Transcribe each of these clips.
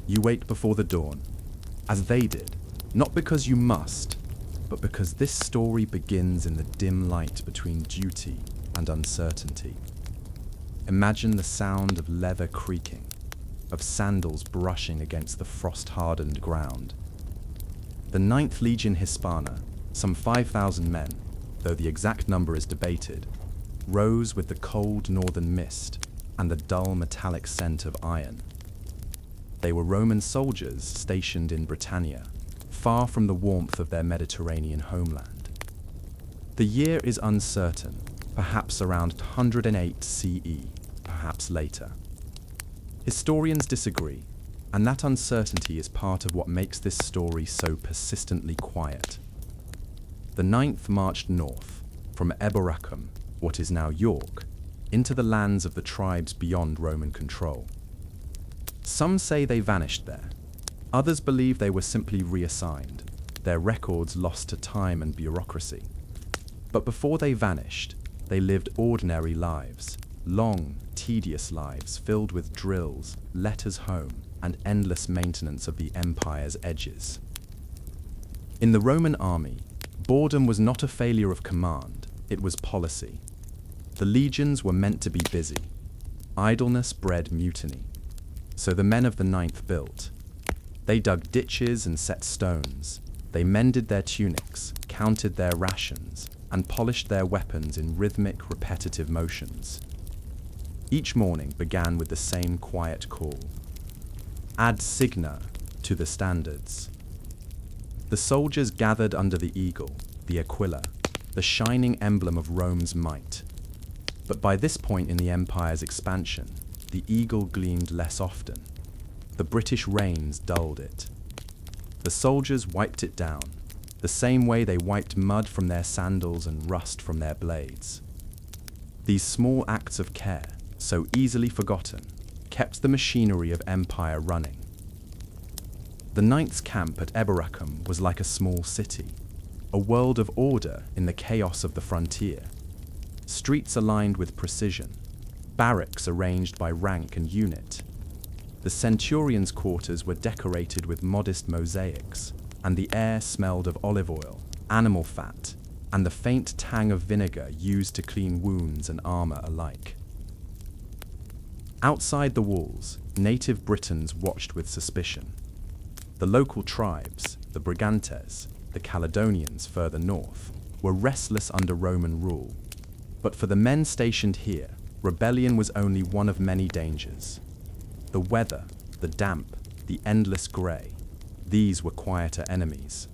You wait before the dawn, as they did, not because you must, but because this story begins in the dim light between duty and uncertainty. Imagine the sound of leather creaking, of sandals brushing against the frost-hardened ground. The 9th Legion Hispana, some 5,000 men, though the exact number is debated, rose with the cold northern mist and the dull metallic scent of iron. They were Roman soldiers stationed in Britannia, far from the warmth of their Mediterranean homeland. The year is uncertain, perhaps around 108 CE, perhaps later. Historians disagree, and that uncertainty is part of what makes this story so persistently quiet. The 9th marched north, from Eboracum, what is now York, into the lands of the tribes beyond Roman control. Some say they vanished there. Others believe they were simply reassigned, their records lost to time and bureaucracy. But before they vanished, they lived ordinary lives, long, tedious lives filled with drills, letters home, and endless maintenance of the empire's edges. In the Roman army, boredom was not a failure of command, it was policy. The legions were meant to be busy. Idleness bred mutiny. So the men of the 9th built. They dug ditches and set stones. They mended their tunics, counted their rations, and polished their weapons in rhythmic, repetitive motions. Each morning began with the same quiet call. Ad signa, to the standards. The soldiers gathered under the eagle, the aquila, the shining emblem of Rome's might. But by this point in the empire's expansion, the eagle gleamed less often. The British rains dulled it. The soldiers wiped it down, the same way they wiped mud from their sandals and rust from their blades. These small acts of care, so easily forgotten, kept the machinery of empire running. The 9th's camp at Eboracum was like a small city, a world of order in the chaos of the frontier. Streets aligned with precision, barracks arranged by rank and unit. The centurions' quarters were decorated with modest mosaics, and the air smelled of olive oil, animal fat, and the faint tang of vinegar used to clean wounds and armor alike. Outside the walls, native Britons watched with suspicion. The local tribes, the Brigantes, the Caledonians further north, were restless under Roman rule. But for the men stationed here, rebellion was only one of many dangers. The weather, the damp, the endless grey, these were quieter enemies.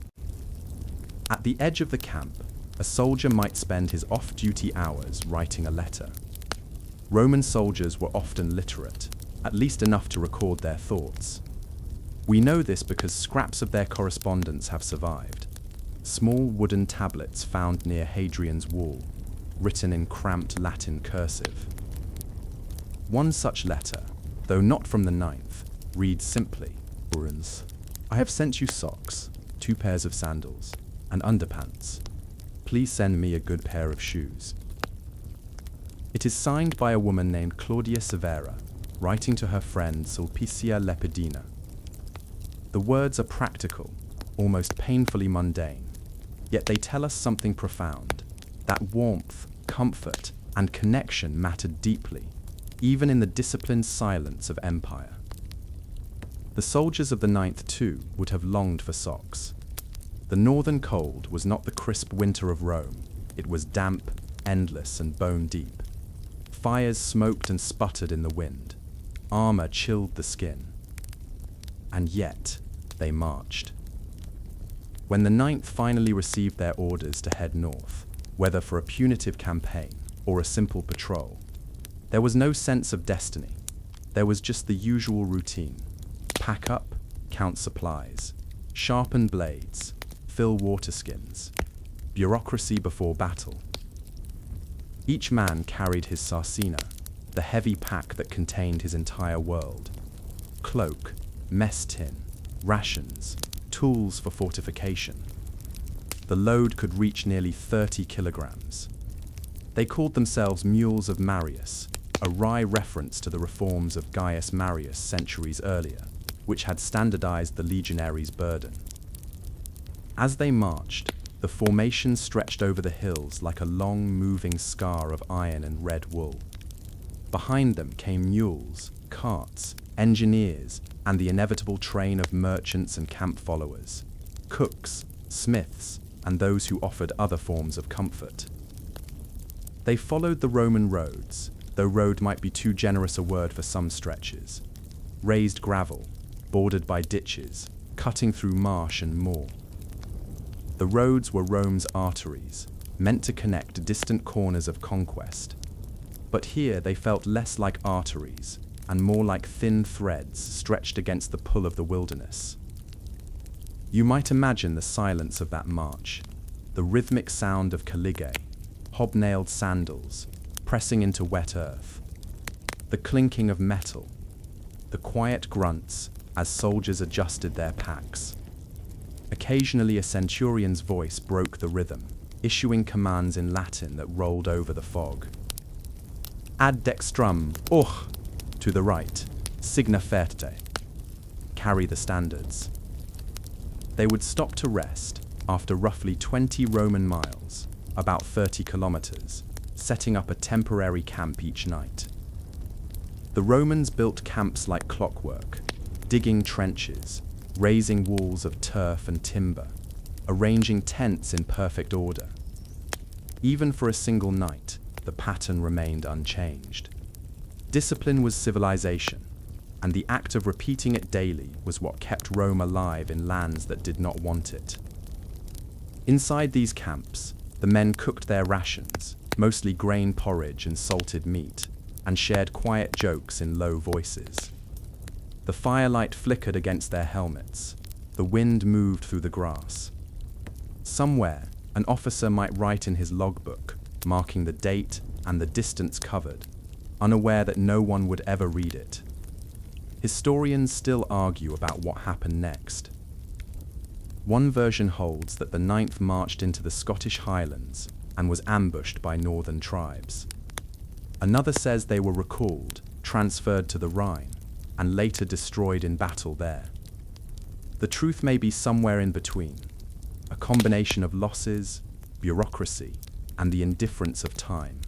At the edge of the camp, a soldier might spend his off-duty hours writing a letter. Roman soldiers were often literate, at least enough to record their thoughts. We know this because scraps of their correspondence have survived. Small wooden tablets found near Hadrian's wall, written in cramped Latin cursive. One such letter, though not from the 9th, reads simply, Urans, I have sent you socks, 2 pairs of sandals, and underpants. Please send me a good pair of shoes. It is signed by a woman named Claudia Severa, writing to her friend Sulpicia Lepidina. The words are practical, almost painfully mundane, yet they tell us something profound, that warmth, comfort, and connection mattered deeply, even in the disciplined silence of empire. The soldiers of the 9th, too, would have longed for socks. The northern cold was not the crisp winter of Rome, it was damp, endless, and bone-deep. Fires smoked and sputtered in the wind. Armor chilled the skin. And yet, they marched. When the 9th finally received their orders to head north, whether for a punitive campaign or a simple patrol, there was no sense of destiny. There was just the usual routine. Pack up, count supplies, sharpen blades, fill water skins. Bureaucracy before battle. Each man carried his sarcina, the heavy pack that contained his entire world. Cloak, mess tin, rations, tools for fortification. The load could reach nearly 30 kilograms. They called themselves Mules of Marius, a wry reference to the reforms of Gaius Marius centuries earlier. which had standardized the legionaries' burden. As they marched, the formation stretched over the hills like a long, moving scar of iron and red wool. Behind them came mules, carts, engineers, and the inevitable train of merchants and camp followers, cooks, smiths, and those who offered other forms of comfort. They followed the Roman roads, though road might be too generous a word for some stretches. Raised gravel, bordered by ditches, cutting through marsh and moor. The roads were Rome's arteries, meant to connect distant corners of conquest. But here they felt less like arteries, and more like thin threads stretched against the pull of the wilderness. You might imagine the silence of that march, the rhythmic sound of caligay, hobnailed sandals, pressing into wet earth, the clinking of metal, the quiet grunts as soldiers adjusted their packs. Occasionally a centurion's voice broke the rhythm, issuing commands in Latin that rolled over the fog. Ad dextrum, to the right, signa ferte. Carry the standards. They would stop to rest after roughly 20 Roman miles, about 30 kilometers, setting up a temporary camp each night. The Romans built camps like clockwork, digging trenches, raising walls of turf and timber, arranging tents in perfect order. Even for a single night, the pattern remained unchanged. Discipline was civilization, and the act of repeating it daily was what kept Rome alive in lands that did not want it. Inside these camps, the men cooked their rations, mostly grain porridge and salted meat, and shared quiet jokes in low voices. The firelight flickered against their helmets. The wind moved through the grass. Somewhere, an officer might write in his logbook, marking the date and the distance covered, unaware that no one would ever read it. Historians still argue about what happened next. One version holds that the 9th marched into the Scottish Highlands and was ambushed by northern tribes. Another says they were recalled, transferred to the Rhine, and later destroyed in battle there. The truth may be somewhere in between, a combination of losses, bureaucracy, and the indifference of time.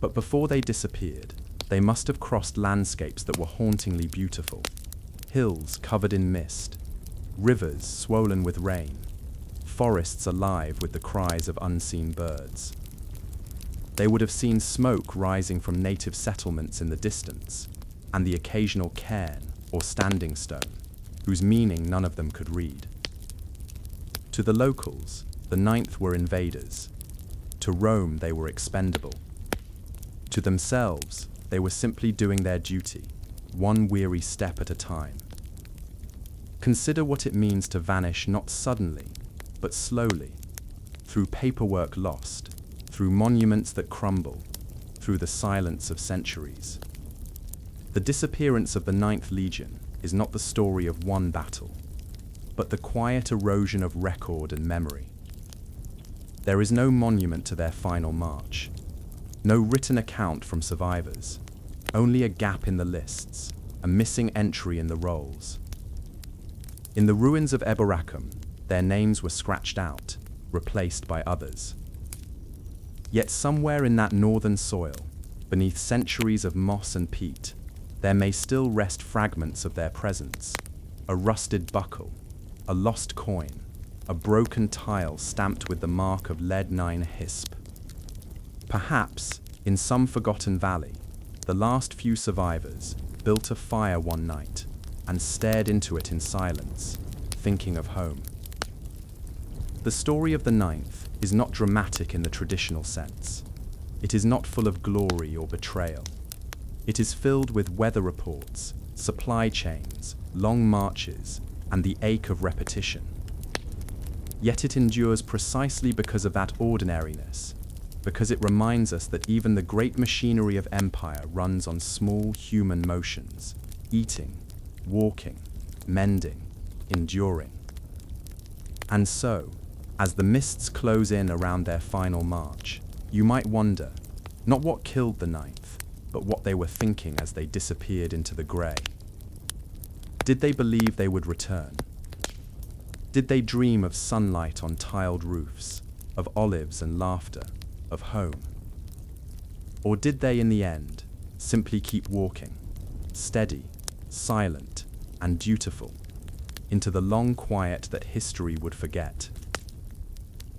But before they disappeared, they must have crossed landscapes that were hauntingly beautiful. Hills covered in mist, rivers swollen with rain, forests alive with the cries of unseen birds. They would have seen smoke rising from native settlements in the distance, and the occasional cairn or standing stone, whose meaning none of them could read. To the locals, the 9th were invaders. To Rome, they were expendable. To themselves, they were simply doing their duty, one weary step at a time. Consider what it means to vanish not suddenly, but slowly, through paperwork lost, through monuments that crumble, through the silence of centuries. The disappearance of the 9th Legion is not the story of one battle, but the quiet erosion of record and memory. There is no monument to their final march, no written account from survivors, only a gap in the lists, a missing entry in the rolls. In the ruins of Eboracum, their names were scratched out, replaced by others. Yet somewhere in that northern soil, beneath centuries of moss and peat, there may still rest fragments of their presence, a rusted buckle, a lost coin, a broken tile stamped with the mark of lead-9 hisp. Perhaps, in some forgotten valley, the last few survivors built a fire one night and stared into it in silence, thinking of home. The story of the 9th is not dramatic in the traditional sense. It is not full of glory or betrayal. It is filled with weather reports, supply chains, long marches, and the ache of repetition. Yet it endures precisely because of that ordinariness, because it reminds us that even the great machinery of empire runs on small human motions, eating, walking, mending, enduring. And so, as the mists close in around their final march, you might wonder, not what killed the 9th, but what they were thinking as they disappeared into the grey. Did they believe they would return? Did they dream of sunlight on tiled roofs, of olives and laughter, of home? Or did they, in the end, simply keep walking, steady, silent, and dutiful, into the long quiet that history would forget?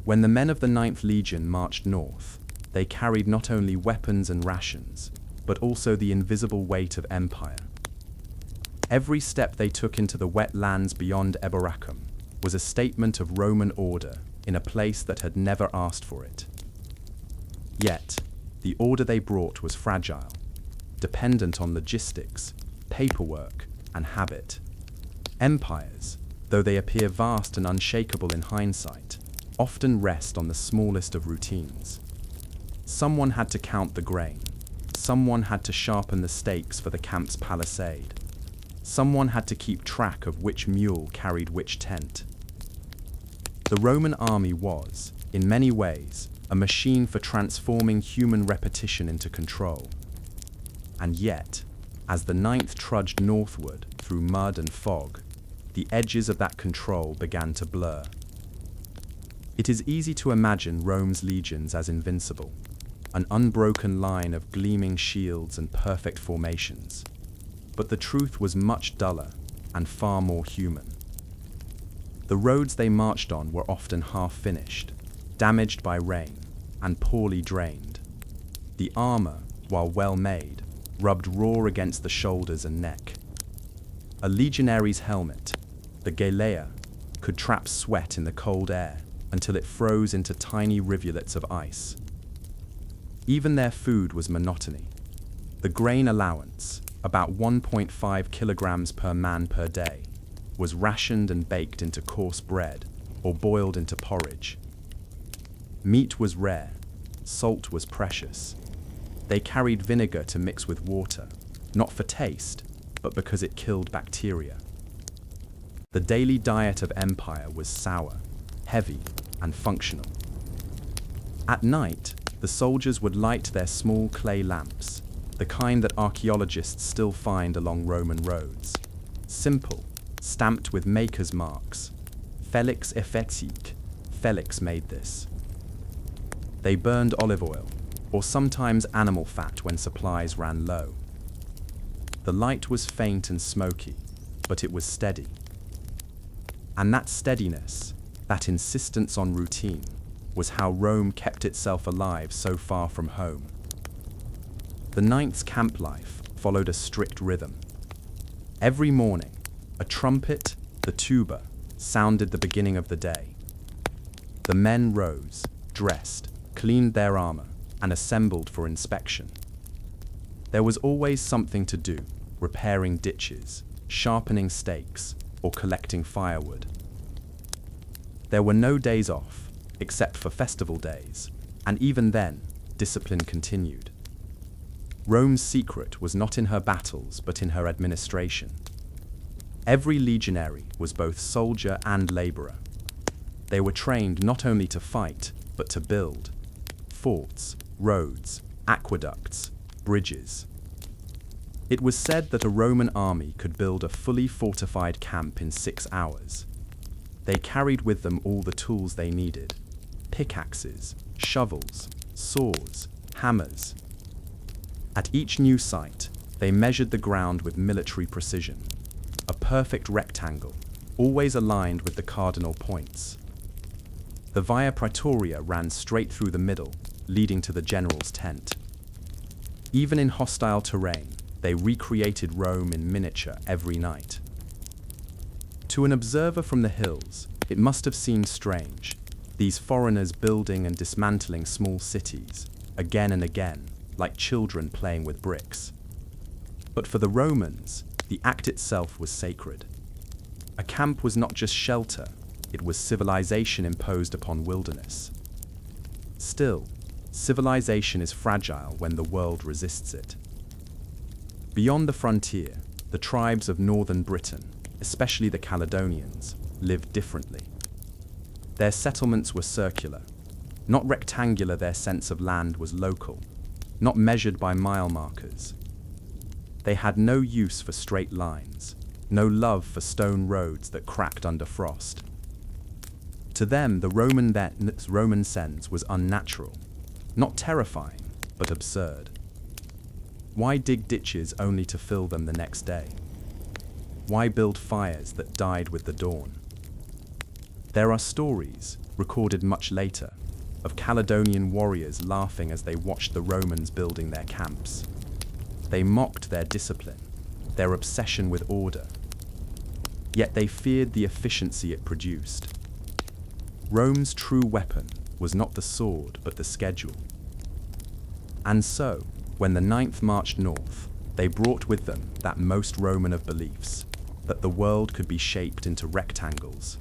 When the men of the 9th Legion marched north, they carried not only weapons and rations, but also the invisible weight of empire. Every step they took into the wet lands beyond Eboracum was a statement of Roman order in a place that had never asked for it. Yet, the order they brought was fragile, dependent on logistics, paperwork, and habit. Empires, though they appear vast and unshakable in hindsight, often rest on the smallest of routines. Someone had to count the grain. Someone had to sharpen the stakes for the camp's palisade. Someone had to keep track of which mule carried which tent. The Roman army was, in many ways, a machine for transforming human repetition into control. And yet, as the 9th trudged northward through mud and fog, the edges of that control began to blur. It is easy to imagine Rome's legions as invincible, an unbroken line of gleaming shields and perfect formations. But the truth was much duller and far more human. The roads they marched on were often half-finished, damaged by rain, and poorly drained. The armor, while well-made, rubbed raw against the shoulders and neck. A legionary's helmet, the galea, could trap sweat in the cold air until it froze into tiny rivulets of ice. Even their food was monotony. The grain allowance, about 1.5 kilograms per man per day, was rationed and baked into coarse bread or boiled into porridge. Meat was rare, salt was precious. They carried vinegar to mix with water, not for taste, but because it killed bacteria. The daily diet of empire was sour, heavy, and functional. At night, the soldiers would light their small clay lamps, the kind that archaeologists still find along Roman roads. Simple, stamped with maker's marks. Felix effecit, Felix made this. They burned olive oil, or sometimes animal fat when supplies ran low. The light was faint and smoky, but it was steady. And that steadiness, that insistence on routine, was how Rome kept itself alive so far from home. The 9th's camp life followed a strict rhythm. Every morning, a trumpet, the tuba, sounded the beginning of the day. The men rose, dressed, cleaned their armor, and assembled for inspection. There was always something to do, repairing ditches, sharpening stakes, or collecting firewood. There were no days off, except for festival days, and even then, discipline continued. Rome's secret was not in her battles, but in her administration. Every legionary was both soldier and laborer. They were trained not only to fight, but to build forts, roads, aqueducts, bridges. It was said that a Roman army could build a fully fortified camp in 6 hours. They carried with them all the tools they needed: pickaxes, shovels, saws, hammers. At each new site, they measured the ground with military precision, a perfect rectangle, always aligned with the cardinal points. The Via Praetoria ran straight through the middle, leading to the general's tent. Even in hostile terrain, they recreated Rome in miniature every night. To an observer from the hills, it must have seemed strange, these foreigners building and dismantling small cities, again and again, like children playing with bricks. But for the Romans, the act itself was sacred. A camp was not just shelter, it was civilization imposed upon wilderness. Still, civilization is fragile when the world resists it. Beyond the frontier, the tribes of northern Britain, especially the Caledonians, lived differently. Their settlements were circular. Not rectangular, their sense of land was local, not measured by mile markers. They had no use for straight lines, no love for stone roads that cracked under frost. To them, the Roman sense was unnatural, not terrifying, but absurd. Why dig ditches only to fill them the next day? Why build fires that died with the dawn? There are stories, recorded much later, of Caledonian warriors laughing as they watched the Romans building their camps. They mocked their discipline, their obsession with order. Yet they feared the efficiency it produced. Rome's true weapon was not the sword, but the schedule. And so, when the Ninth marched north, they brought with them that most Roman of beliefs, that the world could be shaped into rectangles.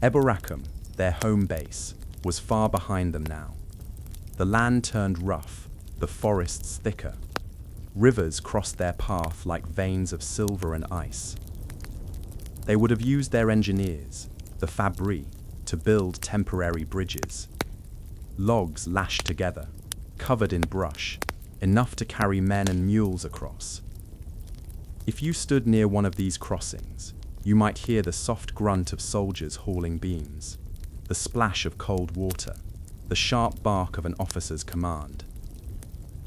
Eboracum, their home base, was far behind them now. The land turned rough, the forests thicker. Rivers crossed their path like veins of silver and ice. They would have used their engineers, the fabri, to build temporary bridges. Logs lashed together, covered in brush, enough to carry men and mules across. If you stood near one of these crossings, you might hear the soft grunt of soldiers hauling beams, the splash of cold water, the sharp bark of an officer's command.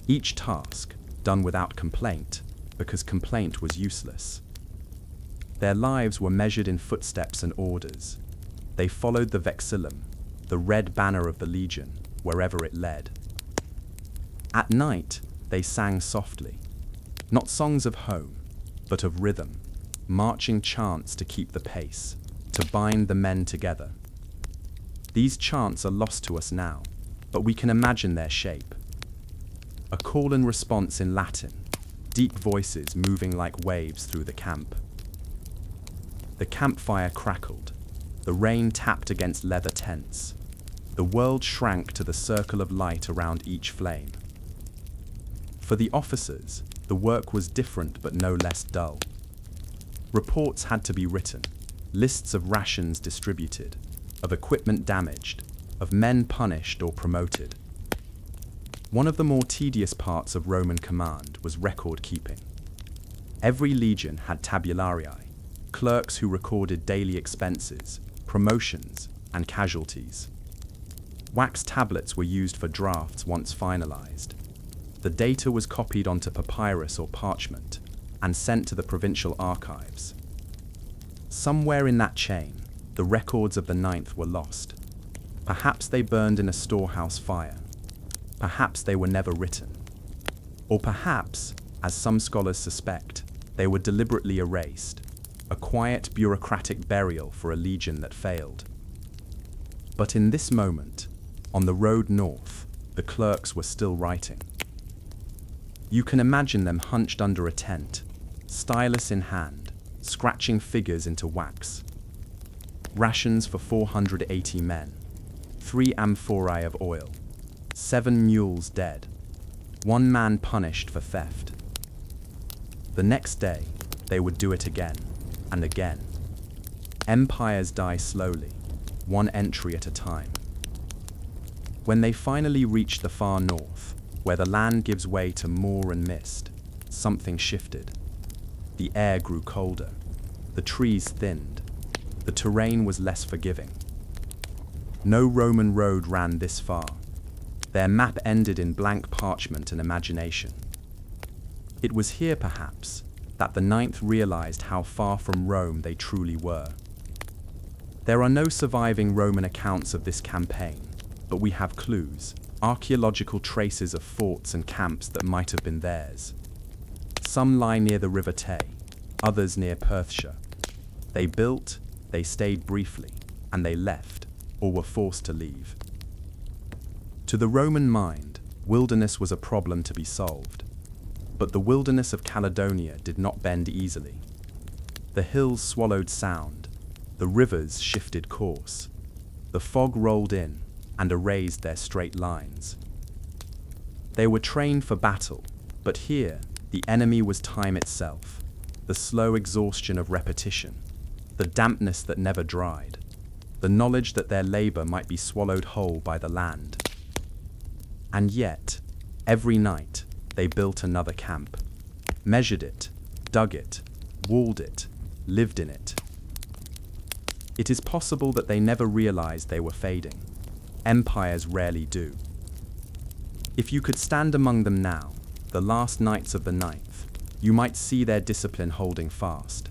Each task done without complaint, because complaint was useless. Their lives were measured in footsteps and orders. They followed the vexillum, the red banner of the legion, wherever it led. At night, they sang softly, not songs of home, but of rhythm, marching chants to keep the pace, to bind the men together. These chants are lost to us now, but we can imagine their shape. A call and response in Latin, deep voices moving like waves through the camp. The campfire crackled. The rain tapped against leather tents. The world shrank to the circle of light around each flame. For the officers, the work was different but no less dull. Reports had to be written, lists of rations distributed, of equipment damaged, of men punished or promoted. One of the more tedious parts of Roman command was record keeping. Every legion had tabularii, clerks who recorded daily expenses, promotions, and casualties. Wax tablets were used for drafts once finalized. The data was copied onto papyrus or parchment and sent to the provincial archives. Somewhere in that chain, the records of the Ninth were lost. Perhaps they burned in a storehouse fire. Perhaps they were never written. Or perhaps, as some scholars suspect, they were deliberately erased, a quiet bureaucratic burial for a legion that failed. But in this moment, on the road north, the clerks were still writing. You can imagine them hunched under a tent, stylus in hand, scratching figures into wax. Rations for 480 men, 3 amphorae of oil, 7 mules dead, 1 man punished for theft. The next day, they would do it again, and again. Empires die slowly, one entry at a time. When they finally reached the far north, where the land gives way to moor and mist, something shifted. The air grew colder, the trees thinned, the terrain was less forgiving. No Roman road ran this far. Their map ended in blank parchment and imagination. It was here, perhaps, that the Ninth realized how far from Rome they truly were. There are no surviving Roman accounts of this campaign, but we have clues, archaeological traces of forts and camps that might have been theirs. Some lie near the River Tay, others near Perthshire. They built, they stayed briefly, and they left, or were forced to leave. To the Roman mind, wilderness was a problem to be solved. But the wilderness of Caledonia did not bend easily. The hills swallowed sound, the rivers shifted course, the fog rolled in and erased their straight lines. They were trained for battle, but here the enemy was time itself, the slow exhaustion of repetition, the dampness that never dried, the knowledge that their labor might be swallowed whole by the land. And yet, every night, they built another camp, measured it, dug it, walled it, lived in it. It is possible that they never realized they were fading. Empires rarely do. If you could stand among them now, the last knights of the ninth, you might see their discipline holding fast.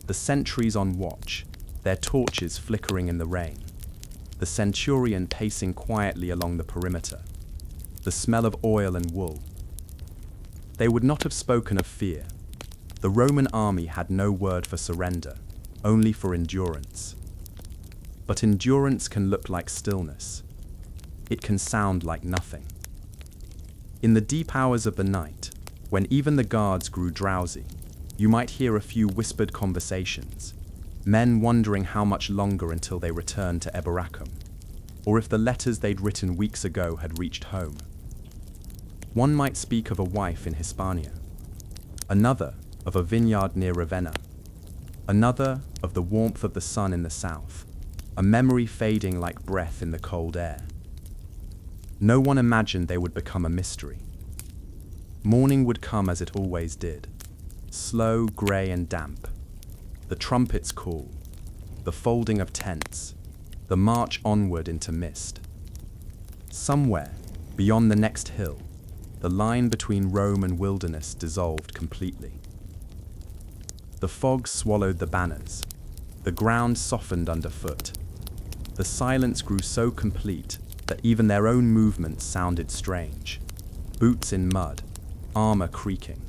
The sentries on watch, their torches flickering in the rain. The centurion pacing quietly along the perimeter. The smell of oil and wool. They would not have spoken of fear. The Roman army had no word for surrender, only for endurance. But endurance can look like stillness. It can sound like nothing. In the deep hours of the night, when even the guards grew drowsy, you might hear a few whispered conversations, men wondering how much longer until they returned to Eboracum, or if the letters they'd written weeks ago had reached home. One might speak of a wife in Hispania, another of a vineyard near Ravenna, another of the warmth of the sun in the south, a memory fading like breath in the cold air. No one imagined they would become a mystery. Morning would come as it always did, slow, grey and damp. The trumpets call, the folding of tents, the march onward into mist. Somewhere, beyond the next hill, the line between Rome and wilderness dissolved completely. The fog swallowed the banners. The ground softened underfoot. The silence grew so complete that even their own movements sounded strange. Boots in mud, armor creaking,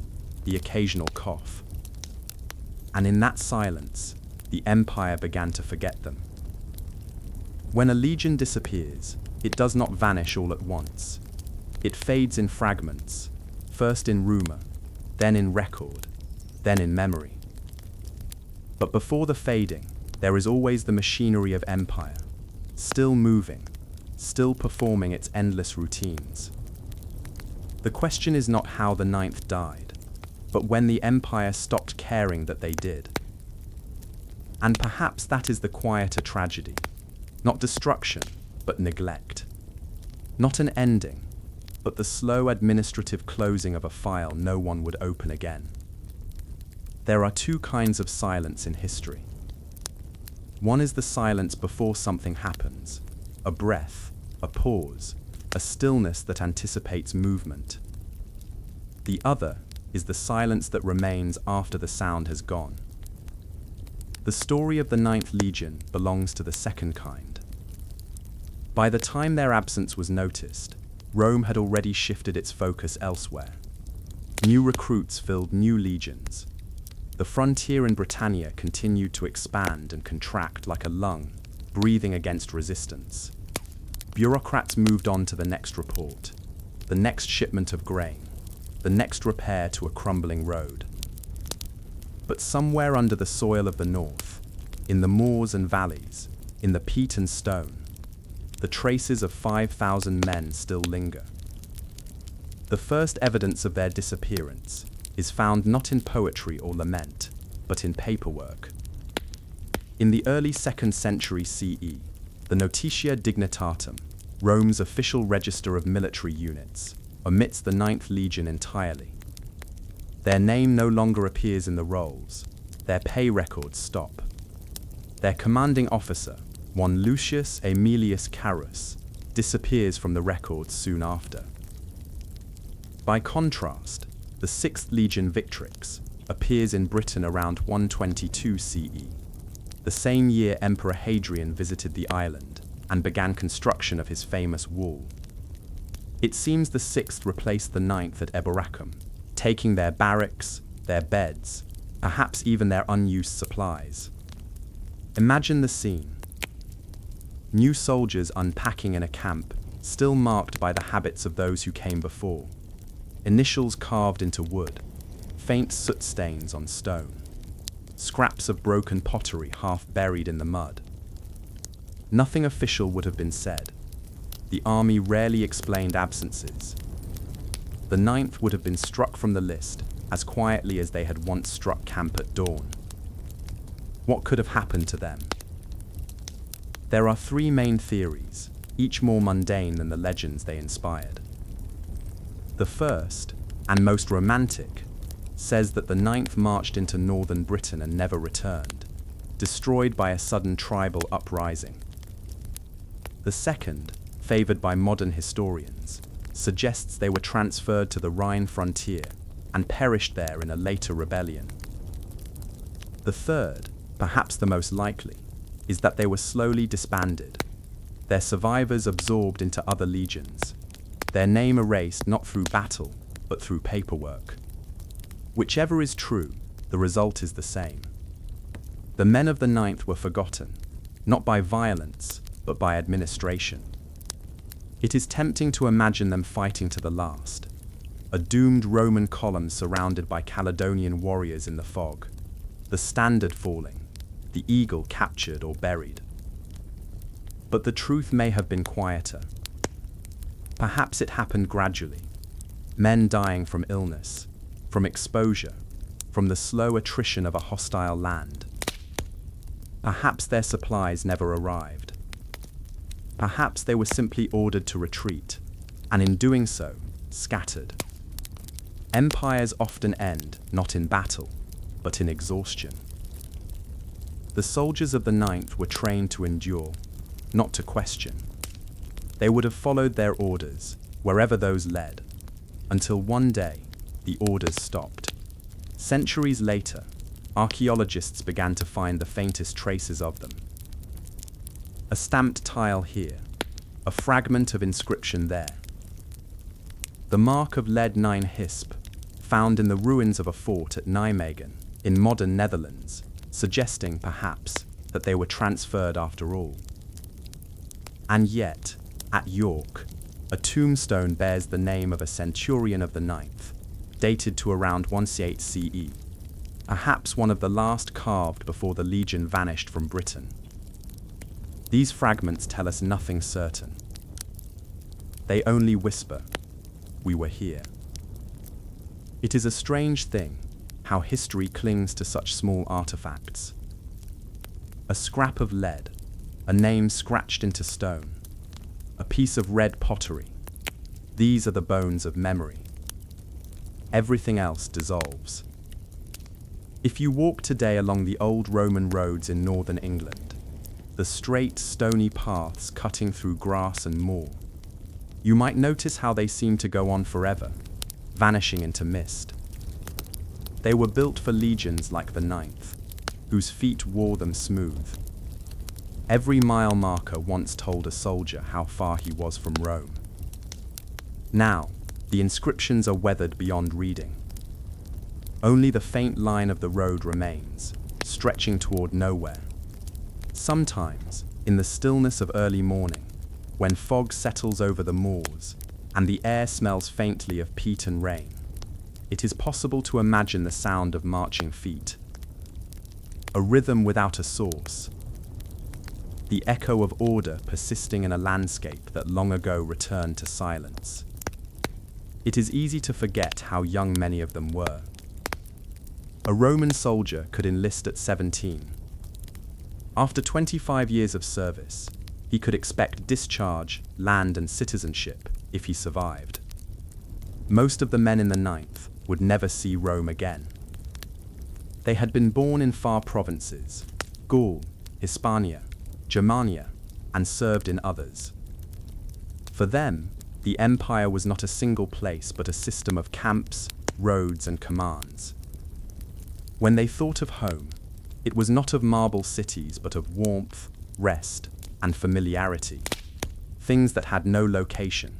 the occasional cough. And in that silence, the empire began to forget them. When a legion disappears, it does not vanish all at once. It fades in fragments, first in rumor, then in record, then in memory. But before the fading, there is always the machinery of empire, still moving, still performing its endless routines. The question is not how the ninth died, but when the empire stopped caring that they did. And perhaps that is the quieter tragedy, not destruction, but neglect. Not an ending, but the slow administrative closing of a file no one would open again. There are two kinds of silence in history. One is the silence before something happens, a breath, a pause, a stillness that anticipates movement. The other is the silence that remains after the sound has gone. The story of the Ninth Legion belongs to the second kind. By the time their absence was noticed, Rome had already shifted its focus elsewhere. New recruits filled new legions. The frontier in Britannia continued to expand and contract like a lung, breathing against resistance. Bureaucrats moved on to the next report, the next shipment of grain, the next repair to a crumbling road. But somewhere under the soil of the north, in the moors and valleys, in the peat and stone, the traces of 5,000 men still linger. The first evidence of their disappearance is found not in poetry or lament, but in paperwork. In the early 2nd century CE, the Notitia Dignitatum, Rome's official register of military units, omits the Ninth Legion entirely. Their name no longer appears in the rolls, their pay records stop. Their commanding officer, one Lucius Aemilius Carus, disappears from the records soon after. By contrast, the 6th Legion Victrix appears in Britain around 122 CE, the same year Emperor Hadrian visited the island and began construction of his famous wall. It seems the 6th replaced the 9th at Eboracum, taking their barracks, their beds, perhaps even their unused supplies. Imagine the scene. New soldiers unpacking in a camp, still marked by the habits of those who came before. Initials carved into wood, faint soot stains on stone, scraps of broken pottery half buried in the mud. Nothing official would have been said. The army rarely explained absences. The 9th would have been struck from the list as quietly as they had once struck camp at dawn. What could have happened to them? There are 3 main theories, each more mundane than the legends they inspired. The first, and most romantic, says that the Ninth marched into northern Britain and never returned, destroyed by a sudden tribal uprising. The second, favored by modern historians, suggests they were transferred to the Rhine frontier and perished there in a later rebellion. The third, perhaps the most likely, is that they were slowly disbanded, their survivors absorbed into other legions, their name erased not through battle, but through paperwork. Whichever is true, the result is the same. The men of the Ninth were forgotten, not by violence, but by administration. It is tempting to imagine them fighting to the last, a doomed Roman column surrounded by Caledonian warriors in the fog, the standard falling, the eagle captured or buried. But the truth may have been quieter. Perhaps it happened gradually, men dying from illness, from exposure, from the slow attrition of a hostile land. Perhaps their supplies never arrived. Perhaps they were simply ordered to retreat, and in doing so, scattered. Empires often end not in battle, but in exhaustion. The soldiers of the Ninth were trained to endure, not to question. They would have followed their orders, wherever those led, until one day, the orders stopped. Centuries later, archaeologists began to find the faintest traces of them. A stamped tile here, a fragment of inscription there. The mark of lead 9 hisp, found in the ruins of a fort at Nijmegen, in modern Netherlands, suggesting, perhaps, that they were transferred after all. And yet, at York, a tombstone bears the name of a centurion of the Ninth, dated to around 168 CE, perhaps one of the last carved before the legion vanished from Britain. These fragments tell us nothing certain. They only whisper, "We were here." It is a strange thing how history clings to such small artifacts. A scrap of lead, a name scratched into stone, a piece of red pottery. These are the bones of memory. Everything else dissolves. If you walk today along the old Roman roads in northern England, the straight, stony paths cutting through grass and moor, you might notice how they seem to go on forever, vanishing into mist. They were built for legions like the Ninth, whose feet wore them smooth. Every mile marker once told a soldier how far he was from Rome. Now, the inscriptions are weathered beyond reading. Only the faint line of the road remains, stretching toward nowhere. Sometimes, in the stillness of early morning, when fog settles over the moors and the air smells faintly of peat and rain, it is possible to imagine the sound of marching feet. A rhythm without a source. The echo of order persisting in a landscape that long ago returned to silence. It is easy to forget how young many of them were. A Roman soldier could enlist at 17. After 25 years of service, he could expect discharge, land, and citizenship if he survived. Most of the men in the Ninth would never see Rome again. They had been born in far provinces, Gaul, Hispania, Germania, and served in others. For them, the empire was not a single place but a system of camps, roads, and commands. When they thought of home, it was not of marble cities but of warmth, rest, and familiarity, things that had no location,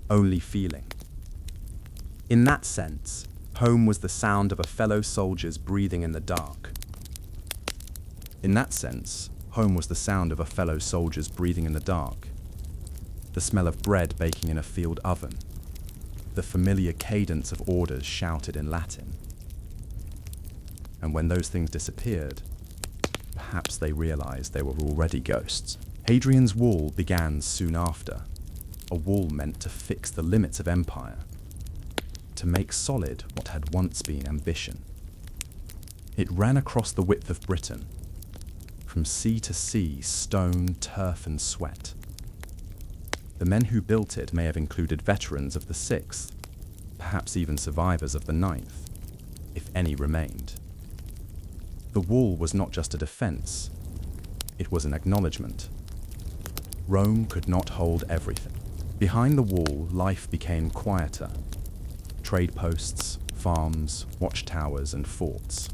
only feeling. In that sense, home was the sound of a fellow soldier's breathing in the dark. In that sense, home was the sound of a fellow soldier's breathing in the dark. The smell of bread baking in a field oven. The familiar cadence of orders shouted in Latin. And when those things disappeared, perhaps they realized they were already ghosts. Hadrian's Wall began soon after, a wall meant to fix the limits of empire, to make solid what had once been ambition. It ran across the width of Britain, from sea to sea, stone, turf, and sweat. The men who built it may have included veterans of the 6th, perhaps even survivors of the 9th. if any remained. The wall was not just a defense, it was an acknowledgement. Rome could not hold everything. Behind the wall, life became quieter. Trade posts, farms, watchtowers, and forts.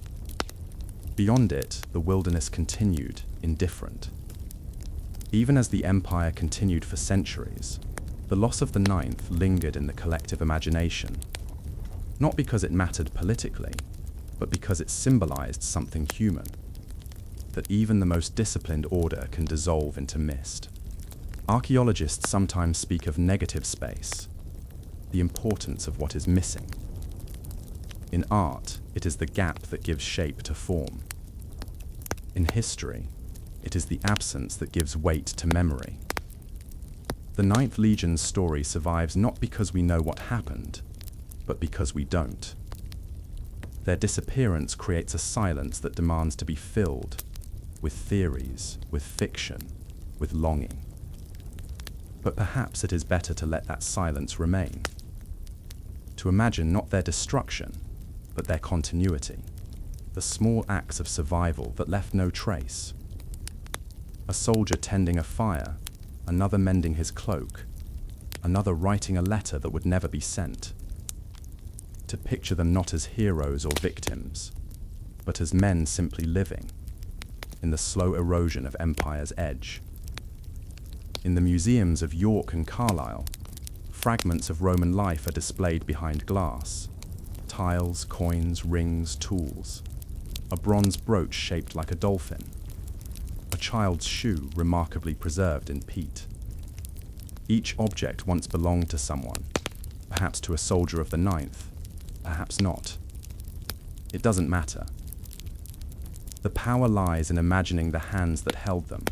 Beyond it, the wilderness continued, indifferent. Even as the empire continued for centuries, the loss of the ninth lingered in the collective imagination, not because it mattered politically, but because it symbolized something human, that even the most disciplined order can dissolve into mist. Archaeologists sometimes speak of negative space, the importance of what is missing. In art, it is the gap that gives shape to form. In history, it is the absence that gives weight to memory. The Ninth Legion's story survives not because we know what happened, but because we don't. Their disappearance creates a silence that demands to be filled with theories, with fiction, with longing. But perhaps it is better to let that silence remain. To imagine not their destruction, but their continuity. The small acts of survival that left no trace. A soldier tending a fire, another mending his cloak, another writing a letter that would never be sent. To picture them not as heroes or victims, but as men simply living in the slow erosion of empire's edge. In the museums of York and Carlisle, fragments of Roman life are displayed behind glass. Tiles, coins, rings, tools. A bronze brooch shaped like a dolphin. A child's shoe remarkably preserved in peat. Each object once belonged to someone, perhaps to a soldier of the ninth, perhaps not. It doesn't matter. The power lies in imagining the hands that held them,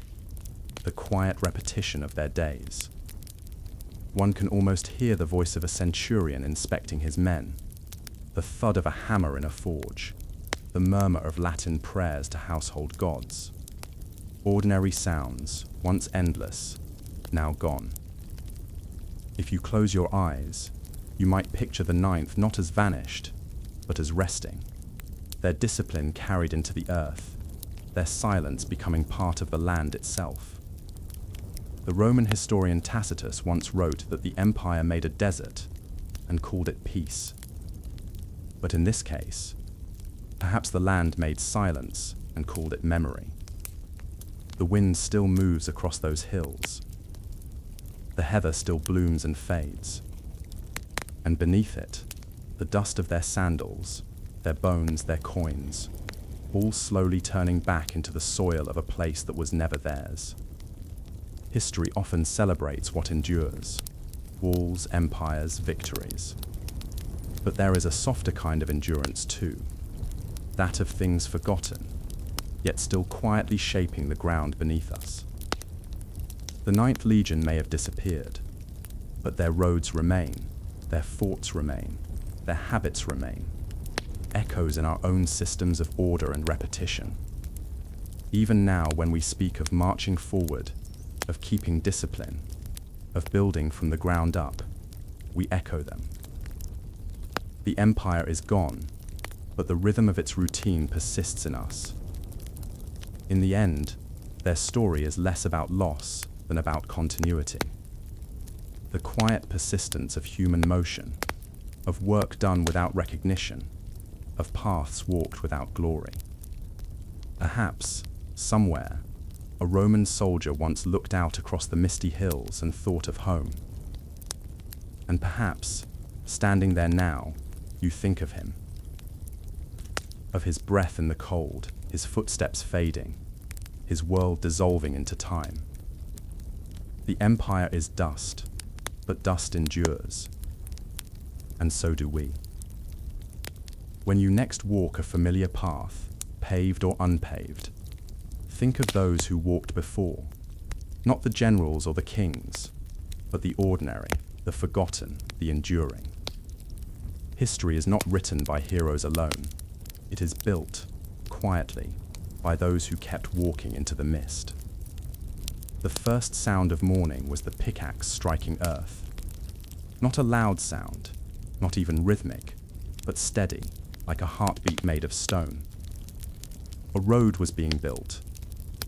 the quiet repetition of their days. One can almost hear the voice of a centurion inspecting his men, the thud of a hammer in a forge, the murmur of Latin prayers to household gods. Ordinary sounds, once endless, now gone. If you close your eyes, you might picture the ninth not as vanished, but as resting, their discipline carried into the earth, their silence becoming part of the land itself. The Roman historian Tacitus once wrote that the empire made a desert and called it peace. But in this case, perhaps the land made silence and called it memory. The wind still moves across those hills. The heather still blooms and fades. And beneath it, the dust of their sandals, their bones, their coins, all slowly turning back into the soil of a place that was never theirs. History often celebrates what endures: walls, empires, victories. But there is a softer kind of endurance too, that of things forgotten, yet still quietly shaping the ground beneath us. The Ninth Legion may have disappeared, but their roads remain, their forts remain, their habits remain, echoes in our own systems of order and repetition. Even now, when we speak of marching forward, of keeping discipline, of building from the ground up, we echo them. The empire is gone, but the rhythm of its routine persists in us. In the end, their story is less about loss than about continuity. The quiet persistence of human motion, of work done without recognition, of paths walked without glory. Perhaps, somewhere, a Roman soldier once looked out across the misty hills and thought of home. And perhaps, standing there now, you think of him. Of his breath in the cold, his footsteps fading, his world dissolving into time. The empire is dust, but dust endures. And so do we. When you next walk a familiar path, paved or unpaved, think of those who walked before, not the generals or the kings, but the ordinary, the forgotten, the enduring. History is not written by heroes alone. It is built, quietly, by those who kept walking into the mist. The first sound of morning was the pickaxe striking earth. Not a loud sound, not even rhythmic, but steady, like a heartbeat made of stone. A road was being built,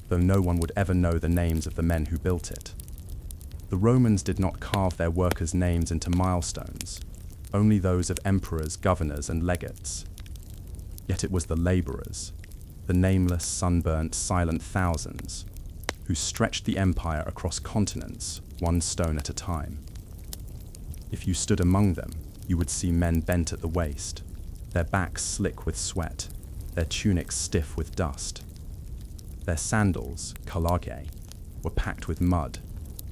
though no one would ever know the names of the men who built it. The Romans did not carve their workers' names into milestones, only those of emperors, governors, and legates. Yet it was the laborers, the nameless, sunburnt, silent thousands, who stretched the empire across continents, one stone at a time. If you stood among them, you would see men bent at the waist, their backs slick with sweat, their tunics stiff with dust. Their sandals, kalage, were packed with mud,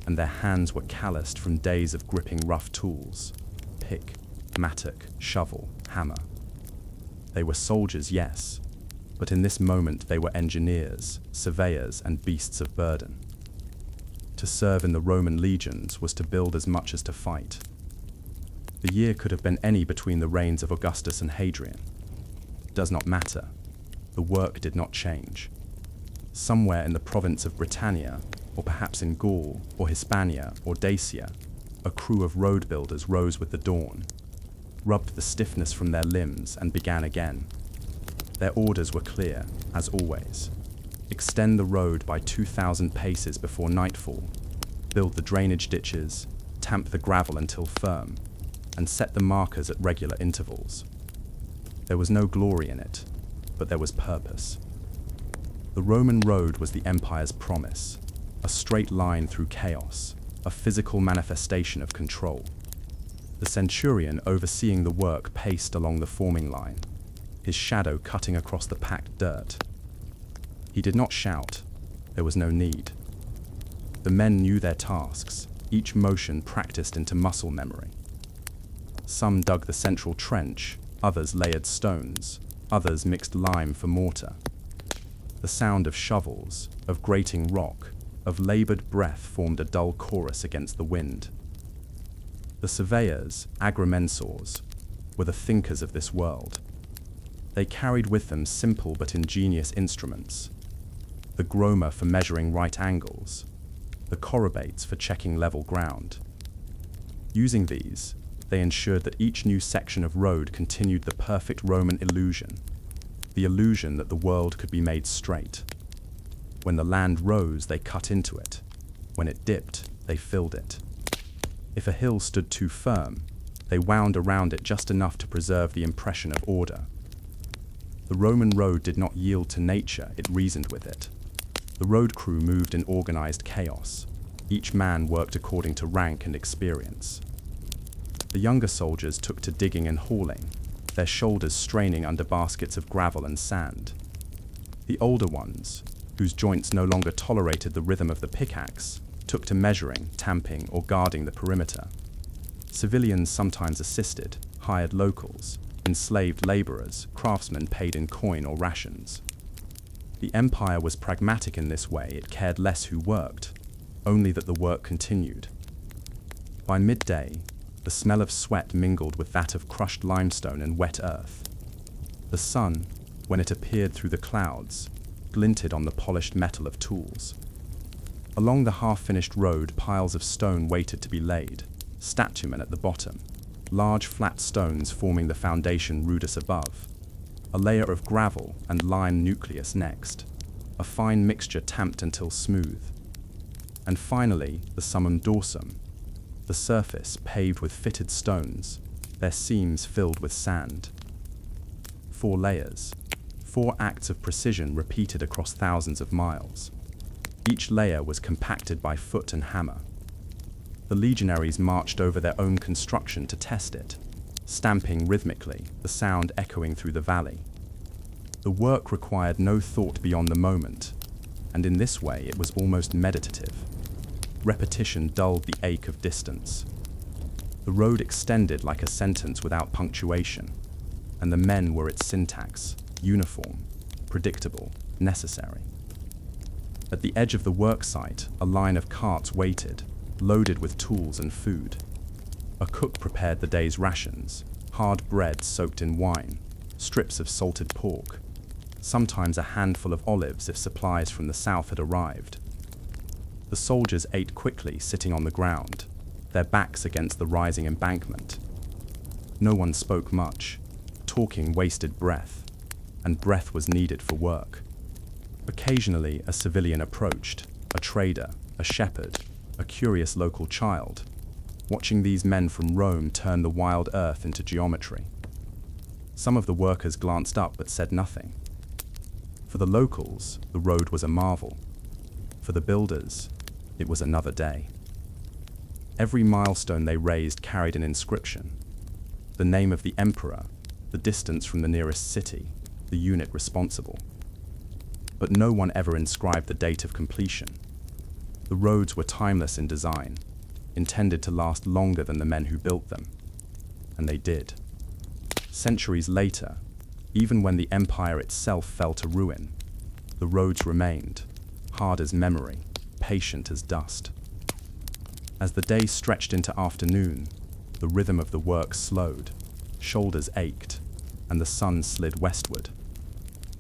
and their hands were calloused from days of gripping rough tools: pick, mattock, shovel, hammer. They were soldiers, yes, but in this moment they were engineers, surveyors, and beasts of burden. To serve in the Roman legions was to build as much as to fight. The year could have been any between the reigns of Augustus and Hadrian. It does not matter. The work did not change. Somewhere in the province of Britannia, or perhaps in Gaul, or Hispania, or Dacia, a crew of road builders rose with the dawn, rubbed the stiffness from their limbs, and began again. Their orders were clear, as always. Extend the road by 2,000 paces before nightfall, build the drainage ditches, tamp the gravel until firm, and set the markers at regular intervals. There was no glory in it, but there was purpose. The Roman road was the empire's promise, a straight line through chaos, a physical manifestation of control. The centurion overseeing the work paced along the forming line, his shadow cutting across the packed dirt. He did not shout. There was no need. The men knew their tasks, each motion practiced into muscle memory. Some dug the central trench, others layered stones, others mixed lime for mortar. The sound of shovels, of grating rock, of labored breath formed a dull chorus against the wind. The surveyors, agrimensors, were the thinkers of this world. They carried with them simple but ingenious instruments: the groma for measuring right angles, the chorobates for checking level ground. Using these, they ensured that each new section of road continued the perfect Roman illusion, the illusion that the world could be made straight. When the land rose, they cut into it. When it dipped, they filled it. If a hill stood too firm, they wound around it just enough to preserve the impression of order. The Roman road did not yield to nature, it reasoned with it. The road crew moved in organized chaos. Each man worked according to rank and experience. The younger soldiers took to digging and hauling, their shoulders straining under baskets of gravel and sand. The older ones, whose joints no longer tolerated the rhythm of the pickaxe, took to measuring, tamping, or guarding the perimeter. Civilians sometimes assisted, hired locals, enslaved laborers, craftsmen paid in coin or rations. The empire was pragmatic in this way. It cared less who worked, only that the work continued. By midday, the smell of sweat mingled with that of crushed limestone and wet earth. The sun, when it appeared through the clouds, glinted on the polished metal of tools. Along the half-finished road, piles of stone waited to be laid, statumen at the bottom, large flat stones forming the foundation rudis above, a layer of gravel and lime nucleus next, a fine mixture tamped until smooth, and finally the summum dorsum, the surface paved with fitted stones, their seams filled with sand. 4 layers, 4 acts of precision repeated across thousands of miles. Each layer was compacted by foot and hammer. The legionaries marched over their own construction to test it, stamping rhythmically, the sound echoing through the valley. The work required no thought beyond the moment, and in this way it was almost meditative. Repetition dulled the ache of distance. The road extended like a sentence without punctuation, and the men were its syntax, uniform, predictable, necessary. At the edge of the work site, a line of carts waited, loaded with tools and food. A cook prepared the day's rations, hard bread soaked in wine, strips of salted pork, sometimes a handful of olives if supplies from the south had arrived. The soldiers ate quickly, sitting on the ground, their backs against the rising embankment. No one spoke much. Talking wasted breath, and breath was needed for work. Occasionally, a civilian approached, a trader, a shepherd, a curious local child, watching these men from Rome turn the wild earth into geometry. Some of the workers glanced up but said nothing. For the locals, the road was a marvel. For the builders, it was another day. Every milestone they raised carried an inscription: the name of the emperor, the distance from the nearest city, the unit responsible. But no one ever inscribed the date of completion. The roads were timeless in design, intended to last longer than the men who built them. And they did. Centuries later, even when the empire itself fell to ruin, the roads remained, hard as memory, patient as dust. As the day stretched into afternoon, the rhythm of the work slowed, shoulders ached, and the sun slid westward.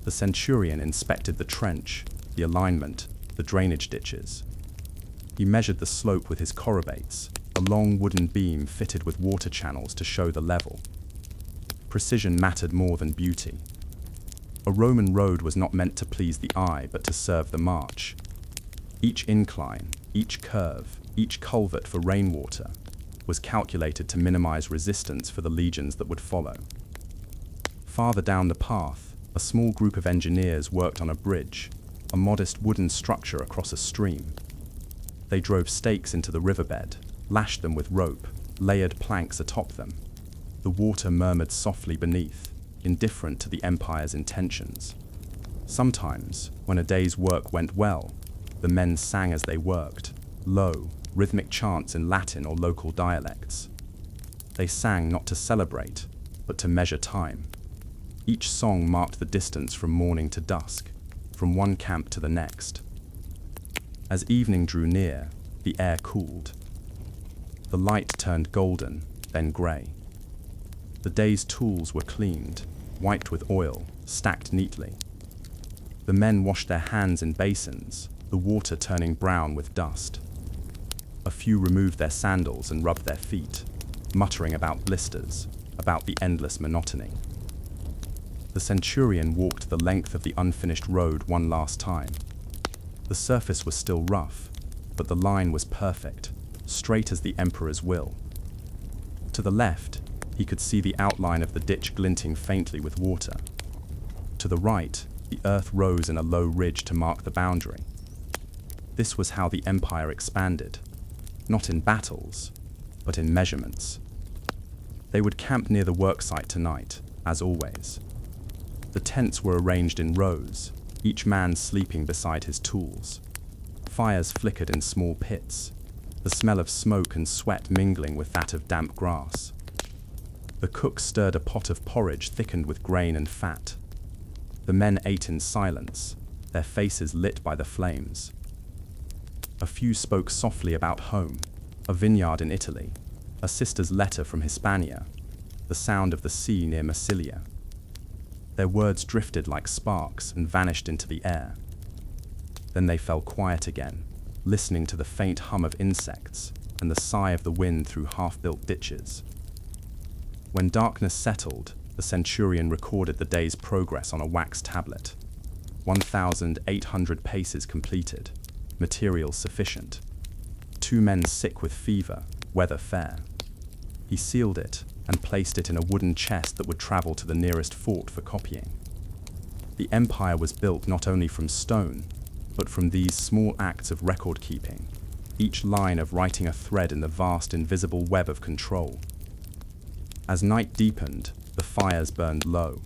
The centurion inspected the trench, the alignment, the drainage ditches. He measured the slope with his chorobates, a long wooden beam fitted with water channels to show the level. Precision mattered more than beauty. A Roman road was not meant to please the eye, but to serve the march. Each incline, each curve, each culvert for rainwater was calculated to minimize resistance for the legions that would follow. Farther down the path, a small group of engineers worked on a bridge, a modest wooden structure across a stream. They drove stakes into the riverbed, lashed them with rope, layered planks atop them. The water murmured softly beneath, indifferent to the empire's intentions. Sometimes, when a day's work went well, the men sang as they worked, low, rhythmic chants in Latin or local dialects. They sang not to celebrate, but to measure time. Each song marked the distance from morning to dusk, from one camp to the next. As evening drew near, the air cooled. The light turned golden, then grey. The day's tools were cleaned, wiped with oil, stacked neatly. The men washed their hands in basins, the water turning brown with dust. A few removed their sandals and rubbed their feet, muttering about blisters, about the endless monotony. The centurion walked the length of the unfinished road one last time. The surface was still rough, but the line was perfect, straight as the emperor's will. To the left, he could see the outline of the ditch glinting faintly with water. To the right, the earth rose in a low ridge to mark the boundary. This was how the empire expanded, not in battles, but in measurements. They would camp near the worksite tonight, as always. The tents were arranged in rows, each man sleeping beside his tools. Fires flickered in small pits, the smell of smoke and sweat mingling with that of damp grass. The cook stirred a pot of porridge thickened with grain and fat. The men ate in silence, their faces lit by the flames. A few spoke softly about home, a vineyard in Italy, a sister's letter from Hispania, the sound of the sea near Massilia. Their words drifted like sparks and vanished into the air. Then they fell quiet again, listening to the faint hum of insects and the sigh of the wind through half-built ditches. When darkness settled, the centurion recorded the day's progress on a wax tablet. 1,800 paces completed, materials sufficient. 2 men sick with fever, weather fair. He sealed it and placed it in a wooden chest that would travel to the nearest fort for copying. The empire was built not only from stone, but from these small acts of record-keeping, each line of writing a thread in the vast invisible web of control. As night deepened, the fires burned low.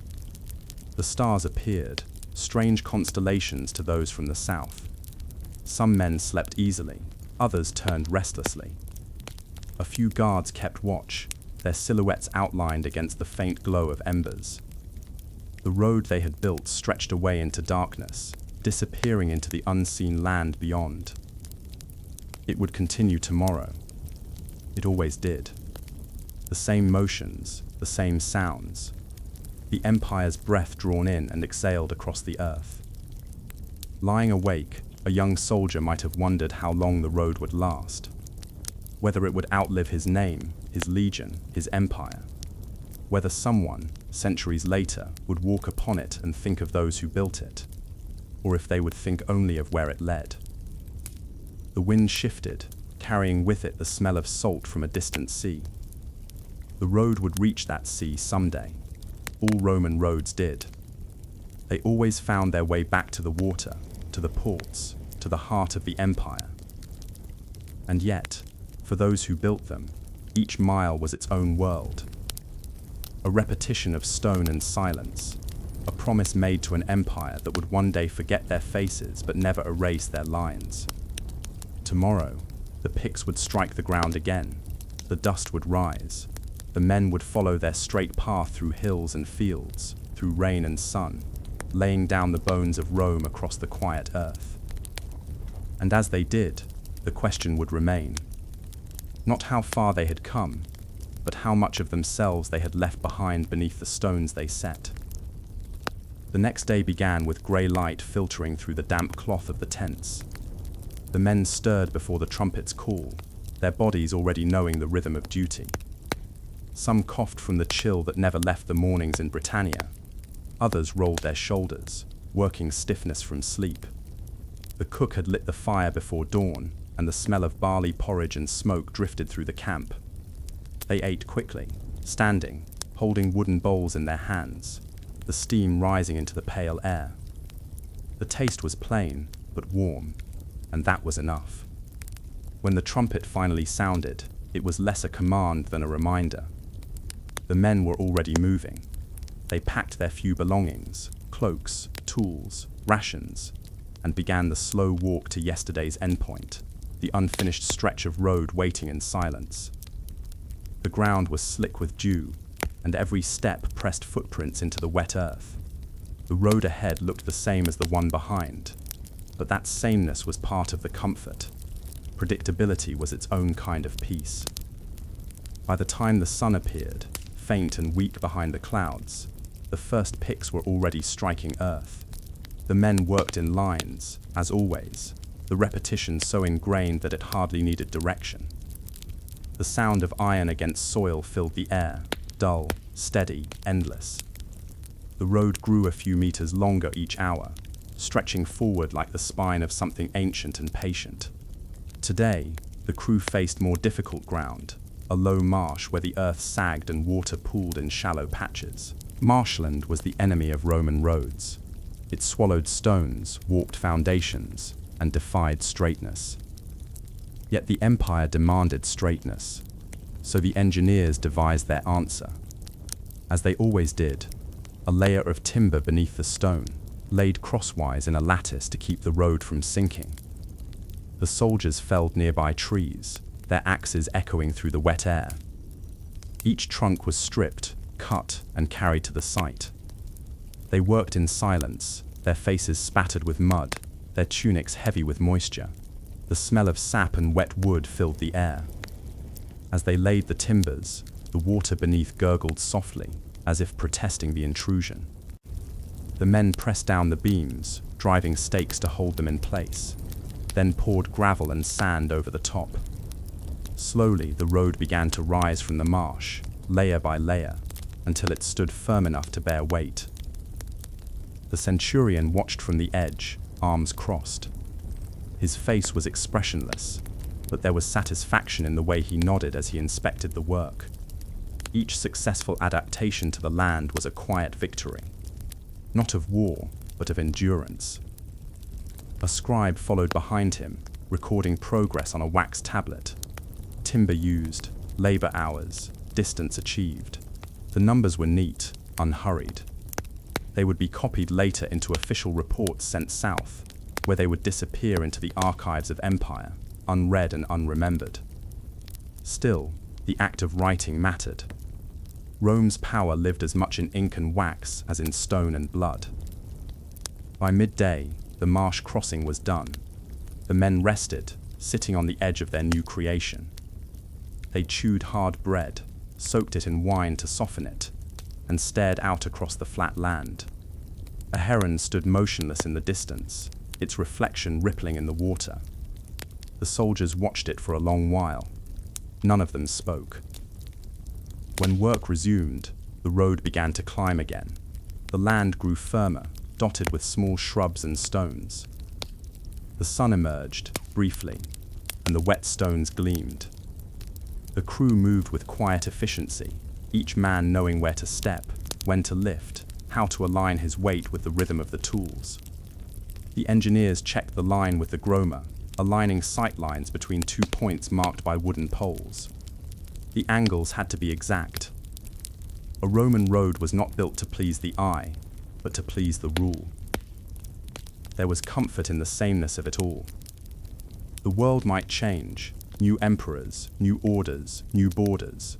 The stars appeared, strange constellations to those from the south. Some men slept easily, others turned restlessly. A few guards kept watch, their silhouettes outlined against the faint glow of embers. The road they had built stretched away into darkness, disappearing into the unseen land beyond. It would continue tomorrow. It always did. The same motions, the same sounds. The empire's breath drawn in and exhaled across the earth. Lying awake, a young soldier might have wondered how long the road would last. Whether it would outlive his name, his legion, his empire. whether someone, centuries later, would walk upon it and think of those who built it, or if they would think only of where it led. The wind shifted, carrying with it the smell of salt from a distant sea. The road would reach that sea someday. All Roman roads did. They always found their way back to the water, to the ports, to the heart of the empire. And yet, for those who built them, each mile was its own world. A repetition of stone and silence, a promise made to an empire that would one day forget their faces but never erase their lines. Tomorrow, the picks would strike the ground again, the dust would rise, the men would follow their straight path through hills and fields, through rain and sun, laying down the bones of Rome across the quiet earth. And as they did, the question would remain, not how far they had come, but how much of themselves they had left behind beneath the stones they set. The next day began with grey light filtering through the damp cloth of the tents. The men stirred before the trumpet's call, their bodies already knowing the rhythm of duty. Some coughed from the chill that never left the mornings in Britannia. Others rolled their shoulders, working stiffness from sleep. The cook had lit the fire before dawn, and the smell of barley porridge and smoke drifted through the camp. They ate quickly, standing, holding wooden bowls in their hands, the steam rising into the pale air. The taste was plain, but warm, and that was enough. When the trumpet finally sounded, it was less a command than a reminder. The men were already moving. They packed their few belongings, cloaks, tools, rations, and began the slow walk to yesterday's endpoint, the unfinished stretch of road waiting in silence. The ground was slick with dew, and every step pressed footprints into the wet earth. The road ahead looked the same as the one behind, but that sameness was part of the comfort. Predictability was its own kind of peace. By the time the sun appeared, faint and weak behind the clouds, the first picks were already striking earth. The men worked in lines, as always, the repetition so ingrained that it hardly needed direction. The sound of iron against soil filled the air, dull, steady, endless. The road grew a few meters longer each hour, stretching forward like the spine of something ancient and patient. Today, the crew faced more difficult ground, a low marsh where the earth sagged and water pooled in shallow patches. Marshland was the enemy of Roman roads. It swallowed stones, warped foundations, and defied straightness. Yet the empire demanded straightness, so the engineers devised their answer. As they always did, a layer of timber beneath the stone, laid crosswise in a lattice to keep the road from sinking. The soldiers felled nearby trees, their axes echoing through the wet air. Each trunk was stripped, cut, and carried to the site. They worked in silence, their faces spattered with mud, their tunics heavy with moisture. The smell of sap and wet wood filled the air. As they laid the timbers, the water beneath gurgled softly, as if protesting the intrusion. The men pressed down the beams, driving stakes to hold them in place, then poured gravel and sand over the top. Slowly, the road began to rise from the marsh, layer by layer, until it stood firm enough to bear weight. The centurion watched from the edge, arms crossed. His face was expressionless, but there was satisfaction in the way he nodded as he inspected the work. Each successful adaptation to the land was a quiet victory, not of war, but of endurance. A scribe followed behind him, recording progress on a wax tablet. Timber used, labor hours, distance achieved. The numbers were neat, unhurried. They would be copied later into official reports sent south, where they would disappear into the archives of empire, unread and unremembered. Still, the act of writing mattered. Rome's power lived as much in ink and wax as in stone and blood. By midday, the marsh crossing was done. The men rested, sitting on the edge of their new creation. They chewed hard bread, soaked it in wine to soften it, and stared out across the flat land. A heron stood motionless in the distance, its reflection rippling in the water. The soldiers watched it for a long while. None of them spoke. When work resumed, The road began to climb again. The land grew firmer, dotted with small shrubs and stones. The sun emerged, briefly, and the wet stones gleamed. The crew moved with quiet efficiency, each man knowing where to step, when to lift, how to align his weight with the rhythm of the tools. The engineers checked the line with the gromer, aligning sight lines between 2 points marked by wooden poles. The angles had to be exact. A Roman road was not built to please the eye, but to please the rule. There was comfort in the sameness of it all. The world might change, new emperors, new orders, new borders,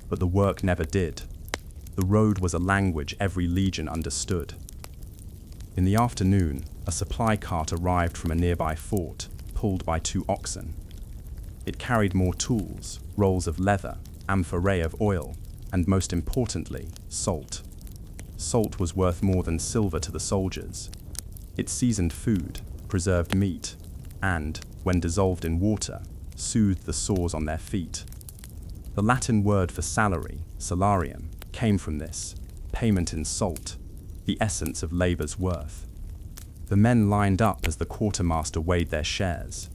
but the work never did. The road was a language every legion understood. In the afternoon, a supply cart arrived from a nearby fort, pulled by 2 oxen. It carried more tools, rolls of leather, amphorae of oil, and most importantly, salt. Salt was worth more than silver to the soldiers. It seasoned food, preserved meat, and, when dissolved in water, soothed the sores on their feet. The Latin word for salary, salarium, came from this, payment in salt, the essence of labor's worth. The men lined up as the quartermaster weighed their shares.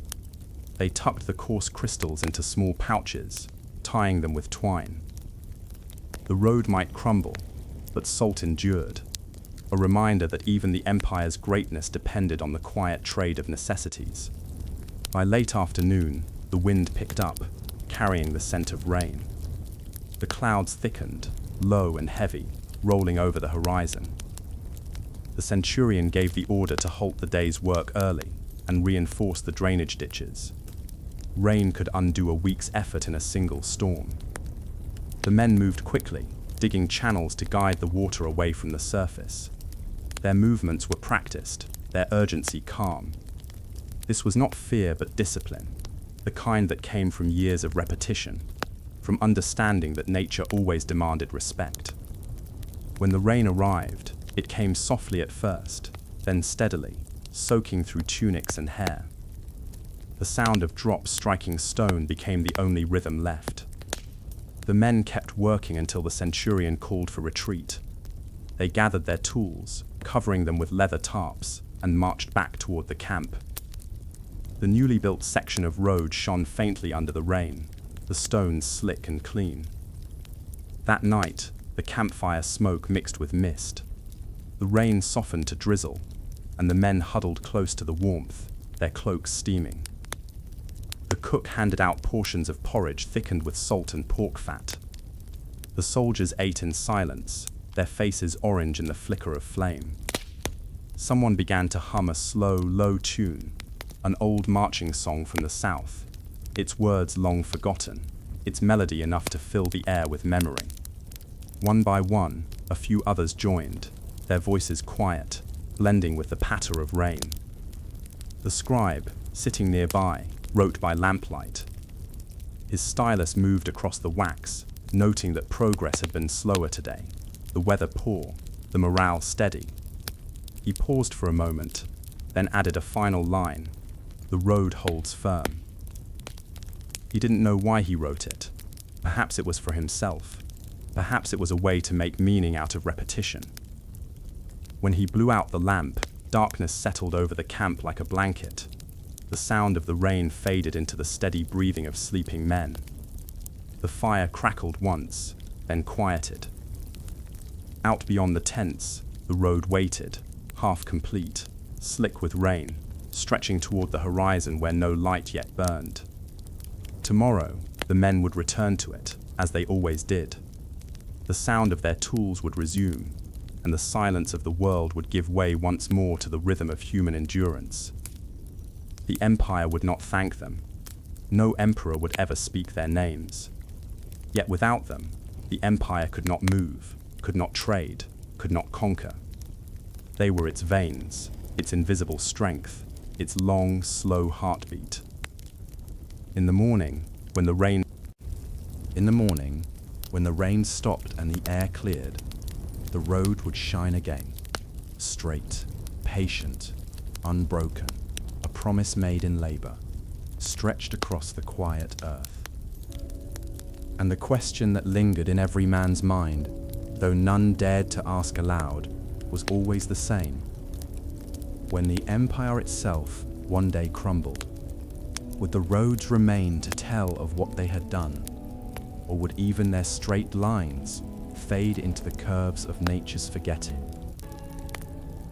They tucked the coarse crystals into small pouches, tying them with twine. The road might crumble, but salt endured, a reminder that even the empire's greatness depended on the quiet trade of necessities. By late afternoon, the wind picked up, carrying the scent of rain. The clouds thickened, low and heavy, rolling over the horizon. The centurion gave the order to halt the day's work early and reinforce the drainage ditches. Rain could undo a week's effort in a single storm. The men moved quickly, digging channels to guide the water away from the surface. Their movements were practiced, their urgency calm. This was not fear but discipline, the kind that came from years of repetition, from understanding that nature always demanded respect. When the rain arrived, it came softly at first, then steadily, soaking through tunics and hair. The sound of drops striking stone became the only rhythm left. The men kept working until the centurion called for retreat. They gathered their tools, covering them with leather tarps, and marched back toward the camp. The newly built section of road shone faintly under the rain, the stones slick and clean. That night, the campfire smoke mixed with mist. The rain softened to drizzle, and the men huddled close to the warmth, their cloaks steaming. The cook handed out portions of porridge thickened with salt and pork fat. The soldiers ate in silence, their faces orange in the flicker of flame. Someone began to hum a slow, low tune, an old marching song from the south, its words long forgotten, its melody enough to fill the air with memory. One by one, a few others joined, their voices quiet, blending with the patter of rain. The scribe, sitting nearby, wrote by lamplight. His stylus moved across the wax, noting that progress had been slower today, the weather poor, the morale steady. He paused for a moment, then added a final line, "The road holds firm." He didn't know why he wrote it. Perhaps it was for himself. Perhaps it was a way to make meaning out of repetition. When he blew out the lamp, darkness settled over the camp like a blanket. The sound of the rain faded into the steady breathing of sleeping men. The fire crackled once, then quieted. Out beyond the tents, the road waited, half complete, slick with rain, stretching toward the horizon where no light yet burned. Tomorrow, the men would return to it, as they always did. The sound of their tools would resume, and the silence of the world would give way once more to the rhythm of human endurance. The empire would not thank them. No emperor would ever speak their names. Yet without them, the empire could not move, could not trade, could not conquer. They were its veins, its invisible strength, its long, slow heartbeat. In the morning, when the rain stopped and the air cleared, the road would shine again, straight, patient, unbroken, a promise made in labor, stretched across the quiet earth. And the question that lingered in every man's mind, though none dared to ask aloud, was always the same. When the empire itself one day crumbled, would the roads remain to tell of what they had done, or would even their straight lines fade into the curves of nature's forgetting?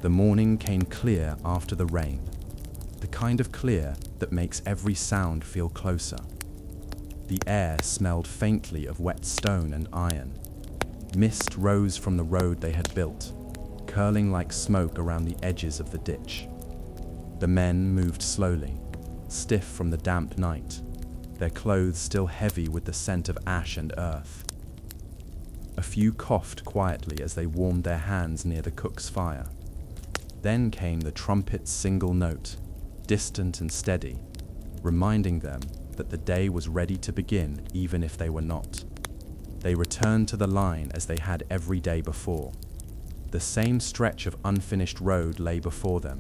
The morning came clear after the rain, the kind of clear that makes every sound feel closer. The air smelled faintly of wet stone and iron. Mist rose from the road they had built, curling like smoke around the edges of the ditch. The men moved slowly, stiff from the damp night, their clothes still heavy with the scent of ash and earth. A few coughed quietly as they warmed their hands near the cook's fire. Then came the trumpet's single note, distant and steady, reminding them that the day was ready to begin even if they were not. They returned to the line as they had every day before. The same stretch of unfinished road lay before them,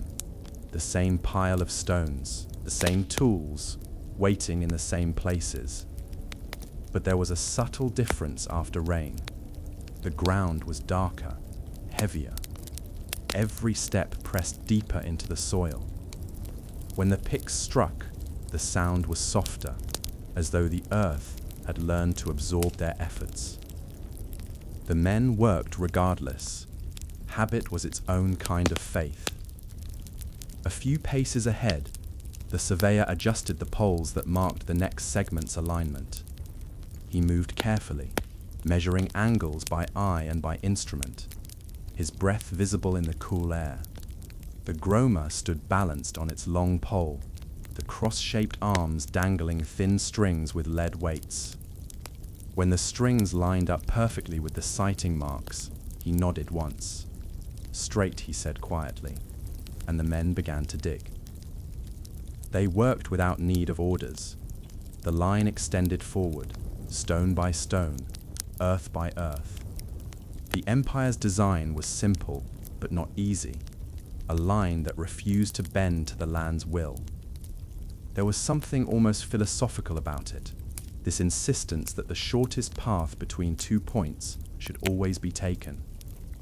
the same pile of stones, the same tools, waiting in the same places. But there was a subtle difference after rain. The ground was darker, heavier. Every step pressed deeper into the soil. When the picks struck, the sound was softer, as though the earth had learned to absorb their efforts. The men worked regardless. Habit was its own kind of faith. A few paces ahead, the surveyor adjusted the poles that marked the next segment's alignment. He moved carefully, measuring angles by eye and by instrument, his breath visible in the cool air. The groma stood balanced on its long pole, the cross-shaped arms dangling thin strings with lead weights. When the strings lined up perfectly with the sighting marks, he nodded once. "Straight," he said quietly, and the men began to dig. They worked without need of orders. The line extended forward, stone by stone, earth by earth. The empire's design was simple, but not easy, a line that refused to bend to the land's will. There was something almost philosophical about it, this insistence that the shortest path between 2 points should always be taken,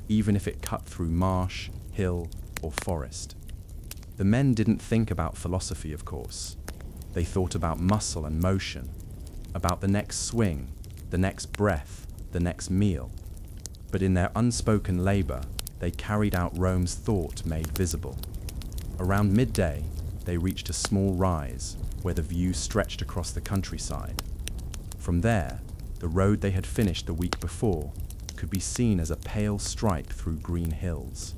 even if it cut through marsh, hill, or forest. The men didn't think about philosophy, of course. They thought about muscle and motion, about the next swing, the next breath, the next meal. But in their unspoken labor, they carried out Rome's thought made visible. Around midday, they reached a small rise where the view stretched across the countryside. From there, the road they had finished the week before could be seen as a pale stripe through green hills.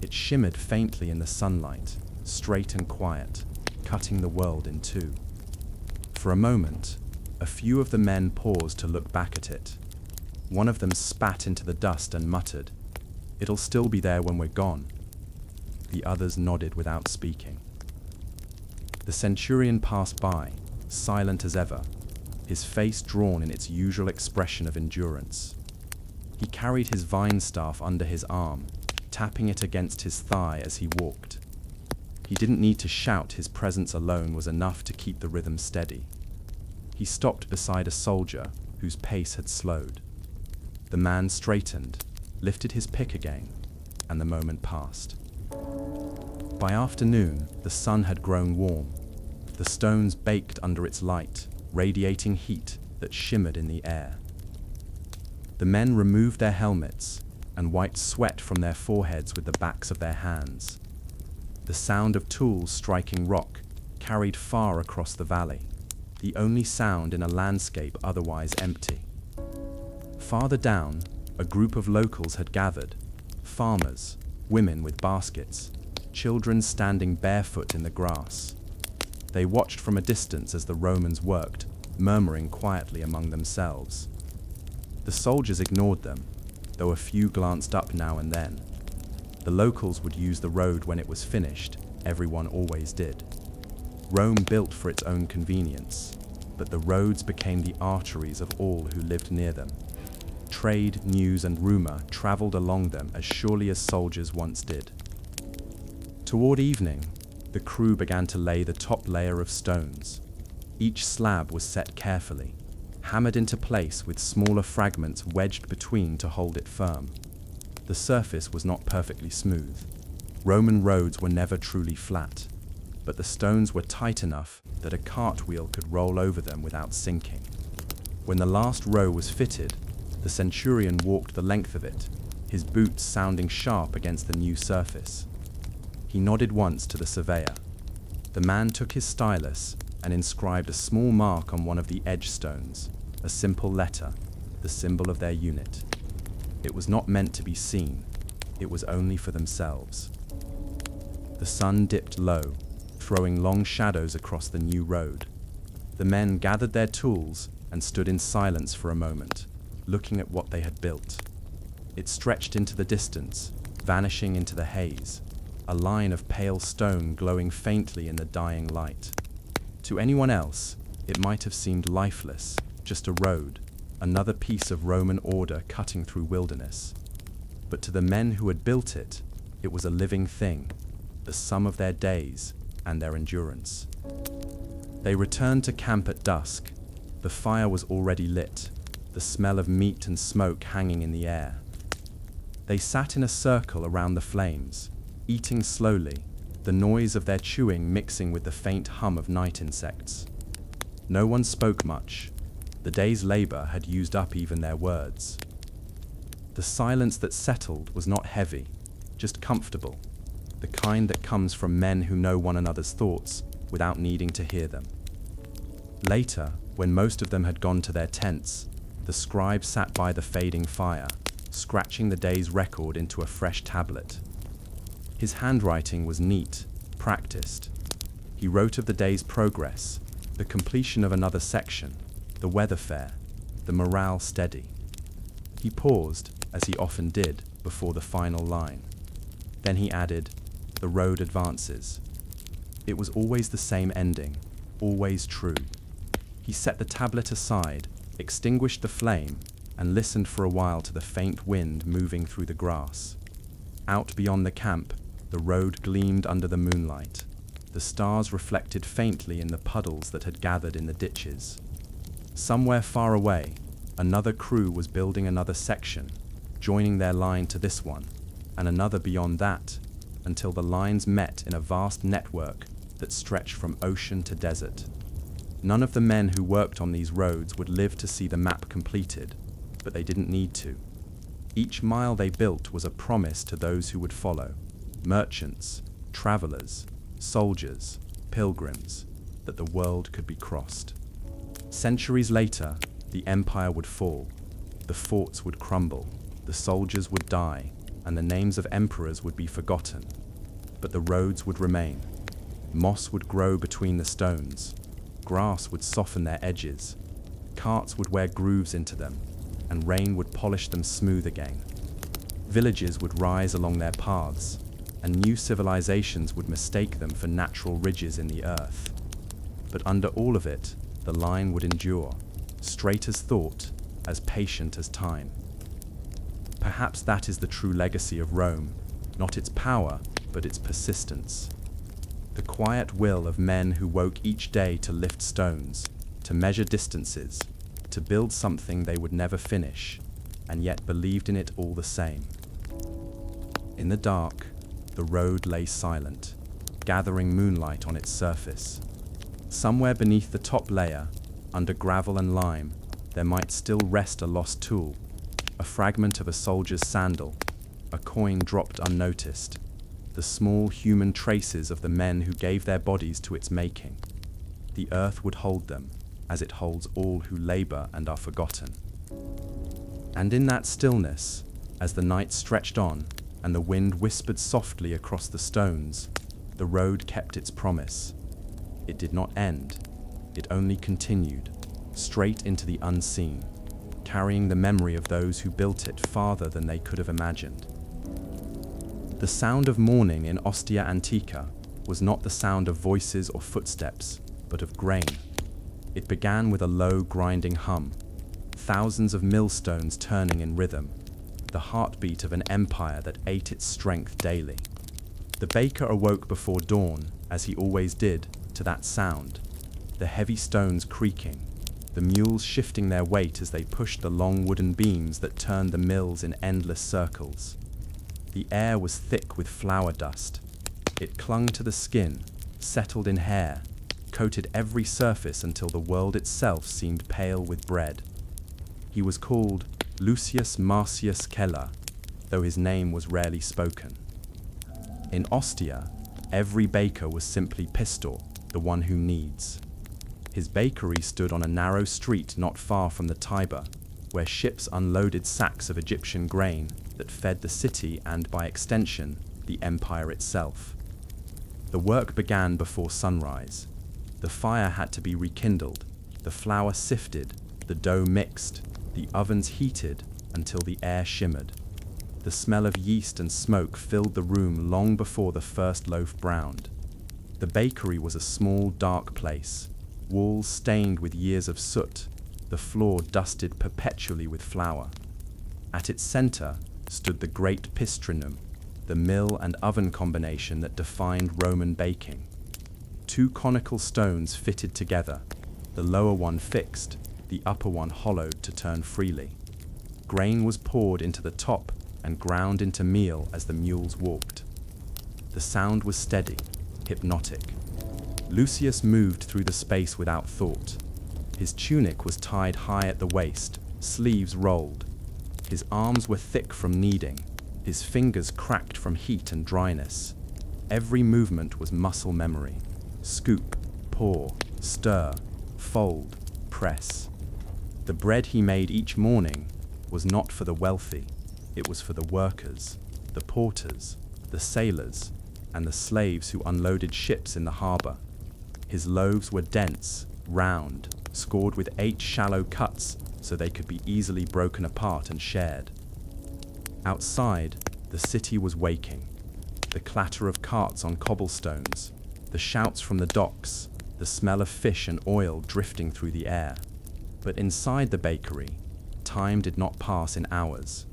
It shimmered faintly in the sunlight, straight and quiet, cutting the world in two. For a moment, a few of the men paused to look back at it. One of them spat into the dust and muttered, "It'll still be there when we're gone." The others nodded without speaking. The centurion passed by, silent as ever, his face drawn in its usual expression of endurance. He carried his vine staff under his arm, tapping it against his thigh as he walked. He didn't need to shout, his presence alone was enough to keep the rhythm steady. He stopped beside a soldier whose pace had slowed. The man straightened, lifted his pick again, and the moment passed. By afternoon, the sun had grown warm. The stones baked under its light, radiating heat that shimmered in the air. The men removed their helmets and wiped sweat from their foreheads with the backs of their hands. The sound of tools striking rock carried far across the valley, the only sound in a landscape otherwise empty. Farther down, a group of locals had gathered, farmers, women with baskets, children standing barefoot in the grass. They watched from a distance as the Romans worked, murmuring quietly among themselves. The soldiers ignored them, though a few glanced up now and then. The locals would use the road when it was finished, everyone always did. Rome built for its own convenience, but the roads became the arteries of all who lived near them. Trade, news, and rumor traveled along them as surely as soldiers once did. Toward evening, the crew began to lay the top layer of stones. Each slab was set carefully, hammered into place with smaller fragments wedged between to hold it firm. The surface was not perfectly smooth. Roman roads were never truly flat, but the stones were tight enough that a cartwheel could roll over them without sinking. When the last row was fitted, the centurion walked the length of it, his boots sounding sharp against the new surface. He nodded once to the surveyor. The man took his stylus and inscribed a small mark on one of the edge stones, a simple letter, the symbol of their unit. It was not meant to be seen, it was only for themselves. The sun dipped low, throwing long shadows across the new road. The men gathered their tools and stood in silence for a moment, looking at what they had built. It stretched into the distance, vanishing into the haze, a line of pale stone glowing faintly in the dying light. To anyone else, it might have seemed lifeless, just a road, another piece of Roman order cutting through wilderness. But to the men who had built it, it was a living thing, the sum of their days and their endurance. They returned to camp at dusk. The fire was already lit, the smell of meat and smoke hanging in the air. They sat in a circle around the flames, eating slowly, the noise of their chewing mixing with the faint hum of night insects. No one spoke much. The day's labor had used up even their words. The silence that settled was not heavy, just comfortable, the kind that comes from men who know one another's thoughts without needing to hear them. Later, when most of them had gone to their tents, the scribe sat by the fading fire, scratching the day's record into a fresh tablet. His handwriting was neat, practiced. He wrote of the day's progress, the completion of another section, the weather fair, the morale steady. He paused, as he often did, before the final line. Then he added, "The road advances." It was always the same ending, always true. He set the tablet aside, extinguished the flame, and listened for a while to the faint wind moving through the grass. Out beyond the camp, the road gleamed under the moonlight. The stars reflected faintly in the puddles that had gathered in the ditches. Somewhere far away, another crew was building another section, joining their line to this one, and another beyond that, until the lines met in a vast network that stretched from ocean to desert. None of the men who worked on these roads would live to see the map completed, but they didn't need to. Each mile they built was a promise to those who would follow: merchants, travelers, soldiers, pilgrims, that the world could be crossed. Centuries later, the empire would fall, the forts would crumble, the soldiers would die, and the names of emperors would be forgotten. But the roads would remain. Moss would grow between the stones, grass would soften their edges, carts would wear grooves into them, and rain would polish them smooth again. Villages would rise along their paths, and new civilizations would mistake them for natural ridges in the earth. But under all of it, the line would endure, straight as thought, as patient as time. Perhaps that is the true legacy of Rome, not its power, but its persistence. The quiet will of men who woke each day to lift stones, to measure distances, to build something they would never finish, and yet believed in it all the same. In the dark, the road lay silent, gathering moonlight on its surface. Somewhere beneath the top layer, under gravel and lime, there might still rest a lost tool, a fragment of a soldier's sandal, a coin dropped unnoticed, the small human traces of the men who gave their bodies to its making. The earth would hold them, as it holds all who labor and are forgotten. And in that stillness, as the night stretched on and the wind whispered softly across the stones, the road kept its promise. It did not end, it only continued, straight into the unseen, carrying the memory of those who built it farther than they could have imagined. The sound of morning in Ostia Antica was not the sound of voices or footsteps, but of grain. It began with a low, grinding hum, thousands of millstones turning in rhythm, the heartbeat of an empire that ate its strength daily. The baker awoke before dawn, as he always did, to that sound, the heavy stones creaking, the mules shifting their weight as they pushed the long wooden beams that turned the mills in endless circles. The air was thick with flour dust. It clung to the skin, settled in hair, coated every surface until the world itself seemed pale with bread. He was called Lucius Marcius Celer, though his name was rarely spoken. In Ostia, every baker was simply Pistor, the one who needs. His bakery stood on a narrow street not far from the Tiber, where ships unloaded sacks of Egyptian grain that fed the city and, by extension, the empire itself. The work began before sunrise. The fire had to be rekindled, the flour sifted, the dough mixed, the ovens heated until the air shimmered. The smell of yeast and smoke filled the room long before the first loaf browned. The bakery was a small, dark place, walls stained with years of soot, the floor dusted perpetually with flour. At its center stood the great pistrinum, the mill and oven combination that defined Roman baking. Two conical stones fitted together, the lower one fixed, the upper one hollowed to turn freely. Grain was poured into the top and ground into meal as the mules walked. The sound was steady, hypnotic. Lucius moved through the space without thought. His tunic was tied high at the waist, sleeves rolled. His arms were thick from kneading, his fingers cracked from heat and dryness. Every movement was muscle memory. Scoop, pour, stir, fold, press. The bread he made each morning was not for the wealthy, it was for the workers, the porters, the sailors, and the slaves who unloaded ships in the harbor. His loaves were dense, round, scored with 8 shallow cuts so they could be easily broken apart and shared. Outside, the city was waking. The clatter of carts on cobblestones, the shouts from the docks, the smell of fish and oil drifting through the air. But inside the bakery, time did not pass in hours.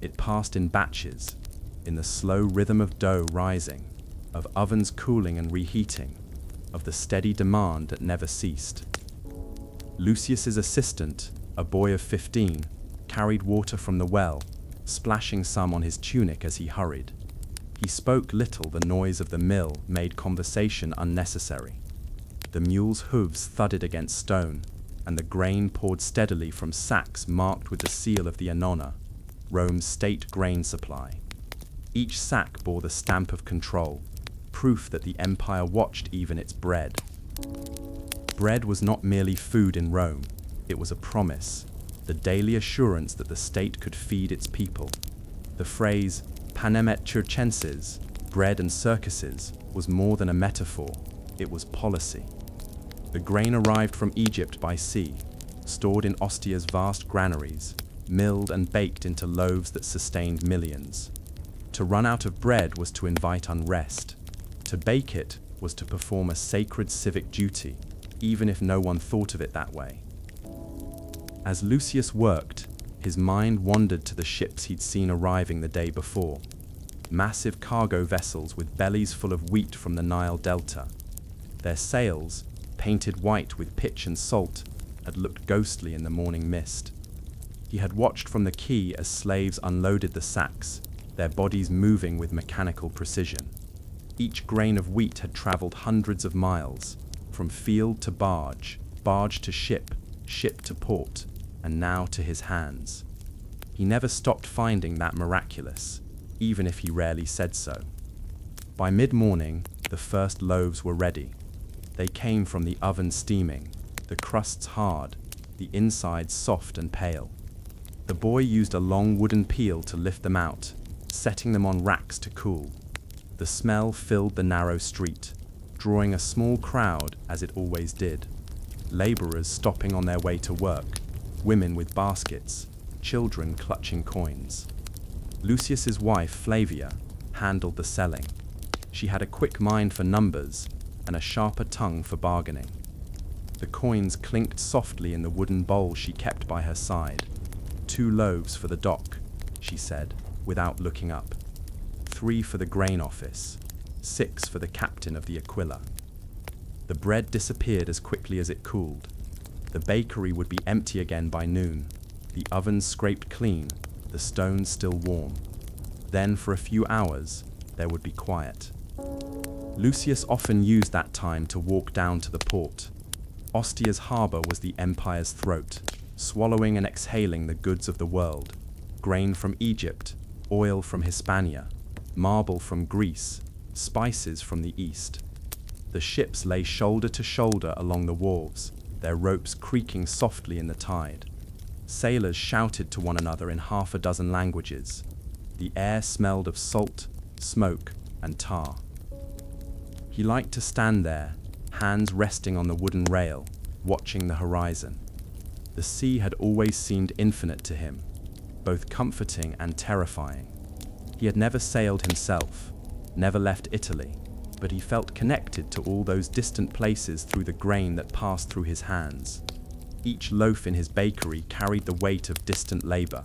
It passed in batches, in the slow rhythm of dough rising, of ovens cooling and reheating, of the steady demand that never ceased. Lucius's assistant, a boy of 15, carried water from the well, splashing some on his tunic as he hurried. He spoke little. The noise of the mill made conversation unnecessary. The mules' hooves thudded against stone, and the grain poured steadily from sacks marked with the seal of the Annona, Rome's state grain supply. Each sack bore the stamp of control, proof that the empire watched even its bread. Bread was not merely food in Rome, it was a promise, the daily assurance that the state could feed its people. The phrase panem et circenses, bread and circuses, was more than a metaphor, it was policy. The grain arrived from Egypt by sea, stored in Ostia's vast granaries, milled and baked into loaves that sustained millions. To run out of bread was to invite unrest. To bake it was to perform a sacred civic duty, even if no one thought of it that way. As Lucius worked, his mind wandered to the ships he'd seen arriving the day before. Massive cargo vessels with bellies full of wheat from the Nile Delta. Their sails, painted white with pitch and salt, had looked ghostly in the morning mist. He had watched from the quay as slaves unloaded the sacks, their bodies moving with mechanical precision. Each grain of wheat had traveled hundreds of miles, from field to barge, barge to ship, ship to port, and now to his hands. He never stopped finding that miraculous, even if he rarely said so. By mid-morning, the first loaves were ready. They came from the oven steaming, the crusts hard, the insides soft and pale. The boy used a long wooden peel to lift them out, setting them on racks to cool. The smell filled the narrow street, drawing a small crowd as it always did. Laborers stopping on their way to work, women with baskets, children clutching coins. Lucius's wife, Flavia, handled the selling. She had a quick mind for numbers and a sharper tongue for bargaining. The coins clinked softly in the wooden bowl she kept by her side. 2 loaves for the dock, she said, without looking up. 3 for the grain office, 6 for the captain of the Aquila. The bread disappeared as quickly as it cooled. The bakery would be empty again by noon, the ovens scraped clean, the stones still warm. Then, for a few hours, there would be quiet. Lucius often used that time to walk down to the port. Ostia's harbour was the empire's throat, swallowing and exhaling the goods of the world: grain from Egypt, oil from Hispania, marble from Greece, spices from the east. The ships lay shoulder to shoulder along the wharves, their ropes creaking softly in the tide. Sailors shouted to one another in half a dozen languages. The air smelled of salt, smoke, and tar. He liked to stand there, hands resting on the wooden rail, watching the horizon. The sea had always seemed infinite to him, both comforting and terrifying. He had never sailed himself, never left Italy, but he felt connected to all those distant places through the grain that passed through his hands. Each loaf in his bakery carried the weight of distant labor.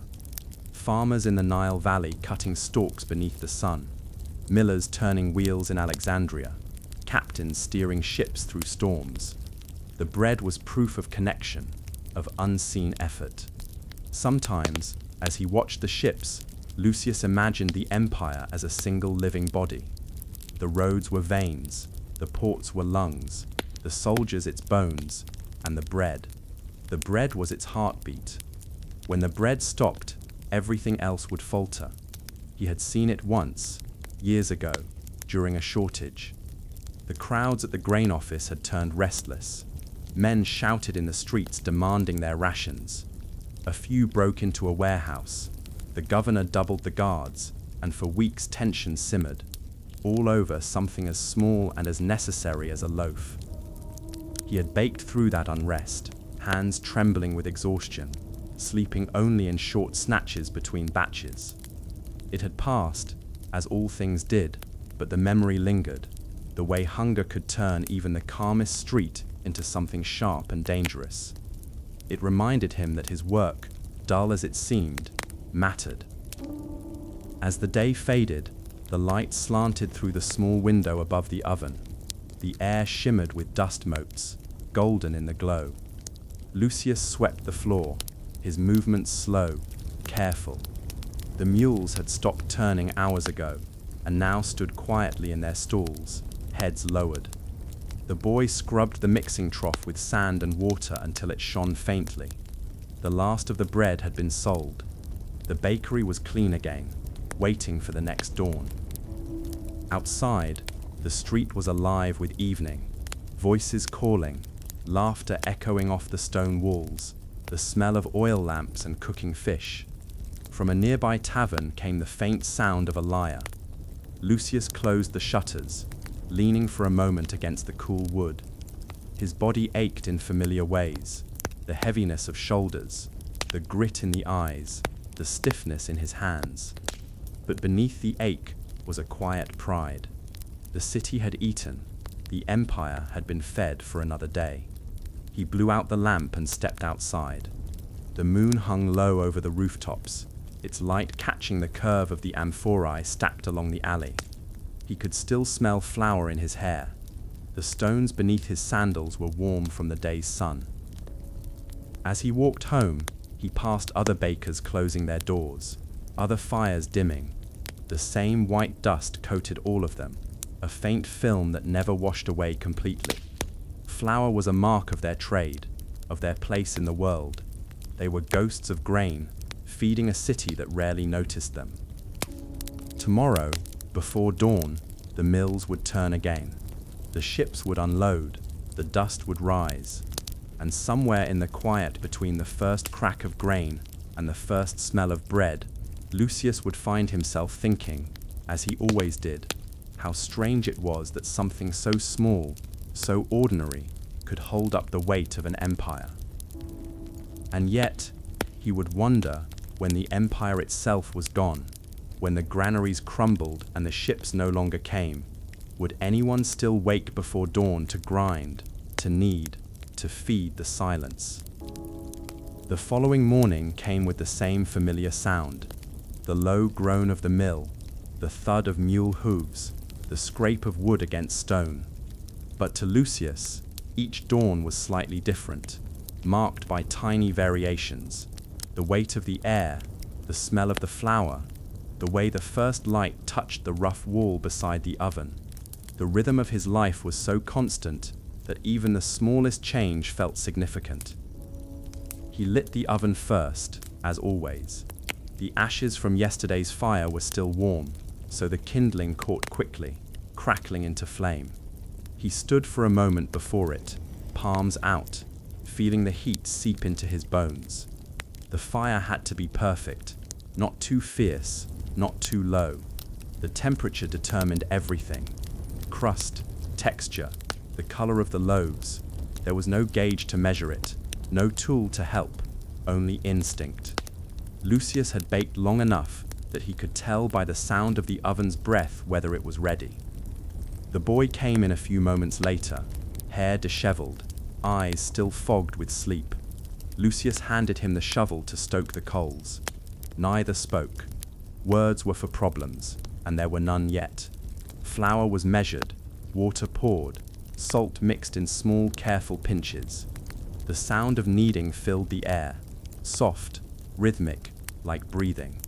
Farmers in the Nile Valley cutting stalks beneath the sun, millers turning wheels in Alexandria, captains steering ships through storms. The bread was proof of connection, of unseen effort. Sometimes, as he watched the ships, Lucius imagined the empire as a single living body. The roads were veins, the ports were lungs, the soldiers its bones, and the bread. The bread was its heartbeat. When the bread stopped, everything else would falter. He had seen it once, years ago, during a shortage. The crowds at the grain office had turned restless. Men shouted in the streets demanding their rations. A few broke into a warehouse. The governor doubled the guards, and for weeks tension simmered, all over something as small and as necessary as a loaf. He had baked through that unrest, hands trembling with exhaustion, sleeping only in short snatches between batches. It had passed, as all things did, but the memory lingered, the way hunger could turn even the calmest street into something sharp and dangerous. It reminded him that his work, dull as it seemed, mattered. As the day faded, the light slanted through the small window above the oven. The air shimmered with dust motes, golden in the glow. Lucius swept the floor, his movements slow, careful. The mules had stopped turning hours ago, and now stood quietly in their stalls, heads lowered. The boy scrubbed the mixing trough with sand and water until it shone faintly. The last of the bread had been sold. The bakery was clean again, waiting for the next dawn. Outside, the street was alive with evening, voices calling, laughter echoing off the stone walls, the smell of oil lamps and cooking fish. From a nearby tavern came the faint sound of a lyre. Lucius closed the shutters, leaning for a moment against the cool wood. His body ached in familiar ways, the heaviness of shoulders, the grit in the eyes, the stiffness in his hands. But beneath the ache was a quiet pride. The city had eaten, the empire had been fed for another day. He blew out the lamp and stepped outside. The moon hung low over the rooftops, its light catching the curve of the amphorae stacked along the alley. He could still smell flour in his hair. The stones beneath his sandals were warm from the day's sun. As he walked home, he passed other bakers closing their doors, other fires dimming. The same white dust coated all of them, a faint film that never washed away completely. Flour was a mark of their trade, of their place in the world. They were ghosts of grain, feeding a city that rarely noticed them. Tomorrow, before dawn, the mills would turn again. The ships would unload, the dust would rise, and somewhere in the quiet between the first crack of grain and the first smell of bread, Lucius would find himself thinking, as he always did, how strange it was that something so small, so ordinary, could hold up the weight of an empire. And yet, he would wonder, when the empire itself was gone, when the granaries crumbled and the ships no longer came, would anyone still wake before dawn to grind, to knead, to feed the silence? The following morning came with the same familiar sound, the low groan of the mill, the thud of mule hooves, the scrape of wood against stone. But to Lucius, each dawn was slightly different. marked by tiny variations. The weight of the air, the smell of the flour, the way the first light touched the rough wall beside the oven. The rhythm of his life was so constant that even the smallest change felt significant. He lit the oven first, as always. The ashes from yesterday's fire were still warm, so the kindling caught quickly, crackling into flame. He stood for a moment before it, palms out, feeling the heat seep into his bones. The fire had to be perfect, not too fierce, not too low. The temperature determined everything. Crust, texture, the color of the loaves. There was no gauge to measure it, no tool to help, only instinct. Lucius had baked long enough that he could tell by the sound of the oven's breath whether it was ready. The boy came in a few moments later, hair disheveled, eyes still fogged with sleep. Lucius handed him the shovel to stoke the coals. Neither spoke. Words were for problems, and there were none yet. Flour was measured, water poured, salt mixed in small, careful pinches. The sound of kneading filled the air, soft, rhythmic, like breathing.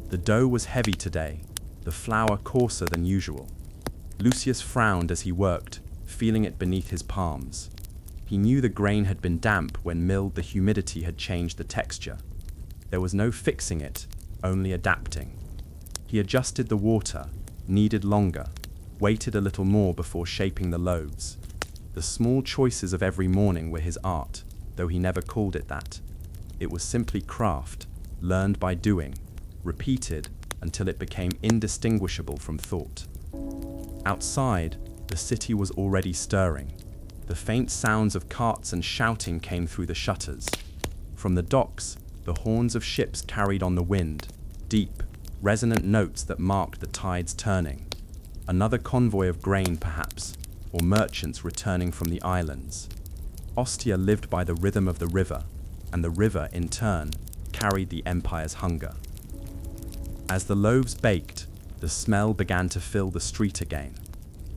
The dough was heavy today, the flour coarser than usual. Lucius frowned as he worked, feeling it beneath his palms. He knew the grain had been damp when milled. The humidity had changed the texture. There was no fixing it, only adapting. He adjusted the water, kneaded longer, waited a little more before shaping the loaves. The small choices of every morning were his art, though he never called it that. It was simply craft, learned by doing, repeated until it became indistinguishable from thought. Outside, the city was already stirring. The faint sounds of carts and shouting came through the shutters. From the docks, the horns of ships carried on the wind, deep, resonant notes that marked the tides turning. Another convoy of grain, perhaps, or merchants returning from the islands. Ostia lived by the rhythm of the river, and the river, in turn, carried the empire's hunger. As the loaves baked, the smell began to fill the street again.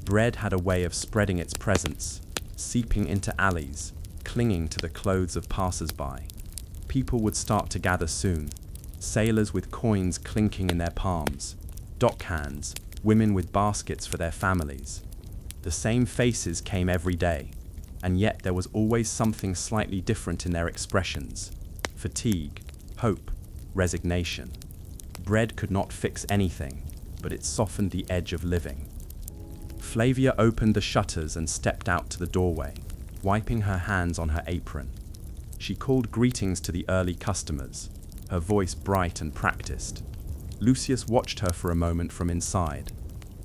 Bread had a way of spreading its presence, seeping into alleys, clinging to the clothes of passers-by. People would start to gather soon, sailors with coins clinking in their palms, dockhands, women with baskets for their families. The same faces came every day, and yet there was always something slightly different in their expressions: fatigue, hope, resignation. Bread could not fix anything, but it softened the edge of living. Flavia opened the shutters and stepped out to the doorway, wiping her hands on her apron. She called greetings to the early customers, her voice bright and practiced. Lucius watched her for a moment from inside.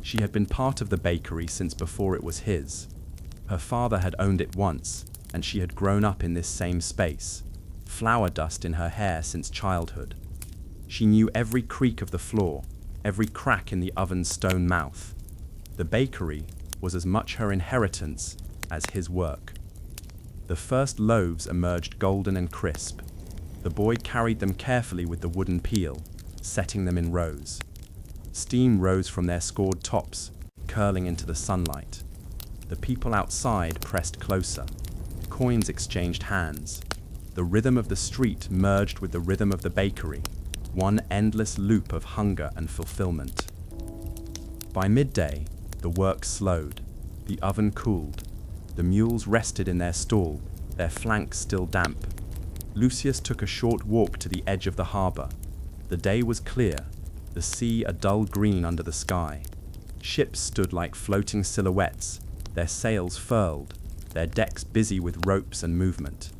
She had been part of the bakery since before it was his. Her father had owned it once, and she had grown up in this same space, flour dust in her hair since childhood. She knew every creak of the floor, every crack in the oven's stone mouth. The bakery was as much her inheritance as his work. The first loaves emerged golden and crisp. The boy carried them carefully with the wooden peel, setting them in rows. Steam rose from their scored tops, curling into the sunlight. The people outside pressed closer. Coins exchanged hands. The rhythm of the street merged with the rhythm of the bakery, one endless loop of hunger and fulfillment. By midday, the work slowed. The oven cooled. The mules rested in their stall, their flanks still damp. Lucius took a short walk to the edge of the harbor. The day was clear, the sea a dull green under the sky. Ships stood like floating silhouettes, their sails furled, their decks busy with ropes and movement.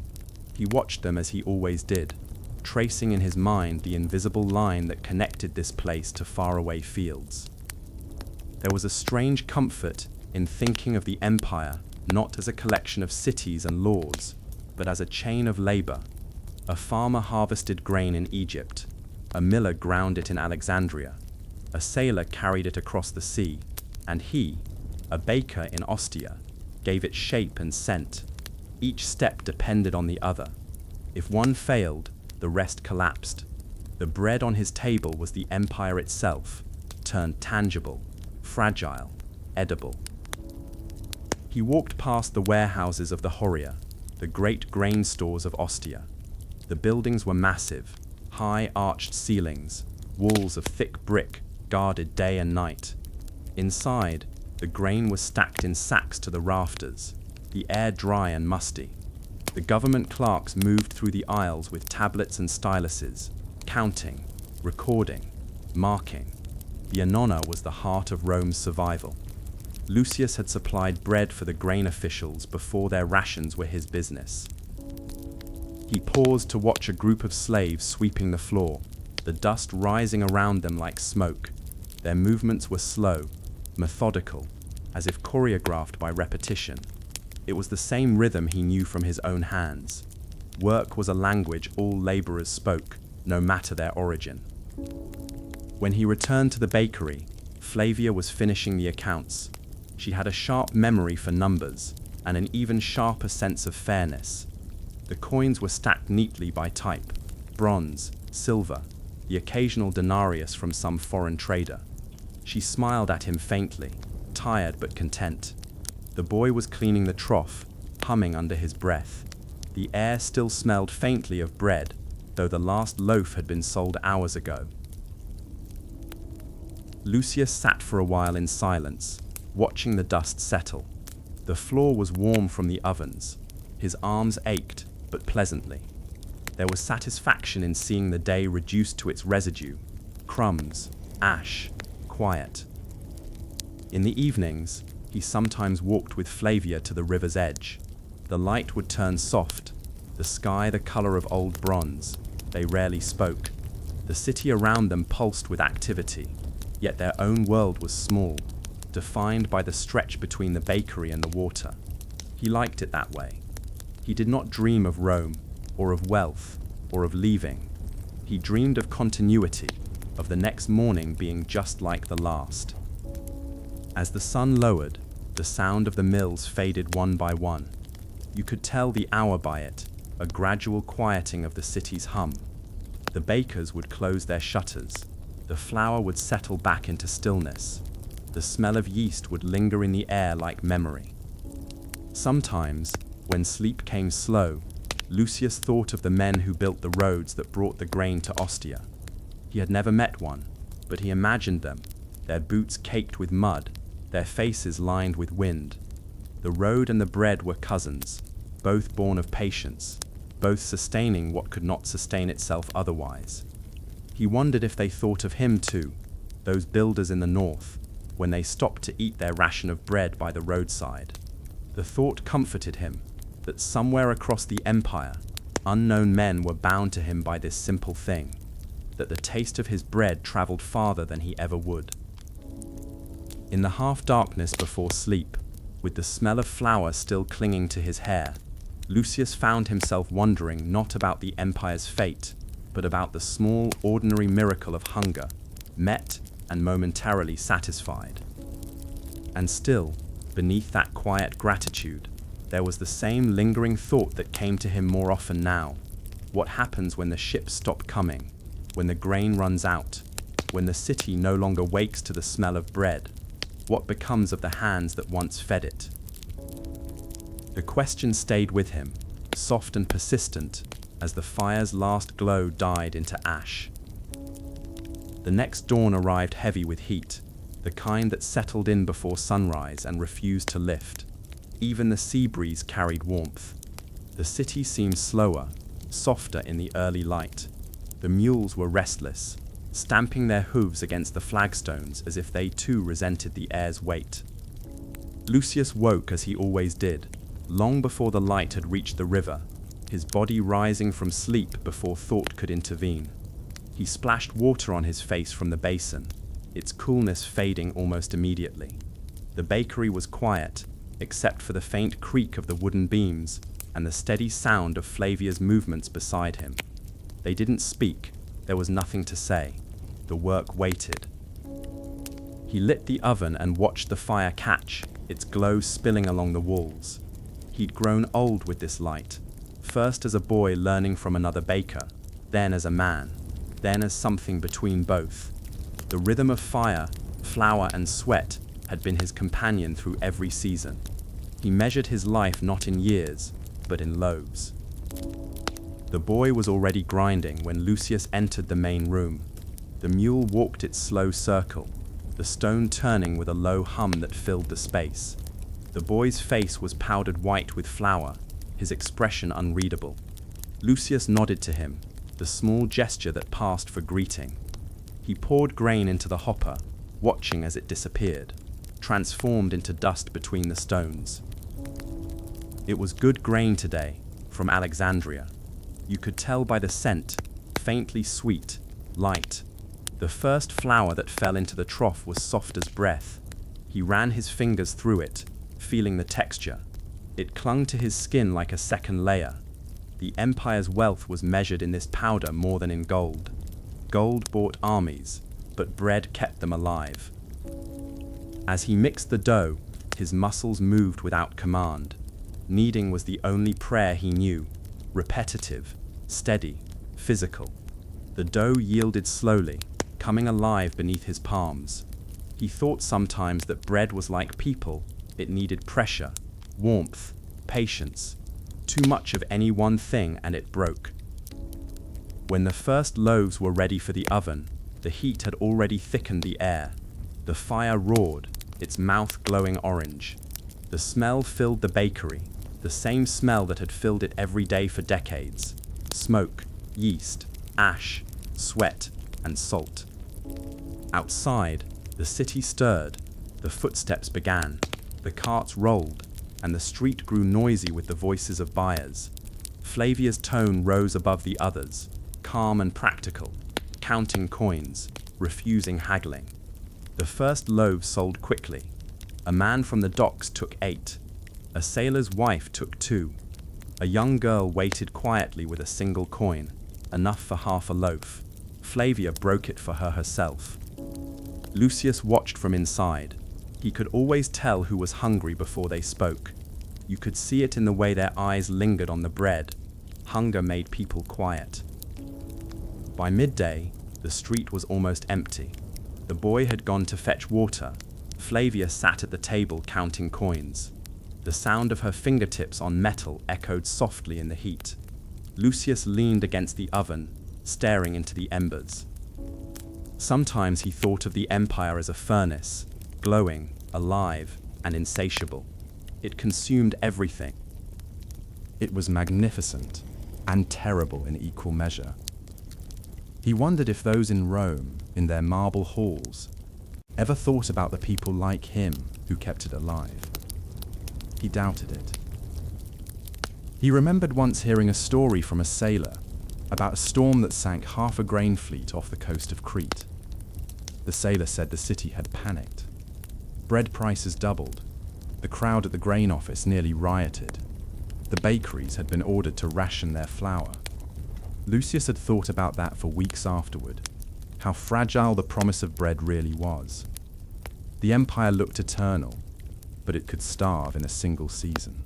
He watched them as he always did, tracing in his mind the invisible line that connected this place to faraway fields. There was a strange comfort in thinking of the empire not as a collection of cities and laws, but as a chain of labor. A farmer harvested grain in Egypt, a miller ground it in Alexandria, a sailor carried it across the sea, and he, a baker in Ostia, gave it shape and scent. Each step depended on the other. If one failed, the rest collapsed. The bread on his table was the empire itself, turned tangible, fragile, edible. He walked past the warehouses of the Horia, the great grain stores of Ostia. The buildings were massive, high arched ceilings, walls of thick brick guarded day and night. Inside, the grain was stacked in sacks to the rafters, the air dry and musty. The government clerks moved through the aisles with tablets and styluses, counting, recording, marking. The Annona was the heart of Rome's survival. Lucius had supplied bread for the grain officials before their rations were his business. He paused to watch a group of slaves sweeping the floor, the dust rising around them like smoke. Their movements were slow, methodical, as if choreographed by repetition. It was the same rhythm he knew from his own hands. Work was a language all laborers spoke, no matter their origin. When he returned to the bakery, Flavia was finishing the accounts. She had a sharp memory for numbers and an even sharper sense of fairness. The coins were stacked neatly by type: bronze, silver, the occasional denarius from some foreign trader. She smiled at him faintly, tired but content. The boy was cleaning the trough, humming under his breath. The air still smelled faintly of bread, though the last loaf had been sold hours ago. Lucius sat for a while in silence, watching the dust settle. The floor was warm from the ovens. His arms ached, but pleasantly. There was satisfaction in seeing the day reduced to its residue: crumbs, ash, quiet. In the evenings, he sometimes walked with Flavia to the river's edge. The light would turn soft, the sky the color of old bronze. They rarely spoke. The city around them pulsed with activity, yet their own world was small, defined by the stretch between the bakery and the water. He liked it that way. He did not dream of Rome, or of wealth, or of leaving. He dreamed of continuity, of the next morning being just like the last. As the sun lowered, the sound of the mills faded one by one. You could tell the hour by it, a gradual quieting of the city's hum. The bakers would close their shutters. The flour would settle back into stillness. The smell of yeast would linger in the air like memory. Sometimes, when sleep came slow, Lucius thought of the men who built the roads that brought the grain to Ostia. He had never met one, but he imagined them, their boots caked with mud, their faces lined with wind. The road and the bread were cousins, both born of patience, both sustaining what could not sustain itself otherwise. He wondered if they thought of him too, those builders in the north, when they stopped to eat their ration of bread by the roadside. The thought comforted him, that somewhere across the empire, unknown men were bound to him by this simple thing, that the taste of his bread traveled farther than he ever would. In the half-darkness before sleep, with the smell of flour still clinging to his hair, Lucius found himself wondering not about the empire's fate, but about the small, ordinary miracle of hunger, met and momentarily satisfied. And still, beneath that quiet gratitude, there was the same lingering thought that came to him more often now. What happens when the ships stop coming, when the grain runs out, when the city no longer wakes to the smell of bread? What becomes of the hands that once fed it? The question stayed with him, soft and persistent, as the fire's last glow died into ash. The next dawn arrived heavy with heat, the kind that settled in before sunrise and refused to lift. Even the sea breeze carried warmth. The city seemed slower, softer in the early light. The mules were restless, stamping their hooves against the flagstones as if they too resented the air's weight. Lucius woke as he always did, long before the light had reached the river, his body rising from sleep before thought could intervene. He splashed water on his face from the basin, its coolness fading almost immediately. The bakery was quiet, except for the faint creak of the wooden beams and the steady sound of Flavia's movements beside him. They didn't speak, there was nothing to say. The work waited. He lit the oven and watched the fire catch, its glow spilling along the walls. He'd grown old with this light, first as a boy learning from another baker, then as a man, then as something between both. The rhythm of fire, flour and sweat had been his companion through every season. He measured his life not in years, but covered in loaves. The boy was already grinding when Lucius entered the main room. The mule walked its slow circle, the stone turning with a low hum that filled the space. The boy's face was powdered white with flour, his expression unreadable. Lucius nodded to him, the small gesture that passed for greeting. He poured grain into the hopper, watching as it disappeared, transformed into dust between the stones. It was good grain today, from Alexandria. You could tell by the scent, faintly sweet, light. The first flour that fell into the trough was soft as breath. He ran his fingers through it, feeling the texture. It clung to his skin like a second layer. The empire's wealth was measured in this powder more than in gold. Gold bought armies, but bread kept them alive. As he mixed the dough, his muscles moved without command. Kneading was the only prayer he knew, repetitive, steady, physical. The dough yielded slowly, coming alive beneath his palms. He thought sometimes that bread was like people. It needed pressure, warmth, patience. Too much of any one thing and it broke. When the first loaves were ready for the oven, the heat had already thickened the air. The fire roared, its mouth glowing orange. The smell filled the bakery, the same smell that had filled it every day for decades. Smoke, yeast, ash, sweat, and salt. Outside, the city stirred, the footsteps began, the carts rolled, and the street grew noisy with the voices of buyers. Flavia's tone rose above the others, calm and practical, counting coins, refusing haggling. The first loaves sold quickly. A man from the docks took 8. A sailor's wife took 2. A young girl waited quietly with a single coin, enough for half a loaf. Flavia broke it for her herself. Lucius watched from inside. He could always tell who was hungry before they spoke. You could see it in the way their eyes lingered on the bread. Hunger made people quiet. By midday, the street was almost empty. The boy had gone to fetch water. Flavia sat at the table counting coins. The sound of her fingertips on metal echoed softly in the heat. Lucius leaned against the oven, staring into the embers. Sometimes he thought of the empire as a furnace, glowing, alive, and insatiable. It consumed everything. It was magnificent and terrible in equal measure. He wondered if those in Rome, in their marble halls, ever thought about the people like him who kept it alive. He doubted it. He remembered once hearing a story from a sailor about a storm that sank half a grain fleet off the coast of Crete. The sailor said the city had panicked. Bread prices doubled. The crowd at the grain office nearly rioted. The bakeries had been ordered to ration their flour. Lucius had thought about that for weeks afterward, how fragile the promise of bread really was. The empire looked eternal, but it could starve in a single season.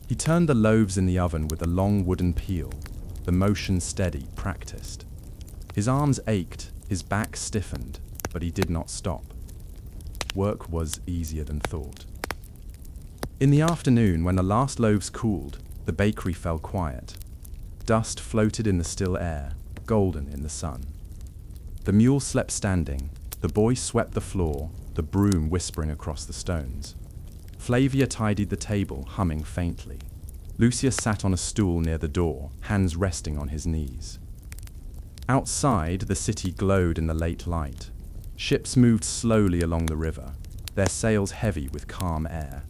He turned the loaves in the oven with a long wooden peel, the motion steady, practiced. His arms ached, his back stiffened, but he did not stop. Work was easier than thought. In the afternoon, when the last loaves cooled, the bakery fell quiet. Dust floated in the still air, golden in the sun. The mule slept standing, the boy swept the floor, the broom whispering across the stones. Flavia tidied the table, humming faintly. Lucius sat on a stool near the door, hands resting on his knees. Outside, the city glowed in the late light. Ships moved slowly along the river, their sails heavy with calm air.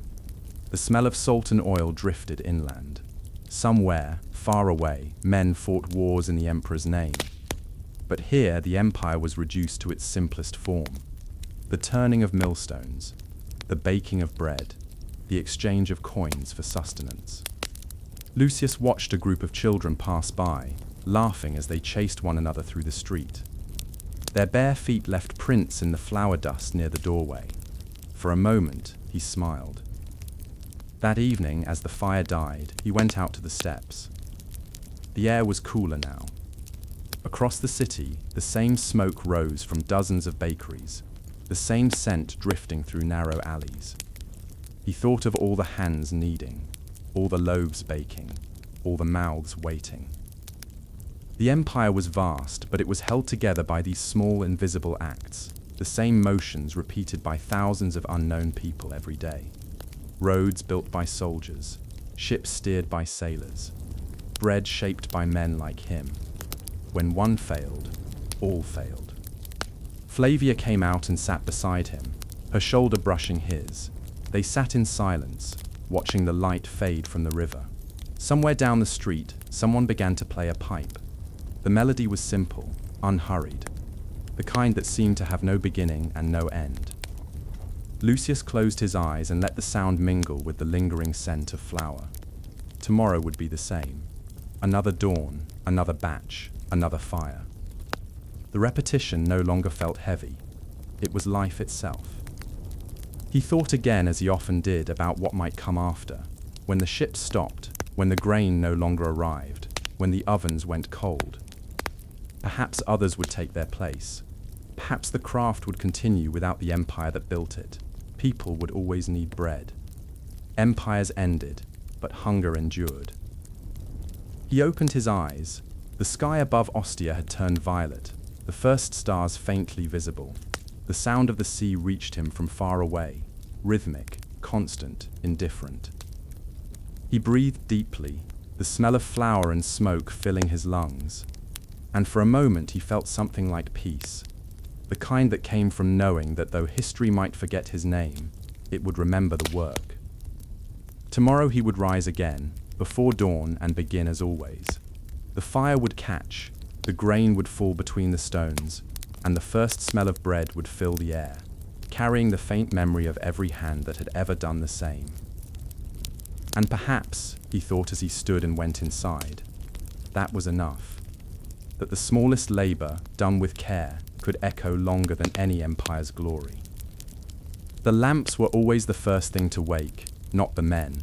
The smell of salt and oil drifted inland. Somewhere, far away, men fought wars in the emperor's name. But here, the empire was reduced to its simplest form. The turning of millstones, the baking of bread, the exchange of coins for sustenance. Lucius watched a group of children pass by, laughing as they chased one another through the street. Their bare feet left prints in the flour dust near the doorway. For a moment, he smiled. That evening, as the fire died, he went out to the steps. The air was cooler now. Across the city, the same smoke rose from dozens of bakeries, the same scent drifting through narrow alleys. He thought of all the hands kneading, all the loaves baking, all the mouths waiting. The empire was vast, but it was held together by these small invisible acts, the same motions repeated by thousands of unknown people every day. Roads built by soldiers, ships steered by sailors, bread shaped by men like him. When one failed, all failed. Flavia came out and sat beside him, her shoulder brushing his. They sat in silence, watching the light fade from the river. Somewhere down the street, someone began to play a pipe. The melody was simple, unhurried, the kind that seemed to have no beginning and no end. Lucius closed his eyes and let the sound mingle with the lingering scent of flour. Tomorrow would be the same. Another dawn, another batch, another fire. The repetition no longer felt heavy. It was life itself. He thought again, as he often did, about what might come after, when the ships stopped, when the grain no longer arrived, when the ovens went cold. Perhaps others would take their place. Perhaps the craft would continue without the empire that built it. People would always need bread. Empires ended, but hunger endured. He opened his eyes. The sky above Ostia had turned violet, the first stars faintly visible. The sound of the sea reached him from far away, rhythmic, constant, indifferent. He breathed deeply, the smell of flour and smoke filling his lungs. And for a moment he felt something like peace, the kind that came from knowing that though history might forget his name, it would remember the work. Tomorrow he would rise again, before dawn, and begin as always. The fire would catch, the grain would fall between the stones, and the first smell of bread would fill the air, carrying the faint memory of every hand that had ever done the same. And perhaps, he thought as he stood and went inside, that was enough. That the smallest labor, done with care, could echo longer than any empire's glory. The lamps were always the first thing to wake, not the men.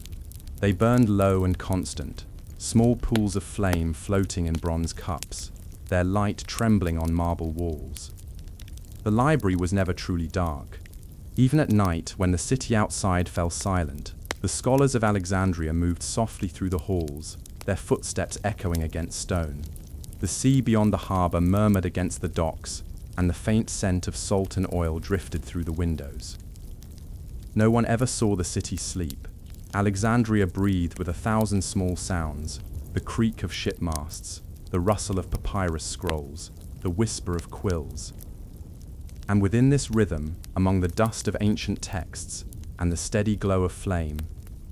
They burned low and constant, small pools of flame floating in bronze cups, their light trembling on marble walls. The library was never truly dark. Even at night, when the city outside fell silent, the scholars of Alexandria moved softly through the halls, their footsteps echoing against stone. The sea beyond the harbor murmured against the docks, and the faint scent of salt and oil drifted through the windows. No one ever saw the city sleep. Alexandria breathed with 1,000 small sounds, the creak of ship masts, the rustle of papyrus scrolls, the whisper of quills. And within this rhythm, among the dust of ancient texts and the steady glow of flame,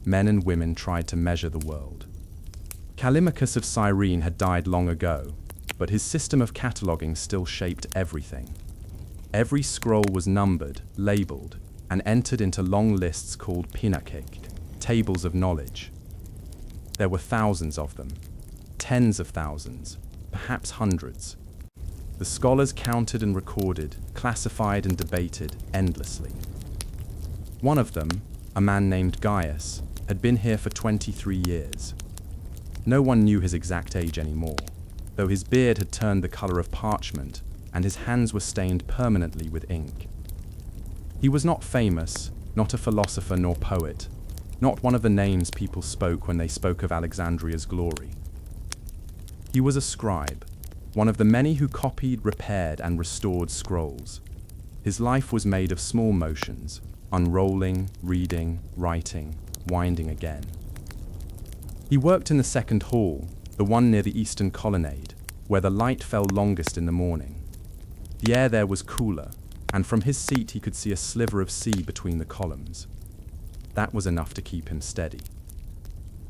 men and women tried to measure the world. Callimachus of Cyrene had died long ago, but his system of cataloguing still shaped everything. Every scroll was numbered, labeled, and entered into long lists called pinakik, tables of knowledge. There were thousands of them, tens of thousands, perhaps hundreds. The scholars counted and recorded, classified and debated endlessly. One of them, a man named Gaius, had been here for 23 years. No one knew his exact age anymore, though his beard had turned the color of parchment and his hands were stained permanently with ink. He was not famous, not a philosopher nor poet, not one of the names people spoke when they spoke of Alexandria's glory. He was a scribe, one of the many who copied, repaired, and restored scrolls. His life was made of small motions, unrolling, reading, writing, winding again. He worked in the second hall, the one near the eastern colonnade, where the light fell longest in the morning. The air there was cooler, and from his seat he could see a sliver of sea between the columns. That was enough to keep him steady.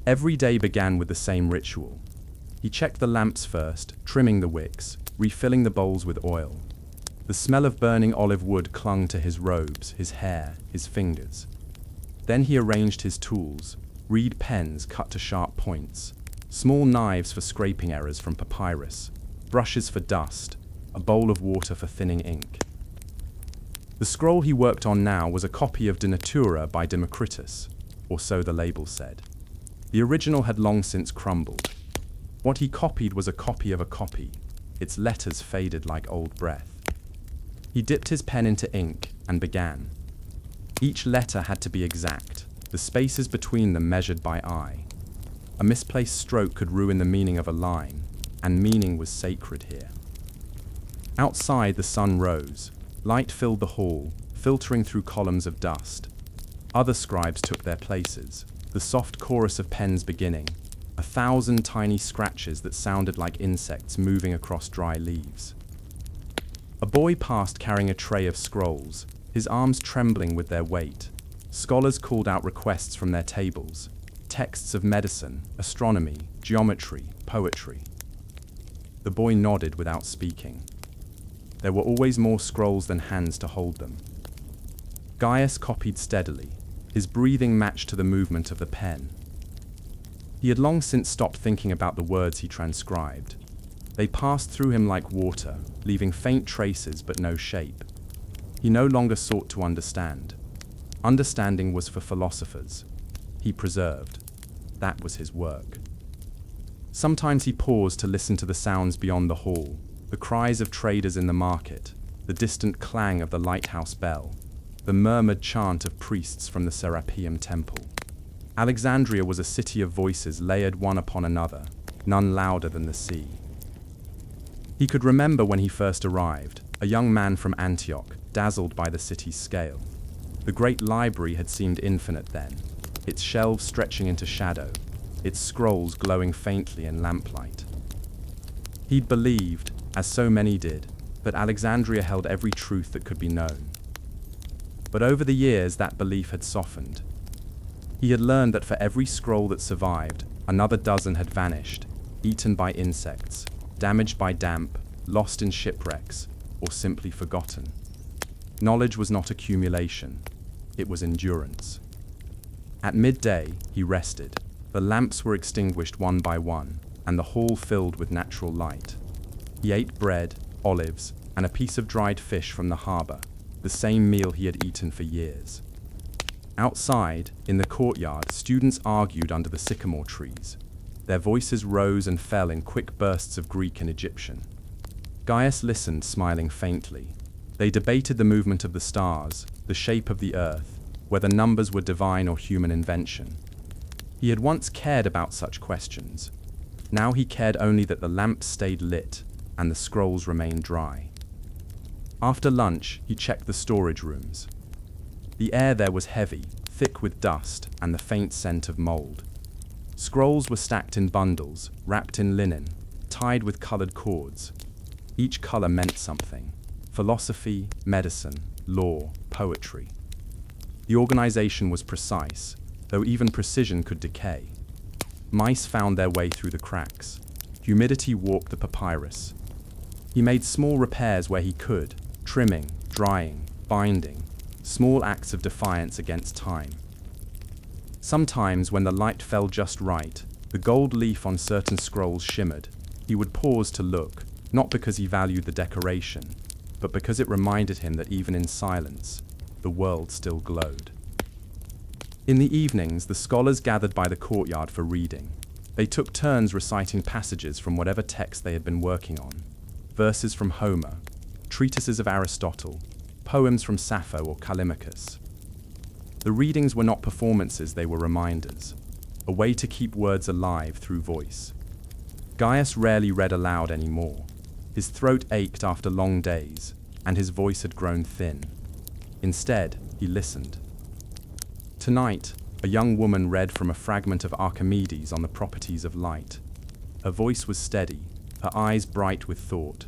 Every day began with the same ritual. He checked the lamps first, trimming the wicks, refilling the bowls with oil. The smell of burning olive wood clung to his robes, his hair, his fingers. Then he arranged his tools, reed pens cut to sharp points, small knives for scraping errors from papyrus, brushes for dust, a bowl of water for thinning ink. The scroll he worked on now was a copy of De Natura by Democritus, or so the label said. The original had long since crumbled. What he copied was a copy of a copy, its letters faded like old breath. He dipped his pen into ink and began. Each letter had to be exact, the spaces between them measured by eye. A misplaced stroke could ruin the meaning of a line, and meaning was sacred here. Outside, the sun rose. Light filled the hall, filtering through columns of dust. Other scribes took their places, the soft chorus of pens beginning, 1,000 tiny scratches that sounded like insects moving across dry leaves. A boy passed carrying a tray of scrolls, his arms trembling with their weight. Scholars called out requests from their tables, texts of medicine, astronomy, geometry, poetry. The boy nodded without speaking. There were always more scrolls than hands to hold them. Gaius copied steadily, his breathing matched to the movement of the pen. He had long since stopped thinking about the words he transcribed. They passed through him like water, leaving faint traces but no shape. He no longer sought to understand. Understanding was for philosophers. He preserved. That was his work. Sometimes he paused to listen to the sounds beyond the hall, the cries of traders in the market, the distant clang of the lighthouse bell, the murmured chant of priests from the Serapeum temple. Alexandria was a city of voices layered one upon another, none louder than the sea. He could remember when he first arrived, a young man from Antioch, dazzled by the city's scale. The great library had seemed infinite then, its shelves stretching into shadow, its scrolls glowing faintly in lamplight. He'd believed, as so many did, that Alexandria held every truth that could be known. But over the years that belief had softened. He had learned that for every scroll that survived, another dozen had vanished, eaten by insects, damaged by damp, lost in shipwrecks, or simply forgotten. Knowledge was not accumulation, it was endurance. At midday, he rested. The lamps were extinguished one by one, and the hall filled with natural light. He ate bread, olives, and a piece of dried fish from the harbor, the same meal he had eaten for years. Outside, in the courtyard, students argued under the sycamore trees. Their voices rose and fell in quick bursts of Greek and Egyptian. Gaius listened, smiling faintly. They debated the movement of the stars, the shape of the earth, whether numbers were divine or human invention. He had once cared about such questions. Now he cared only that the lamps stayed lit and the scrolls remained dry. After lunch, he checked the storage rooms. The air there was heavy, thick with dust and the faint scent of mold. Scrolls were stacked in bundles, wrapped in linen, tied with colored cords. Each color meant something: philosophy, medicine, law, poetry. The organization was precise, though even precision could decay. Mice found their way through the cracks. Humidity warped the papyrus. He made small repairs where he could, trimming, drying, binding, small acts of defiance against time. Sometimes, when the light fell just right, the gold leaf on certain scrolls shimmered. He would pause to look, not because he valued the decoration, but because it reminded him that even in silence, the world still glowed. In the evenings, the scholars gathered by the courtyard for reading. They took turns reciting passages from whatever text they had been working on. Verses from Homer, treatises of Aristotle, poems from Sappho or Callimachus. The readings were not performances, they were reminders, a way to keep words alive through voice. Gaius rarely read aloud anymore. His throat ached after long days, and his voice had grown thin. Instead, he listened. Tonight, a young woman read from a fragment of Archimedes on the properties of light. Her voice was steady, her eyes bright with thought.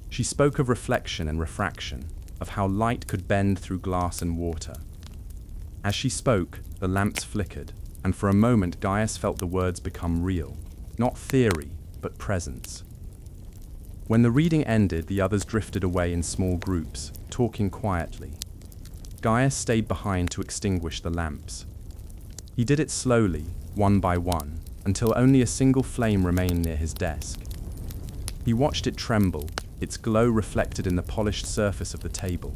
She spoke of reflection and refraction, of how light could bend through glass and water. As she spoke, the lamps flickered, and for a moment Gaius felt the words become real, not theory, but presence. When the reading ended, the others drifted away in small groups, talking quietly. Gaius stayed behind to extinguish the lamps. He did it slowly, one by one, until only a single flame remained near his desk. He watched it tremble, its glow reflected in the polished surface of the table.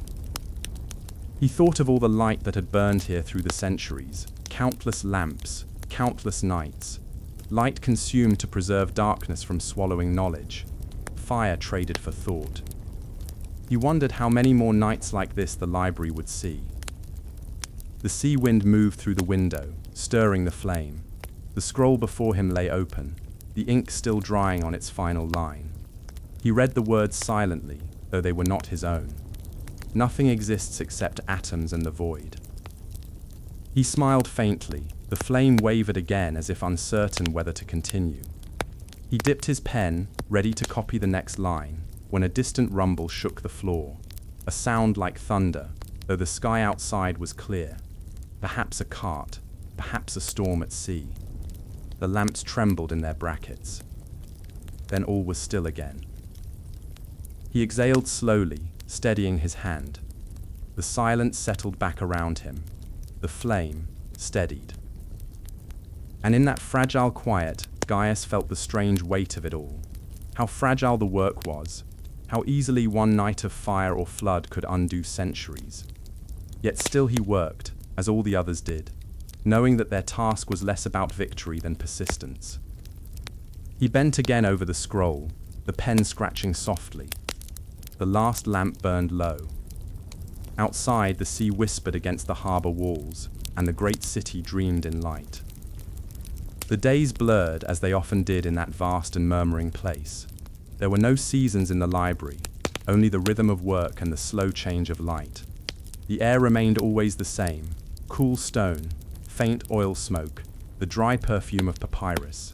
He thought of all the light that had burned here through the centuries, countless lamps, countless nights, light consumed to preserve darkness from swallowing knowledge, fire traded for thought. He wondered how many more nights like this the library would see. The sea wind moved through the window, stirring the flame. The scroll before him lay open, the ink still drying on its final line. He read the words silently, though they were not his own. Nothing exists except atoms and the void. He smiled faintly. The flame wavered again as if uncertain whether to continue. He dipped his pen, ready to copy the next line, when a distant rumble shook the floor, a sound like thunder, though the sky outside was clear. Perhaps a cart, perhaps a storm at sea. The lamps trembled in their brackets. Then all was still again. He exhaled slowly, steadying his hand. The silence settled back around him. The flame steadied. And in that fragile quiet, Gaius felt the strange weight of it all. How fragile the work was, how easily one night of fire or flood could undo centuries. Yet still he worked, as all the others did, knowing that their task was less about victory than persistence. He bent again over the scroll, the pen scratching softly. The last lamp burned low. Outside, the sea whispered against the harbor walls, and the great city dreamed in light. The days blurred, as they often did in that vast and murmuring place. There were no seasons in the library, only the rhythm of work and the slow change of light. The air remained always the same, cool stone, faint oil smoke, the dry perfume of papyrus.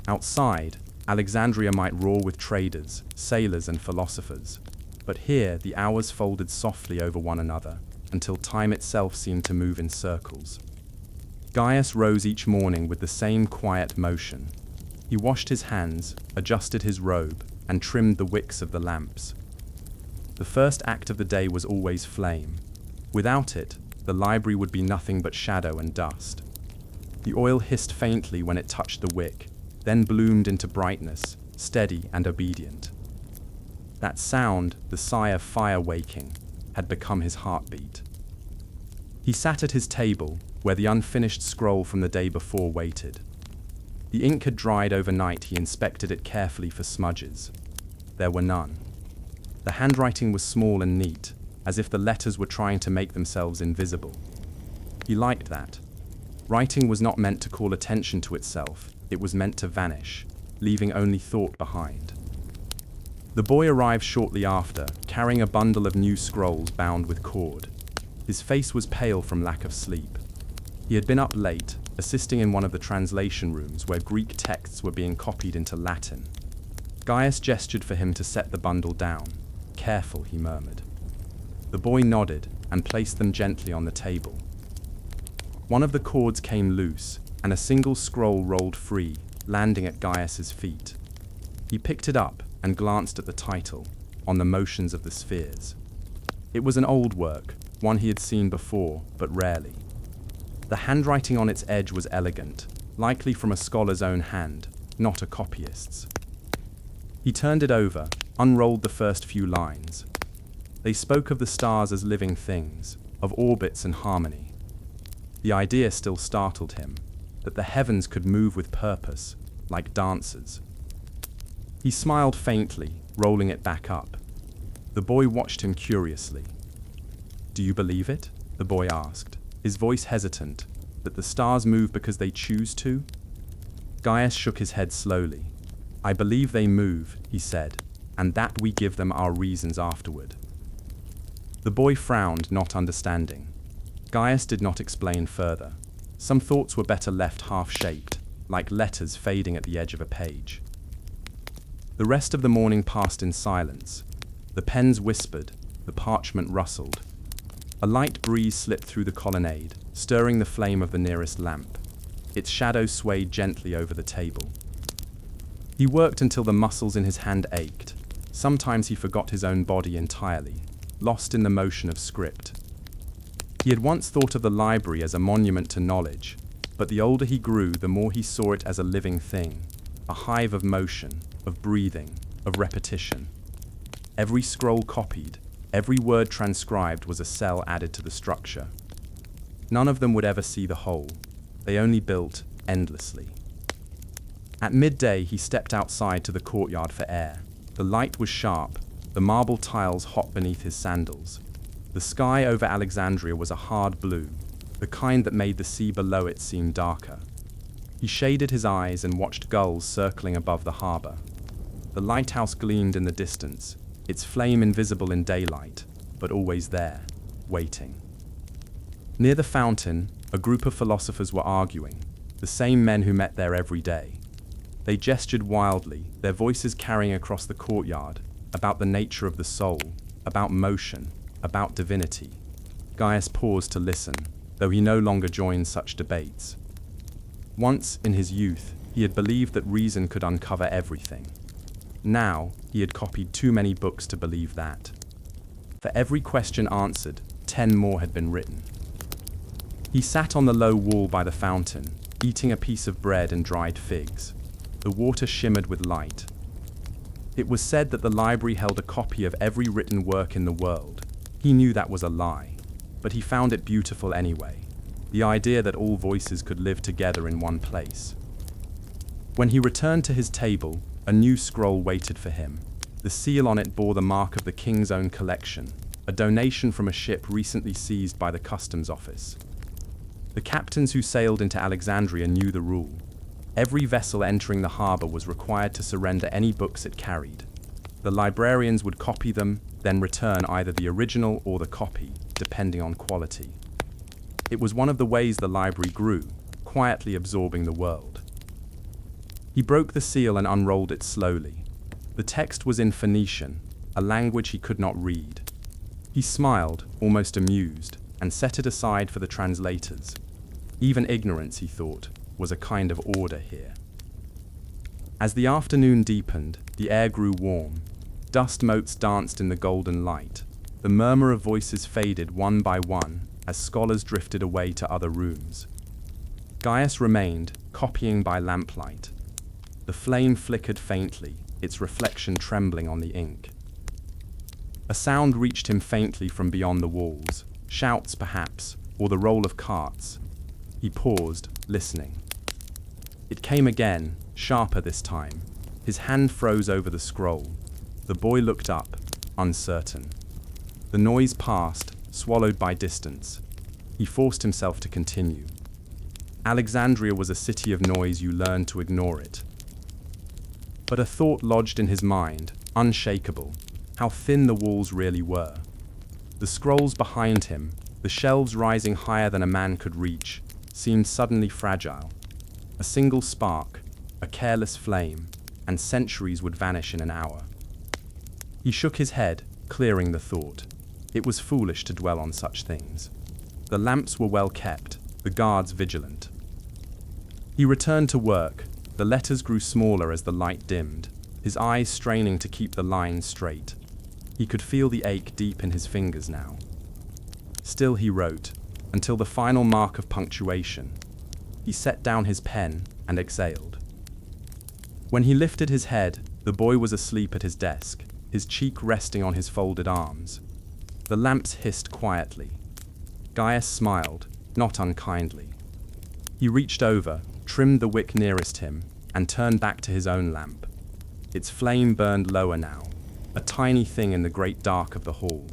Outside, Alexandria might roar with traders, sailors, and philosophers. But here, the hours folded softly over one another, until time itself seemed to move in circles. Gaius rose each morning with the same quiet motion. He washed his hands, adjusted his robe, and trimmed the wicks of the lamps. The first act of the day was always flame. Without it, the library would be nothing but shadow and dust. The oil hissed faintly when it touched the wick, then bloomed into brightness, steady and obedient. That sound, the sigh of fire waking, had become his heartbeat. He sat at his table, where the unfinished scroll from the day before waited. The ink had dried overnight. He inspected it carefully for smudges. There were none. The handwriting was small and neat, as if the letters were trying to make themselves invisible. He liked that. Writing was not meant to call attention to itself, it was meant to vanish, leaving only thought behind. The boy arrived shortly after, carrying a bundle of new scrolls bound with cord. His face was pale from lack of sleep. He had been up late, assisting in one of the translation rooms where Greek texts were being copied into Latin. Gaius gestured for him to set the bundle down. "Careful," he murmured. The boy nodded and placed them gently on the table. One of the cords came loose, and a single scroll rolled free, landing at Gaius's feet. He picked it up and glanced at the title, On the Motions of the Spheres. It was an old work, one he had seen before, but rarely. The handwriting on its edge was elegant, likely from a scholar's own hand, not a copyist's. He turned it over, unrolled the first few lines. They spoke of the stars as living things, of orbits and harmony. The idea still startled him, that the heavens could move with purpose, like dancers. He smiled faintly, rolling it back up. The boy watched him curiously. "Do you believe it?" the boy asked, his voice hesitant, "that the stars move because they choose to?" Gaius shook his head slowly. "I believe they move," he said, "and that we give them our reasons afterward." The boy frowned, not understanding. Gaius did not explain further. Some thoughts were better left half-shaped, like letters fading at the edge of a page. The rest of the morning passed in silence. The pens whispered, the parchment rustled. A light breeze slipped through the colonnade, stirring the flame of the nearest lamp. Its shadow swayed gently over the table. He worked until the muscles in his hand ached. Sometimes he forgot his own body entirely, lost in the motion of script. He had once thought of the library as a monument to knowledge, but the older he grew, the more he saw it as a living thing, a hive of motion, of breathing, of repetition. Every scroll copied, every word transcribed was a cell added to the structure. None of them would ever see the whole. They only built endlessly. At midday, he stepped outside to the courtyard for air. The light was sharp, the marble tiles hot beneath his sandals. The sky over Alexandria was a hard blue, the kind that made the sea below it seem darker. He shaded his eyes and watched gulls circling above the harbor. The lighthouse gleamed in the distance, its flame invisible in daylight, but always there, waiting. Near the fountain, a group of philosophers were arguing, the same men who met there every day. They gestured wildly, their voices carrying across the courtyard, about the nature of the soul, about motion, about divinity. Gaius paused to listen, though he no longer joined such debates. Once, in his youth, he had believed that reason could uncover everything. Now, he had copied too many books to believe that. For every question answered, 10 more had been written. He sat on the low wall by the fountain, eating a piece of bread and dried figs. The water shimmered with light. It was said that the library held a copy of every written work in the world. He knew that was a lie, but he found it beautiful anyway, the idea that all voices could live together in one place. When he returned to his table, a new scroll waited for him. The seal on it bore the mark of the king's own collection, a donation from a ship recently seized by the customs office. The captains who sailed into Alexandria knew the rule. Every vessel entering the harbor was required to surrender any books it carried. The librarians would copy them, then return either the original or the copy, depending on quality. It was one of the ways the library grew, quietly absorbing the world. He broke the seal and unrolled it slowly. The text was in Phoenician, a language he could not read. He smiled, almost amused, and set it aside for the translators. Even ignorance, he thought, was a kind of order here. As the afternoon deepened, the air grew warm. Dust motes danced in the golden light. The murmur of voices faded one by one as scholars drifted away to other rooms. Gaius remained, copying by lamplight. The flame flickered faintly, its reflection trembling on the ink. A sound reached him faintly from beyond the walls, shouts perhaps, or the roll of carts. He paused, listening. It came again, sharper this time. His hand froze over the scroll. The boy looked up, uncertain. The noise passed, swallowed by distance. He forced himself to continue. Alexandria was a city of noise, you learned to ignore it. But a thought lodged in his mind, unshakable, how thin the walls really were. The scrolls behind him, the shelves rising higher than a man could reach, seemed suddenly fragile. A single spark, a careless flame, and centuries would vanish in an hour. He shook his head, clearing the thought. It was foolish to dwell on such things. The lamps were well kept, the guards vigilant. He returned to work. The letters grew smaller as the light dimmed, his eyes straining to keep the lines straight. He could feel the ache deep in his fingers now. Still he wrote, until the final mark of punctuation. He set down his pen and exhaled. When he lifted his head, the boy was asleep at his desk, his cheek resting on his folded arms. The lamps hissed quietly. Gaius smiled, not unkindly. He reached over, trimmed the wick nearest him, and turned back to his own lamp. Its flame burned lower now, a tiny thing in the great dark of the hall.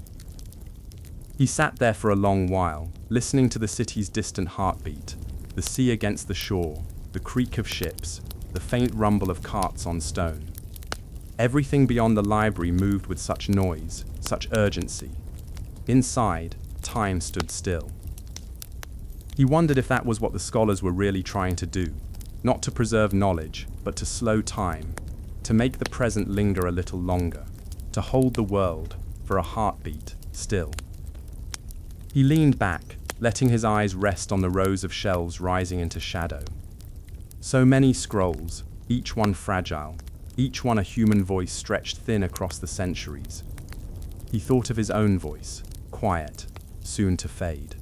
He sat there for a long while, listening to the city's distant heartbeat, the sea against the shore, the creak of ships, the faint rumble of carts on stone. Everything beyond the library moved with such noise, such urgency. Inside, time stood still. He wondered if that was what the scholars were really trying to do, not to preserve knowledge, but to slow time, to make the present linger a little longer, to hold the world, for a heartbeat, still. He leaned back, letting his eyes rest on the rows of shelves rising into shadow. So many scrolls, each one fragile, each one a human voice stretched thin across the centuries. He thought of his own voice, quiet, soon to fade.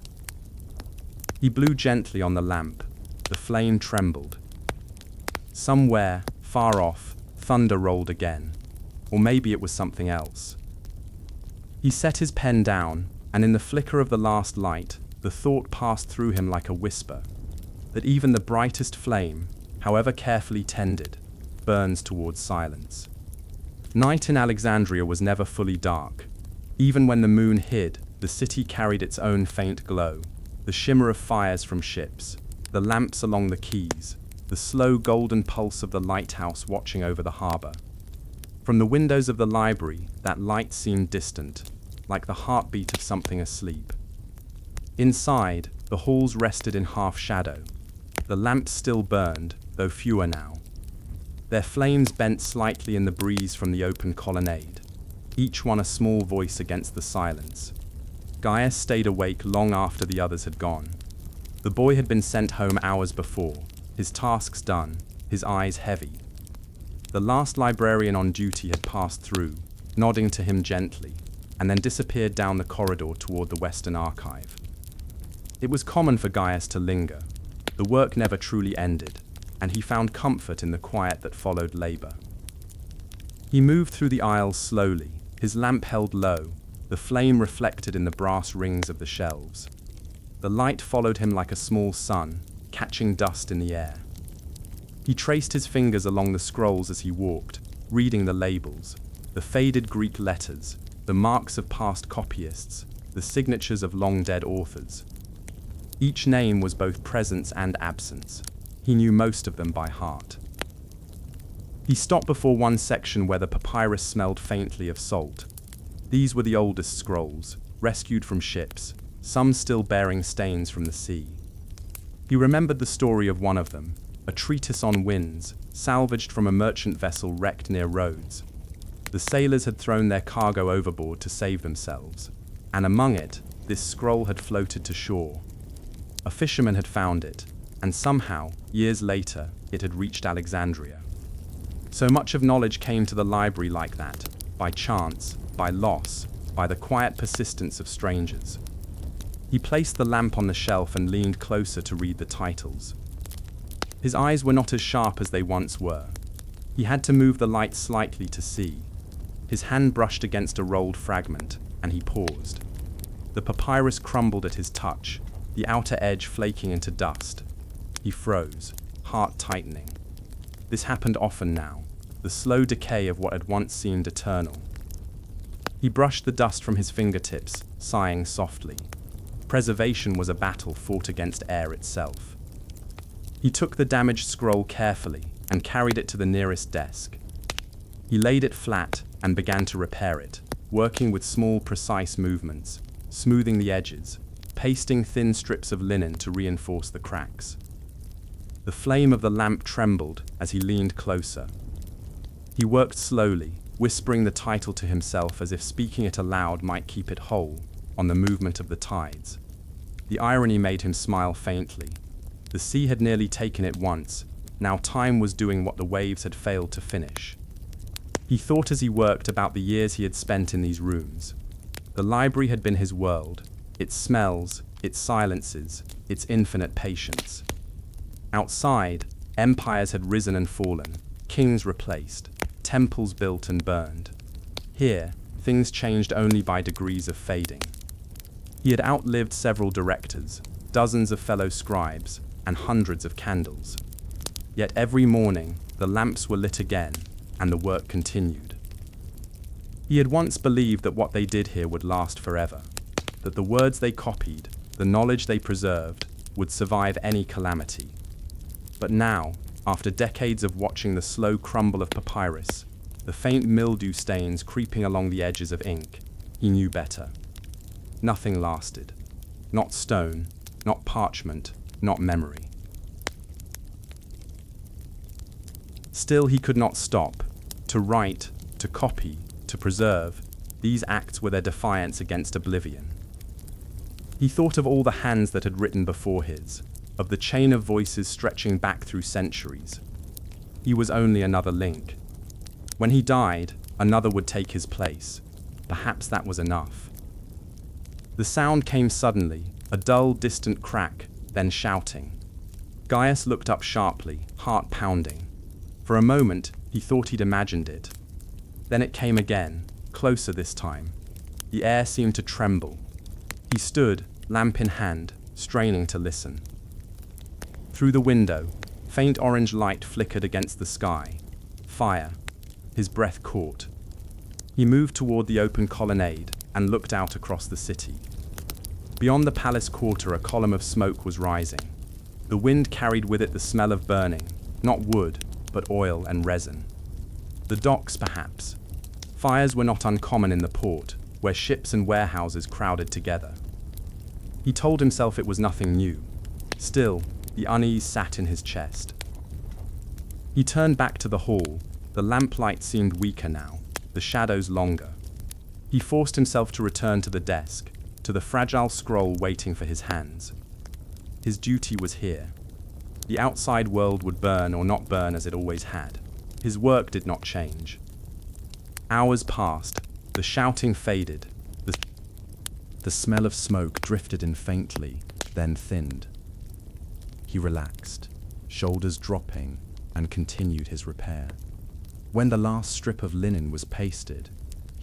He blew gently on the lamp. The flame trembled. Somewhere, far off, thunder rolled again. Or maybe it was something else. He set his pen down, and in the flicker of the last light, the thought passed through him like a whisper, that even the brightest flame, however carefully tended, burns towards silence. Night in Alexandria was never fully dark. Even when the moon hid, the city carried its own faint glow, the shimmer of fires from ships, the lamps along the quays, the slow golden pulse of the lighthouse watching over the harbor. From the windows of the library, that light seemed distant, like the heartbeat of something asleep. Inside, the halls rested in half shadow. The lamps still burned, though fewer now. Their flames bent slightly in the breeze from the open colonnade, each one a small voice against the silence. Gaius stayed awake long after the others had gone. The boy had been sent home hours before, his tasks done, his eyes heavy. The last librarian on duty had passed through, nodding to him gently, and then disappeared down the corridor toward the Western Archive. It was common for Gaius to linger. The work never truly ended, and he found comfort in the quiet that followed labor. He moved through the aisles slowly, his lamp held low, the flame reflected in the brass rings of the shelves. The light followed him like a small sun, catching dust in the air. He traced his fingers along the scrolls as he walked, reading the labels, the faded Greek letters, the marks of past copyists, the signatures of long-dead authors. Each name was both presence and absence. He knew most of them by heart. He stopped before one section where the papyrus smelled faintly of salt. These were the oldest scrolls, rescued from ships, some still bearing stains from the sea. He remembered the story of one of them, a treatise on winds, salvaged from a merchant vessel wrecked near Rhodes. The sailors had thrown their cargo overboard to save themselves, and among it, this scroll had floated to shore. A fisherman had found it, and somehow, years later, it had reached Alexandria. So much of knowledge came to the library like that, by chance, by loss, by the quiet persistence of strangers. He placed the lamp on the shelf and leaned closer to read the titles. His eyes were not as sharp as they once were. He had to move the light slightly to see. His hand brushed against a rolled fragment, and he paused. The papyrus crumbled at his touch, the outer edge flaking into dust. He froze, heart tightening. This happened often now, the slow decay of what had once seemed eternal. He brushed the dust from his fingertips, sighing softly. Preservation was a battle fought against air itself. He took the damaged scroll carefully and carried it to the nearest desk. He laid it flat and began to repair it, working with small, precise movements, smoothing the edges, pasting thin strips of linen to reinforce the cracks. The flame of the lamp trembled as he leaned closer. He worked slowly, whispering the title to himself as if speaking it aloud might keep it whole, on the movement of the tides. The irony made him smile faintly. The sea had nearly taken it once, now time was doing what the waves had failed to finish. He thought as he worked about the years he had spent in these rooms. The library had been his world, its smells, its silences, its infinite patience. Outside, empires had risen and fallen, kings replaced, temples built and burned. Here, things changed only by degrees of fading. He had outlived several directors, dozens of fellow scribes, and hundreds of candles. Yet every morning, the lamps were lit again, and the work continued. He had once believed that what they did here would last forever, that the words they copied, the knowledge they preserved, would survive any calamity. But now, after decades of watching the slow crumble of papyrus, the faint mildew stains creeping along the edges of ink, he knew better. Nothing lasted. Not stone, not parchment, not memory. Still he could not stop. To write, to copy, to preserve, these acts were their defiance against oblivion. He thought of all the hands that had written before his, of the chain of voices stretching back through centuries. He was only another link. When he died, another would take his place. Perhaps that was enough. The sound came suddenly, a dull, distant crack, then shouting. Gaius looked up sharply, heart pounding. For a moment, he thought he'd imagined it. Then it came again, closer this time. The air seemed to tremble. He stood, lamp in hand, straining to listen. Through the window, faint orange light flickered against the sky. Fire. His breath caught. He moved toward the open colonnade and looked out across the city. Beyond the palace quarter, a column of smoke was rising. The wind carried with it the smell of burning, Not wood, but oil and resin. The docks, perhaps. Fires were not uncommon in the port, where ships and warehouses crowded together. He told himself it was nothing new. Still, the unease sat in his chest. He turned back to the hall. The lamplight seemed weaker now, the shadows longer. He forced himself to return to the desk, to the fragile scroll waiting for his hands. His duty was here. The outside world would burn or not burn as it always had. His work did not change. Hours passed. The shouting faded. The smell of smoke drifted in faintly, then thinned. He relaxed, shoulders dropping, and continued his repair. When the last strip of linen was pasted,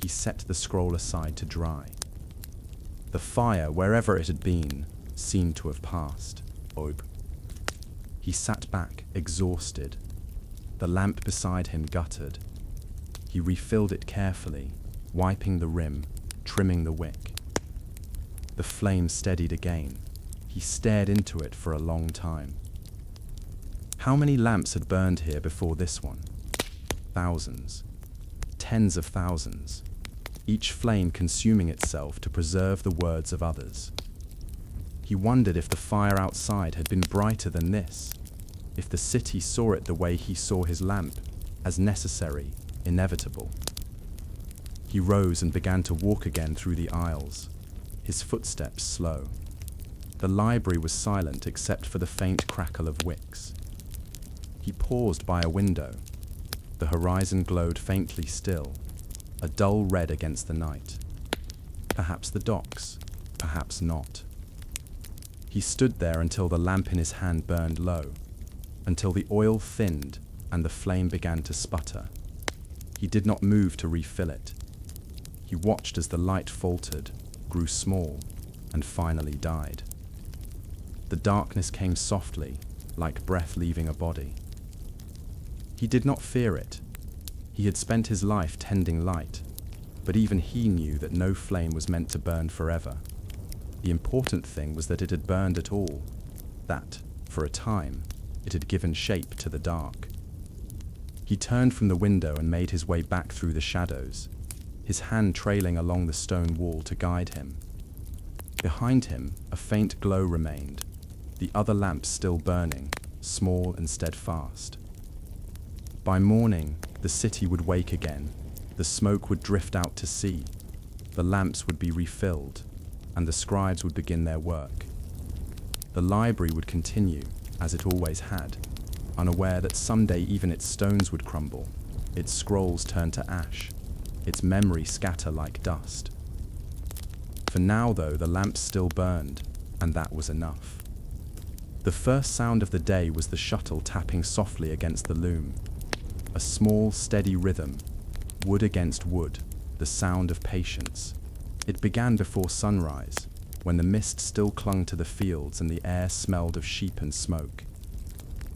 he set the scroll aside to dry. The fire, wherever it had been, seemed to have passed. He sat back, exhausted. The lamp beside him guttered. He refilled it carefully, wiping the rim, trimming the wick. The flame steadied again. He stared into it for a long time. How many lamps had burned here before this one? Thousands. Tens of thousands. Each flame consuming itself to preserve the words of others. He wondered if the fire outside had been brighter than this, if the city saw it the way he saw his lamp, as necessary, inevitable. He rose and began to walk again through the aisles, his footsteps slow. The library was silent except for the faint crackle of wicks. He paused by a window. The horizon glowed faintly still, a dull red against the night. Perhaps the docks, perhaps not. He stood there until the lamp in his hand burned low, until the oil thinned and the flame began to sputter. He did not move to refill it. He watched as the light faltered, grew small, and finally died. The darkness came softly, like breath leaving a body. He did not fear it. He had spent his life tending light, but even he knew that no flame was meant to burn forever. The important thing was that it had burned at all, that, for a time, it had given shape to the dark. He turned from the window and made his way back through the shadows, his hand trailing along the stone wall to guide him. Behind him, a faint glow remained, the other lamps still burning, small and steadfast. By morning, the city would wake again, the smoke would drift out to sea, the lamps would be refilled, and the scribes would begin their work. The library would continue, as it always had, unaware that someday even its stones would crumble, its scrolls turn to ash, its memory scatter like dust. For now, though, the lamps still burned, and that was enough. The first sound of the day was the shuttle tapping softly against the loom. A small, steady rhythm, wood against wood, the sound of patience. It began before sunrise, when the mist still clung to the fields and the air smelled of sheep and smoke.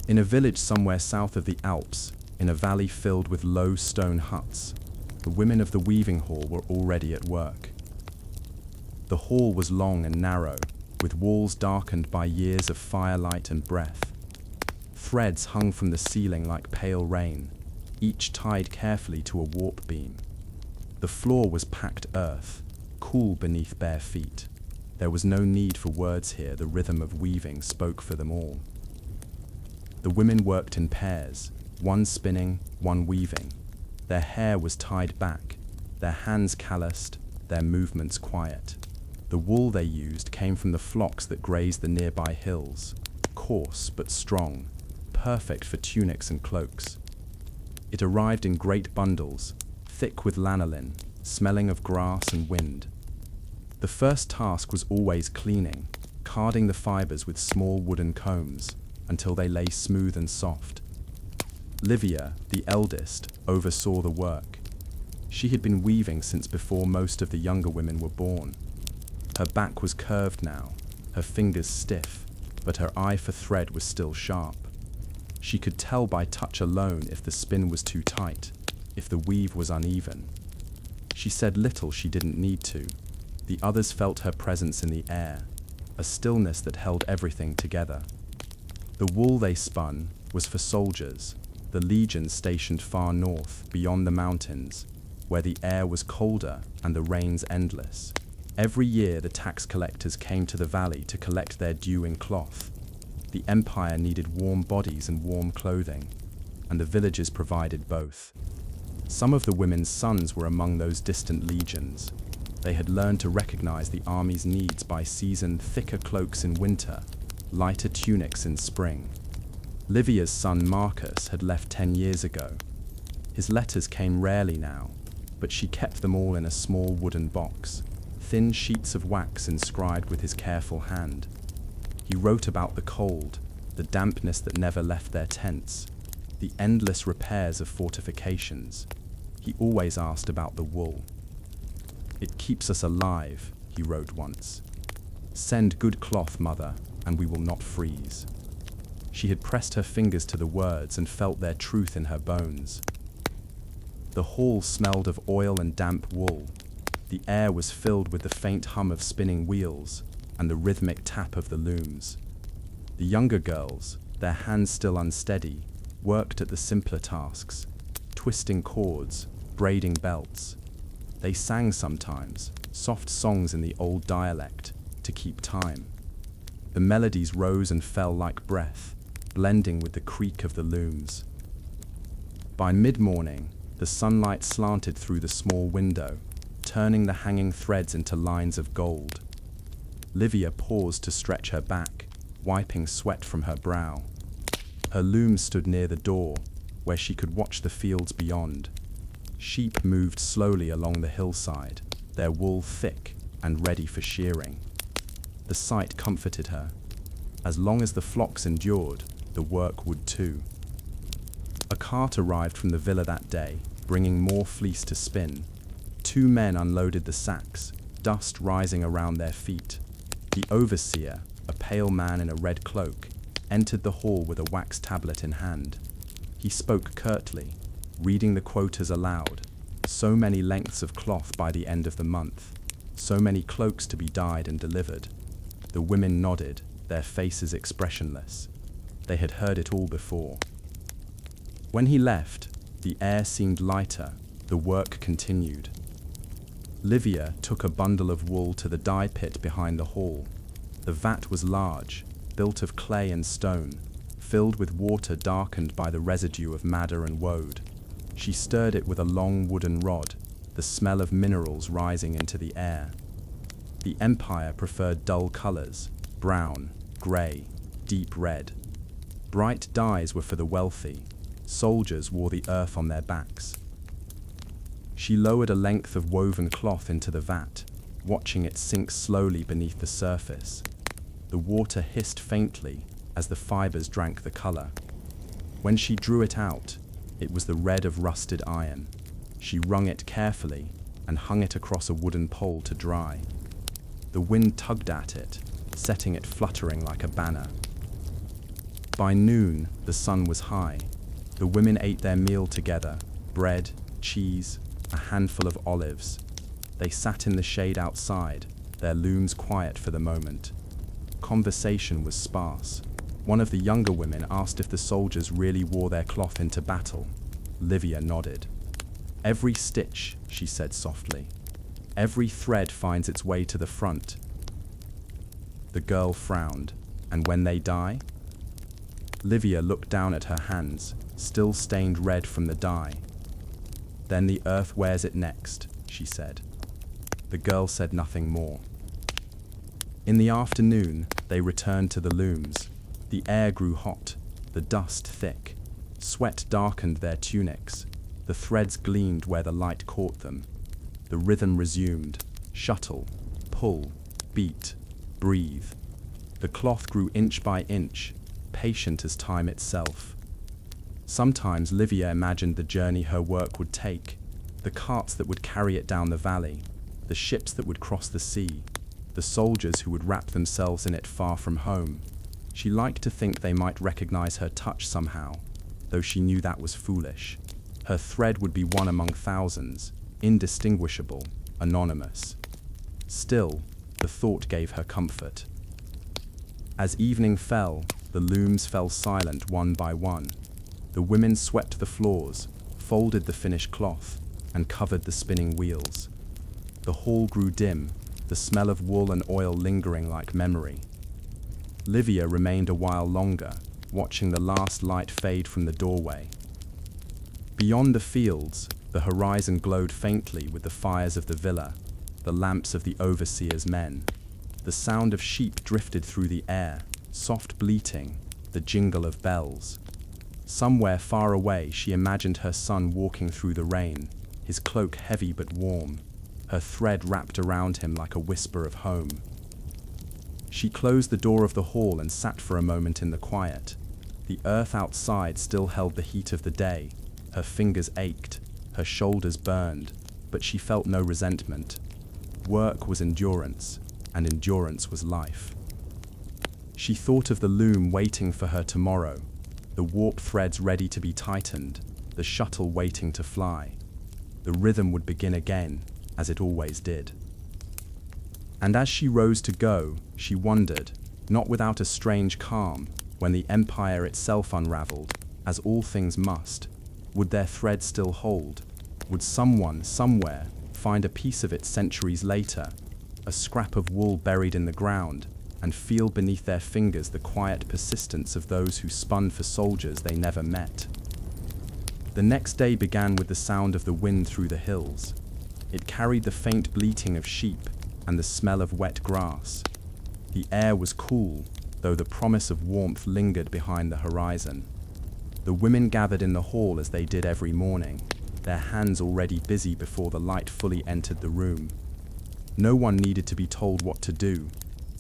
In a village somewhere south of the Alps, in a valley filled with low stone huts, the women of the weaving hall were already at work. The hall was long and narrow, with walls darkened by years of firelight and breath. Threads hung from the ceiling like pale rain, each tied carefully to a warp beam. The floor was packed earth, cool beneath bare feet. There was no need for words here, the rhythm of weaving spoke for them all. The women worked in pairs, one spinning, one weaving. Their hair was tied back, their hands calloused, their movements quiet. The wool they used came from the flocks that grazed the nearby hills, coarse but strong, perfect for tunics and cloaks. It arrived in great bundles, thick with lanolin, smelling of grass and wind. The first task was always cleaning, carding the fibers with small wooden combs until they lay smooth and soft. Livia, the eldest, oversaw the work. She had been weaving since before most of the younger women were born. Her back was curved now, her fingers stiff, but her eye for thread was still sharp. She could tell by touch alone if the spin was too tight, if the weave was uneven. She said little she didn't need to. The others felt her presence in the air, a stillness that held everything together. The wool they spun, was for soldiers, the legions stationed far north, beyond the mountains, where the air was colder and the rains endless. Every year the tax collectors came to the valley to collect their due in cloth. The empire needed warm bodies and warm clothing, and the villages provided both. Some of the women's sons were among those distant legions. They had learned to recognize the army's needs by season: thicker cloaks in winter, lighter tunics in spring. Livia's son Marcus had left 10 years ago. His letters came rarely now, but she kept them all in a small wooden box, thin sheets of wax inscribed with his careful hand. He wrote about the cold, the dampness that never left their tents, the endless repairs of fortifications. He always asked about the wool. "It keeps us alive," he wrote once. "Send good cloth, mother, and we will not freeze." She had pressed her fingers to the words and felt their truth in her bones. The hall smelled of oil and damp wool. The air was filled with the faint hum of spinning wheels and the rhythmic tap of the looms. The younger girls, their hands still unsteady, worked at the simpler tasks, twisting cords, braiding belts. They sang sometimes, soft songs in the old dialect, to keep time. The melodies rose and fell like breath, blending with the creak of the looms. By mid-morning, the sunlight slanted through the small window, turning the hanging threads into lines of gold. Livia paused to stretch her back, wiping sweat from her brow. Her loom stood near the door, where she could watch the fields beyond. Sheep moved slowly along the hillside, their wool thick and ready for shearing. The sight comforted her. As long as the flocks endured, the work would too. A cart arrived from the villa that day, bringing more fleece to spin. 2 men unloaded the sacks, dust rising around their feet. The overseer, a pale man in a red cloak, entered the hall with a wax tablet in hand. He spoke curtly, reading the quotas aloud. So many lengths of cloth by the end of the month, so many cloaks to be dyed and delivered. The women nodded, their faces expressionless. They had heard it all before. When he left, the air seemed lighter, the work continued. Livia took a bundle of wool to the dye pit behind the hall. The vat was large, built of clay and stone, filled with water darkened by the residue of madder and woad. She stirred it with a long wooden rod, the smell of minerals rising into the air. The empire preferred dull colors: brown, grey, deep red. Bright dyes were for the wealthy. Soldiers wore the earth on their backs. She lowered a length of woven cloth into the vat, watching it sink slowly beneath the surface. The water hissed faintly as the fibers drank the color. When she drew it out, it was the red of rusted iron. She wrung it carefully and hung it across a wooden pole to dry. The wind tugged at it, setting it fluttering like a banner. By noon, the sun was high. The women ate their meal together: bread, cheese, a handful of olives. They sat in the shade outside, their looms quiet for the moment. Conversation was sparse. One of the younger women asked if the soldiers really wore their cloth into battle. Livia nodded. "Every stitch," she said softly. "Every thread finds its way to the front." The girl frowned. "And when they die?" Livia looked down at her hands, still stained red from the dye. "Then the earth wears it next," she said. The girl said nothing more. In the afternoon, they returned to the looms. The air grew hot, the dust thick. Sweat darkened their tunics. The threads gleamed where the light caught them. The rhythm resumed: shuttle, pull, beat, breathe. The cloth grew inch by inch, patient as time itself. Sometimes Livia imagined the journey her work would take, the carts that would carry it down the valley, the ships that would cross the sea, the soldiers who would wrap themselves in it far from home. She liked to think they might recognize her touch somehow, though she knew that was foolish. Her thread would be one among thousands, indistinguishable, anonymous. Still, the thought gave her comfort. As evening fell, The looms fell silent one by one. The women swept the floors, folded the finished cloth, and covered the spinning wheels. The hall grew dim, the smell of wool and oil lingering like memory. Livia remained a while longer, watching the last light fade from the doorway. Beyond the fields, the horizon glowed faintly with the fires of the villa, the lamps of the overseer's men. The sound of sheep drifted through the air, soft bleating, the jingle of bells. Somewhere far away she imagined her son walking through the rain, his cloak heavy but warm, her thread wrapped around him like a whisper of home. She closed the door of the hall and sat for a moment in the quiet. The earth outside still held the heat of the day. Her fingers ached, her shoulders burned, but she felt no resentment. Work was endurance, and endurance was life. She thought of the loom waiting for her tomorrow, the warp threads ready to be tightened, the shuttle waiting to fly. The rhythm would begin again, as it always did. And as she rose to go, she wondered, not without a strange calm, when the empire itself unraveled, as all things must, would their thread still hold? Would someone, somewhere, find a piece of it centuries later, a scrap of wool buried in the ground, and feel beneath their fingers the quiet persistence of those who spun for soldiers they never met? The next day began with the sound of the wind through the hills. It carried the faint bleating of sheep and the smell of wet grass. The air was cool, though the promise of warmth lingered behind the horizon. The women gathered in the hall as they did every morning, their hands already busy before the light fully entered the room. No one needed to be told what to do.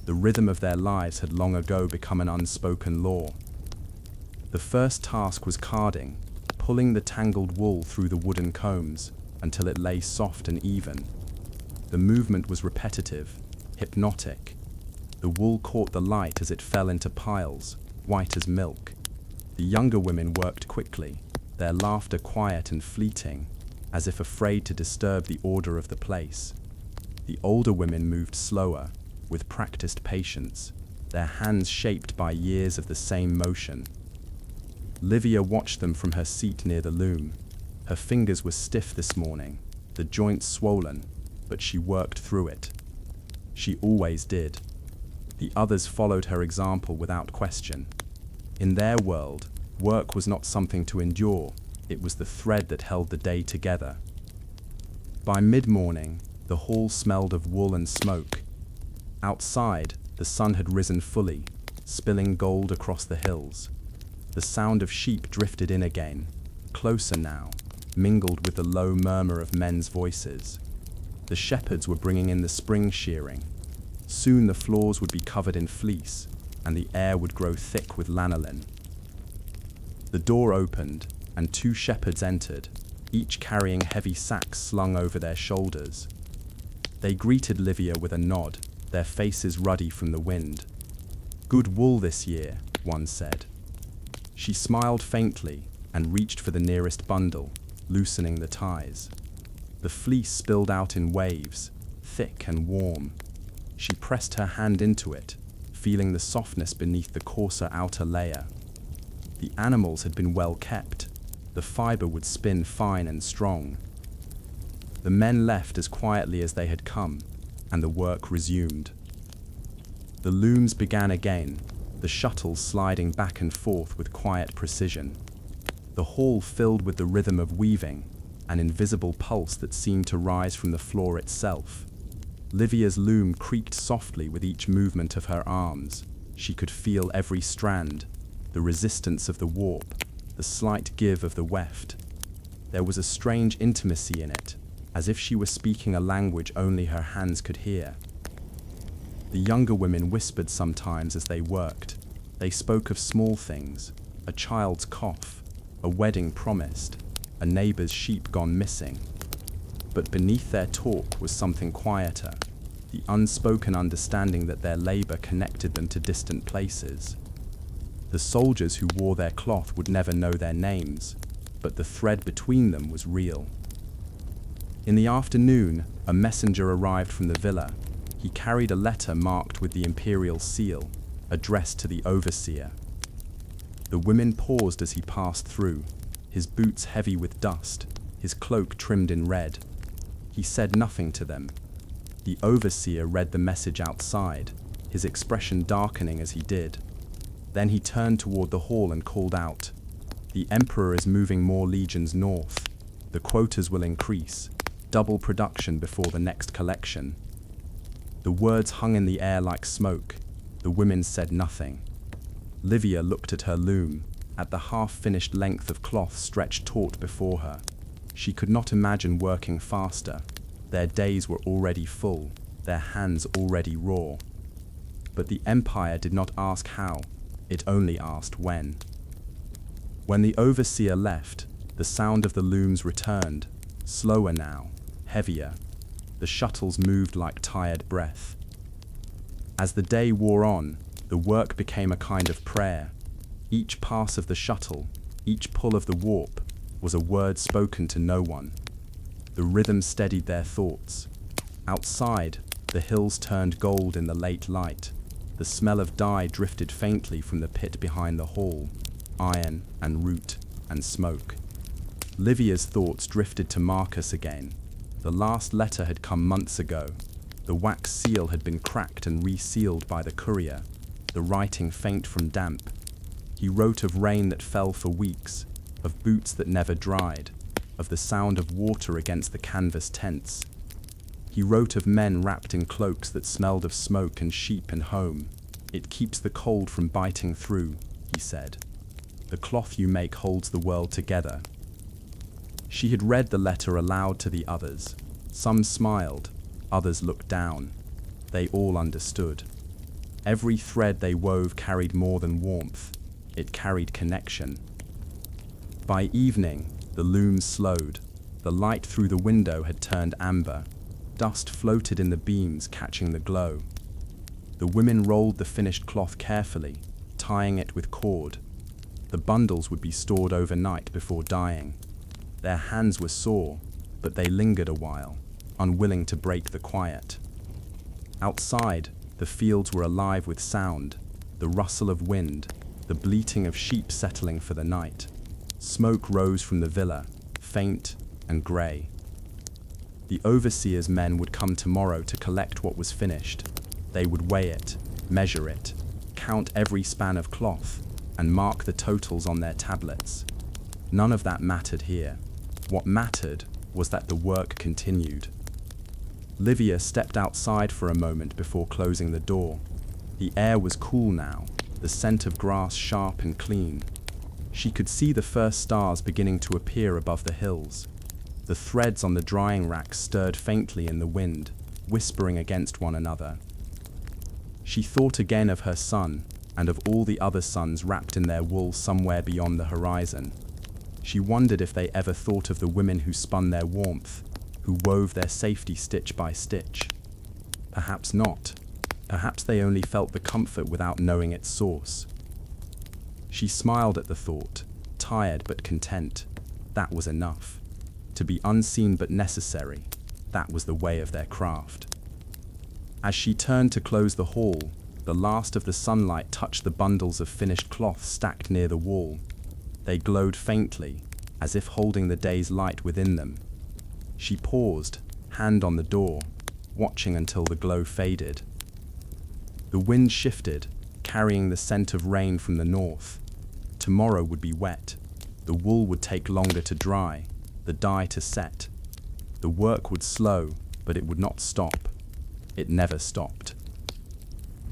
The rhythm of their lives had long ago become an unspoken law. The first task was carding, pulling the tangled wool through the wooden combs until it lay soft and even. The movement was repetitive, hypnotic. The wool caught the light as it fell into piles, white as milk. The younger women worked quickly, their laughter quiet and fleeting, as if afraid to disturb the order of the place. The older women moved slower, with practiced patience, their hands shaped by years of the same motion. Livia watched them from her seat near the loom. Her fingers were stiff this morning, the joints swollen, but she worked through it. She always did. The others followed her example without question. In their world, work was not something to endure, it was the thread that held the day together. By mid-morning, the hall smelled of wool and smoke. Outside, the sun had risen fully, spilling gold across the hills. The sound of sheep drifted in again, closer now, mingled with the low murmur of men's voices. The shepherds were bringing in the spring shearing. Soon the floors would be covered in fleece, and the air would grow thick with lanolin. The door opened, and two shepherds entered, each carrying heavy sacks slung over their shoulders. They greeted Livia with a nod, their faces ruddy from the wind. "Good wool this year," one said. She smiled faintly and reached for the nearest bundle, loosening the ties. The fleece spilled out in waves, thick and warm. She pressed her hand into it, feeling the softness beneath the coarser outer layer. The animals had been well kept. The fiber would spin fine and strong. The men left as quietly as they had come, and the work resumed. The looms began again, the shuttles sliding back and forth with quiet precision. The hall filled with the rhythm of weaving, an invisible pulse that seemed to rise from the floor itself. Livia's loom creaked softly with each movement of her arms. She could feel every strand, the resistance of the warp, the slight give of the weft. There was a strange intimacy in it, as if she were speaking a language only her hands could hear. The younger women whispered sometimes as they worked. They spoke of small things, a child's cough, a wedding promised, a neighbor's sheep gone missing. But beneath their talk was something quieter, the unspoken understanding that their labor connected them to distant places. The soldiers who wore their cloth would never know their names, but the thread between them was real. In the afternoon, a messenger arrived from the villa. He carried a letter marked with the imperial seal, addressed to the overseer. The women paused as he passed through, his boots heavy with dust, his cloak trimmed in red. He said nothing to them. The overseer read the message outside, his expression darkening as he did. Then he turned toward the hall and called out, "The Emperor is moving more legions north. The quotas will increase, double production before the next collection." The words hung in the air like smoke. The women said nothing. Livia looked at her loom, at the half-finished length of cloth stretched taut before her. She could not imagine working faster. Their days were already full, their hands already raw. But the Empire did not ask how, it only asked when. When the overseer left, the sound of the looms returned, slower now, heavier. The shuttles moved like tired breath. As the day wore on, the work became a kind of prayer. Each pass of the shuttle, each pull of the warp, was a word spoken to no one. The rhythm steadied their thoughts. Outside, the hills turned gold in the late light. The smell of dye drifted faintly from the pit behind the hall, iron and root and smoke. Livia's thoughts drifted to Marcus again. The last letter had come months ago. The wax seal had been cracked and resealed by the courier, the writing faint from damp. He wrote of rain that fell for weeks, of boots that never dried, of the sound of water against the canvas tents. He wrote of men wrapped in cloaks that smelled of smoke and sheep and home. "It keeps the cold from biting through," he said. "The cloth you make holds the world together." She had read the letter aloud to the others. Some smiled, others looked down. They all understood. Every thread they wove carried more than warmth. It carried connection. By evening, the looms slowed. The light through the window had turned amber. Dust floated in the beams, catching the glow. The women rolled the finished cloth carefully, tying it with cord. The bundles would be stored overnight before dyeing. Their hands were sore, but they lingered a while, unwilling to break the quiet. Outside, the fields were alive with sound, the rustle of wind, the bleating of sheep settling for the night. Smoke rose from the villa, faint and grey. The overseer's men would come tomorrow to collect what was finished. They would weigh it, measure it, count every span of cloth, and mark the totals on their tablets. None of that mattered here. What mattered was that the work continued. Livia stepped outside for a moment before closing the door. The air was cool now, the scent of grass sharp and clean. She could see the first stars beginning to appear above the hills. The threads on the drying rack stirred faintly in the wind, whispering against one another. She thought again of her son, and of all the other sons wrapped in their wool somewhere beyond the horizon. She wondered if they ever thought of the women who spun their warmth, who wove their safety stitch by stitch. Perhaps not. Perhaps they only felt the comfort without knowing its source. She smiled at the thought, tired but content. That was enough. To be unseen but necessary, that was the way of their craft. As she turned to close the hall, the last of the sunlight touched the bundles of finished cloth stacked near the wall. They glowed faintly, as if holding the day's light within them. She paused, hand on the door, watching until the glow faded. The wind shifted, carrying the scent of rain from the north. Tomorrow would be wet. The wool would take longer to dry, the dye to set. The work would slow, but it would not stop. It never stopped.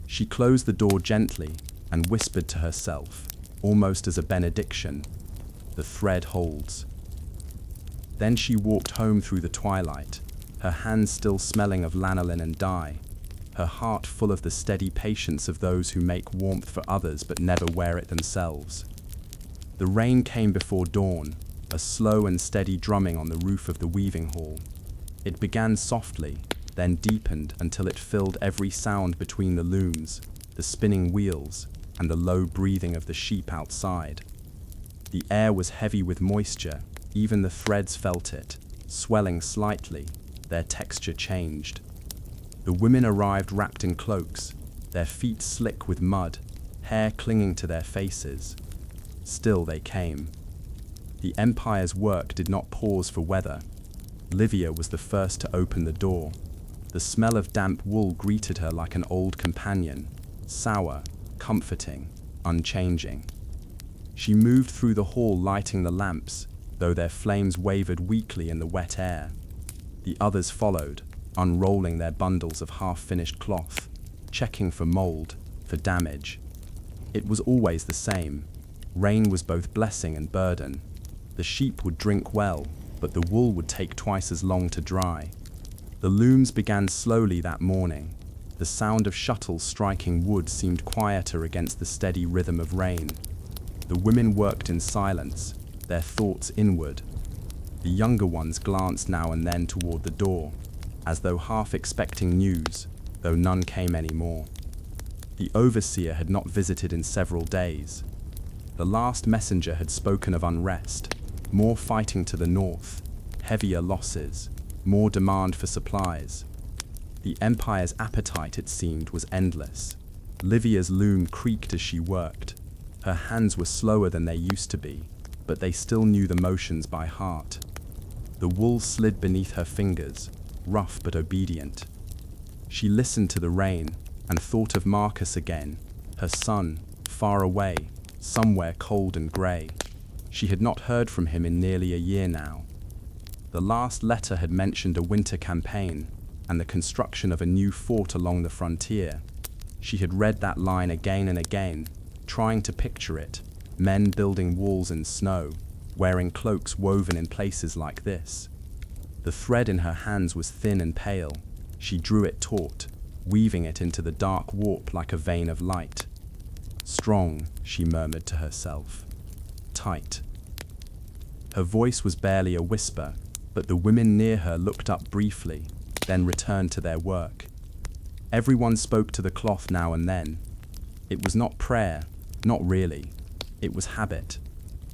She closed the door gently and whispered to herself, almost as a benediction, "The thread holds." Then she walked home through the twilight, her hands still smelling of lanolin and dye, her heart full of the steady patience of those who make warmth for others but never wear it themselves. The rain came before dawn, a slow and steady drumming on the roof of the weaving hall. It began softly, then deepened until it filled every sound between the looms, the spinning wheels, and the low breathing of the sheep outside. The air was heavy with moisture, even the threads felt it, swelling slightly, their texture changed. The women arrived wrapped in cloaks, their feet slick with mud, hair clinging to their faces. Still they came. The Empire's work did not pause for weather. Livia was the first to open the door. The smell of damp wool greeted her like an old companion, sour, comforting, unchanging. She moved through the hall lighting the lamps, though their flames wavered weakly in the wet air. The others followed, unrolling their bundles of half-finished cloth, checking for mold, for damage. It was always the same. Rain was both blessing and burden. The sheep would drink well, but the wool would take twice as long to dry. The looms began slowly that morning. The sound of shuttles striking wood seemed quieter against the steady rhythm of rain. The women worked in silence, their thoughts inward. The younger ones glanced now and then toward the door, as though half expecting news, though none came any more. The overseer had not visited in several days. The last messenger had spoken of unrest, more fighting to the north, heavier losses, more demand for supplies. The Empire's appetite, it seemed, was endless. Livia's loom creaked as she worked. Her hands were slower than they used to be, but they still knew the motions by heart. The wool slid beneath her fingers, rough but obedient. She listened to the rain and thought of Marcus again, her son, far away, somewhere cold and grey. She had not heard from him in nearly a year now. The last letter had mentioned a winter campaign and the construction of a new fort along the frontier. She had read that line again and again, trying to picture it, men building walls in snow, wearing cloaks woven in places like this. The thread in her hands was thin and pale. She drew it taut, weaving it into the dark warp like a vein of light. Strong, she murmured to herself. Tight. Her voice was barely a whisper, but the women near her looked up briefly, then returned to their work. Everyone spoke to the cloth now and then. It was not prayer, not really. It was habit,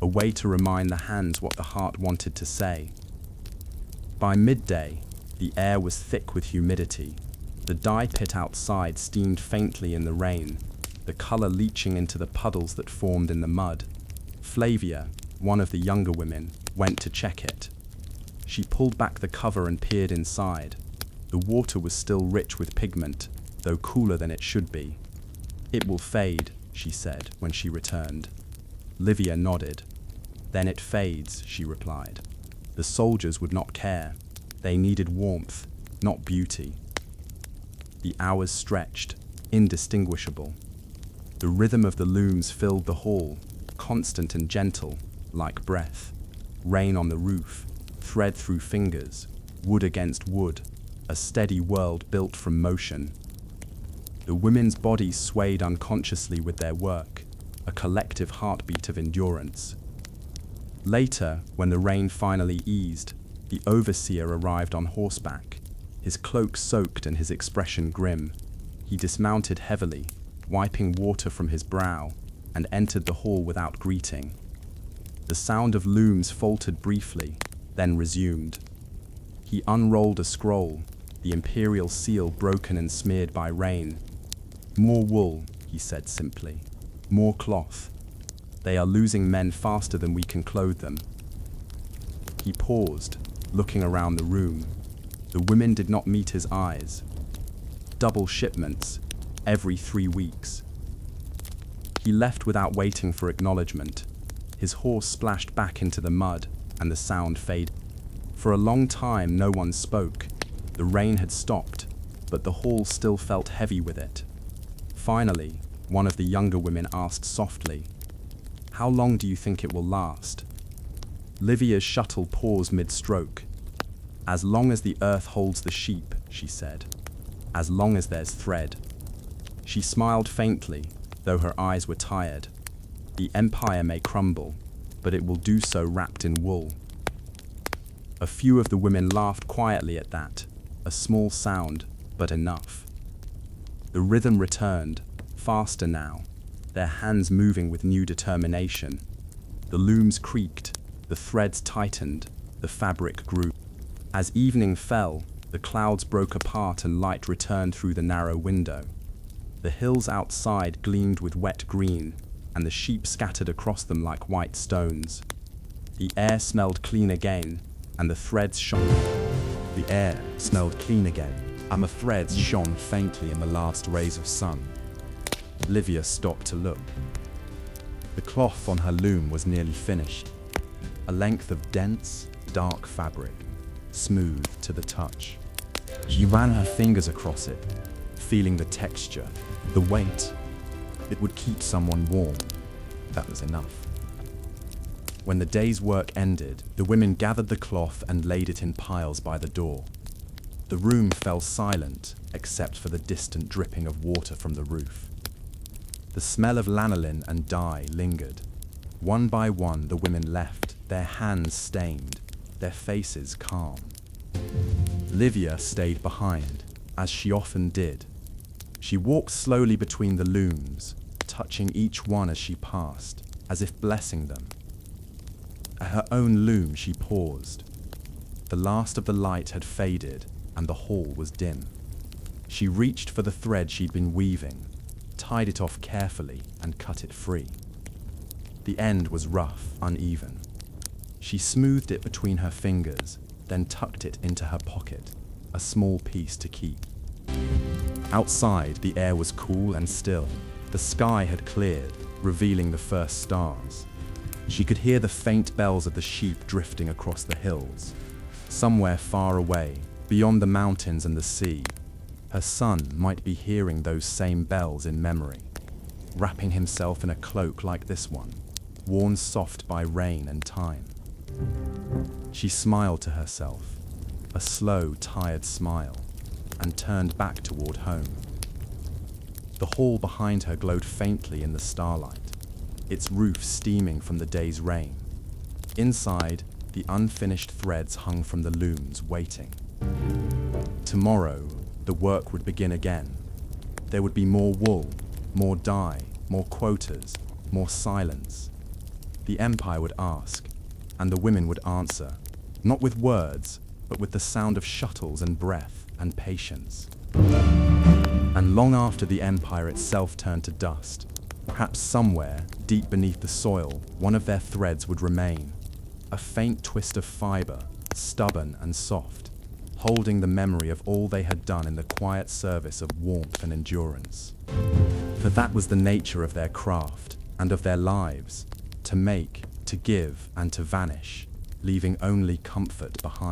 a way to remind the hands what the heart wanted to say. By midday, the air was thick with humidity. The dye pit outside steamed faintly in the rain, the color leaching into the puddles that formed in the mud. Flavia, one of the younger women, went to check it. She pulled back the cover and peered inside. The water was still rich with pigment, though cooler than it should be. It will fade, she said when she returned. Livia nodded. Then it fades, she replied. The soldiers would not care. They needed warmth, not beauty. The hours stretched, indistinguishable. The rhythm of the looms filled the hall, constant and gentle, like breath. Rain on the roof, thread through fingers, wood against wood, a steady world built from motion. The women's bodies swayed unconsciously with their work, a collective heartbeat of endurance. Later, when the rain finally eased, the overseer arrived on horseback, his cloak soaked and his expression grim. He dismounted heavily, wiping water from his brow, and entered the hall without greeting. The sound of looms faltered briefly, then resumed. He unrolled a scroll, the imperial seal broken and smeared by rain. More wool, he said simply. More cloth. They are losing men faster than we can clothe them. He paused, looking around the room. The women did not meet his eyes. Double shipments, every 3 weeks. He left without waiting for acknowledgement. His horse splashed back into the mud, and the sound faded. For a long time no one spoke. The rain had stopped, but the hall still felt heavy with it. Finally, one of the younger women asked softly, "How long do you think it will last?" Livia's shuttle paused mid-stroke. "As long as the earth holds the sheep," she said. "As long as there's thread." She smiled faintly, though her eyes were tired. The empire may crumble, but it will do so wrapped in wool. A few of the women laughed quietly at that, a small sound, but enough. The rhythm returned, faster now, their hands moving with new determination. The looms creaked, the threads tightened, the fabric grew. As evening fell, the clouds broke apart and light returned through the narrow window. The hills outside gleamed with wet green, and the sheep scattered across them like white stones. The air smelled clean again, and the threads shone. The air smelled clean again, and the threads shone faintly in the last rays of sun. Livia stopped to look. The cloth on her loom was nearly finished, a length of dense, dark fabric, smooth to the touch. She ran her fingers across it, feeling the texture, the weight. It would keep someone warm. That was enough. When the day's work ended, the women gathered the cloth and laid it in piles by the door. The room fell silent, except for the distant dripping of water from the roof. The smell of lanolin and dye lingered. One by one, the women left, their hands stained, their faces calm. Livia stayed behind, as she often did. She walked slowly between the looms, touching each one as she passed, as if blessing them. At her own loom she paused. The last of the light had faded, and the hall was dim. She reached for the thread she'd been weaving, tied it off carefully, and cut it free. The end was rough, uneven. She smoothed it between her fingers, then tucked it into her pocket, a small piece to keep. Outside, the air was cool and still. The sky had cleared, revealing the first stars. She could hear the faint bells of the sheep drifting across the hills. Somewhere far away, beyond the mountains and the sea, her son might be hearing those same bells in memory, wrapping himself in a cloak like this one, worn soft by rain and time. She smiled to herself, a slow, tired smile, and turned back toward home. The hall behind her glowed faintly in the starlight, its roof steaming from the day's rain. Inside, the unfinished threads hung from the looms, waiting. Tomorrow, the work would begin again. There would be more wool, more dye, more quotas, more silence. The Empire would ask, and the women would answer, not with words, but with the sound of shuttles and breath and patience. And long after the Empire itself turned to dust, perhaps somewhere, deep beneath the soil, one of their threads would remain, a faint twist of fiber, stubborn and soft, holding the memory of all they had done in the quiet service of warmth and endurance. For that was the nature of their craft and of their lives, to make, to give, and to vanish, leaving only comfort behind.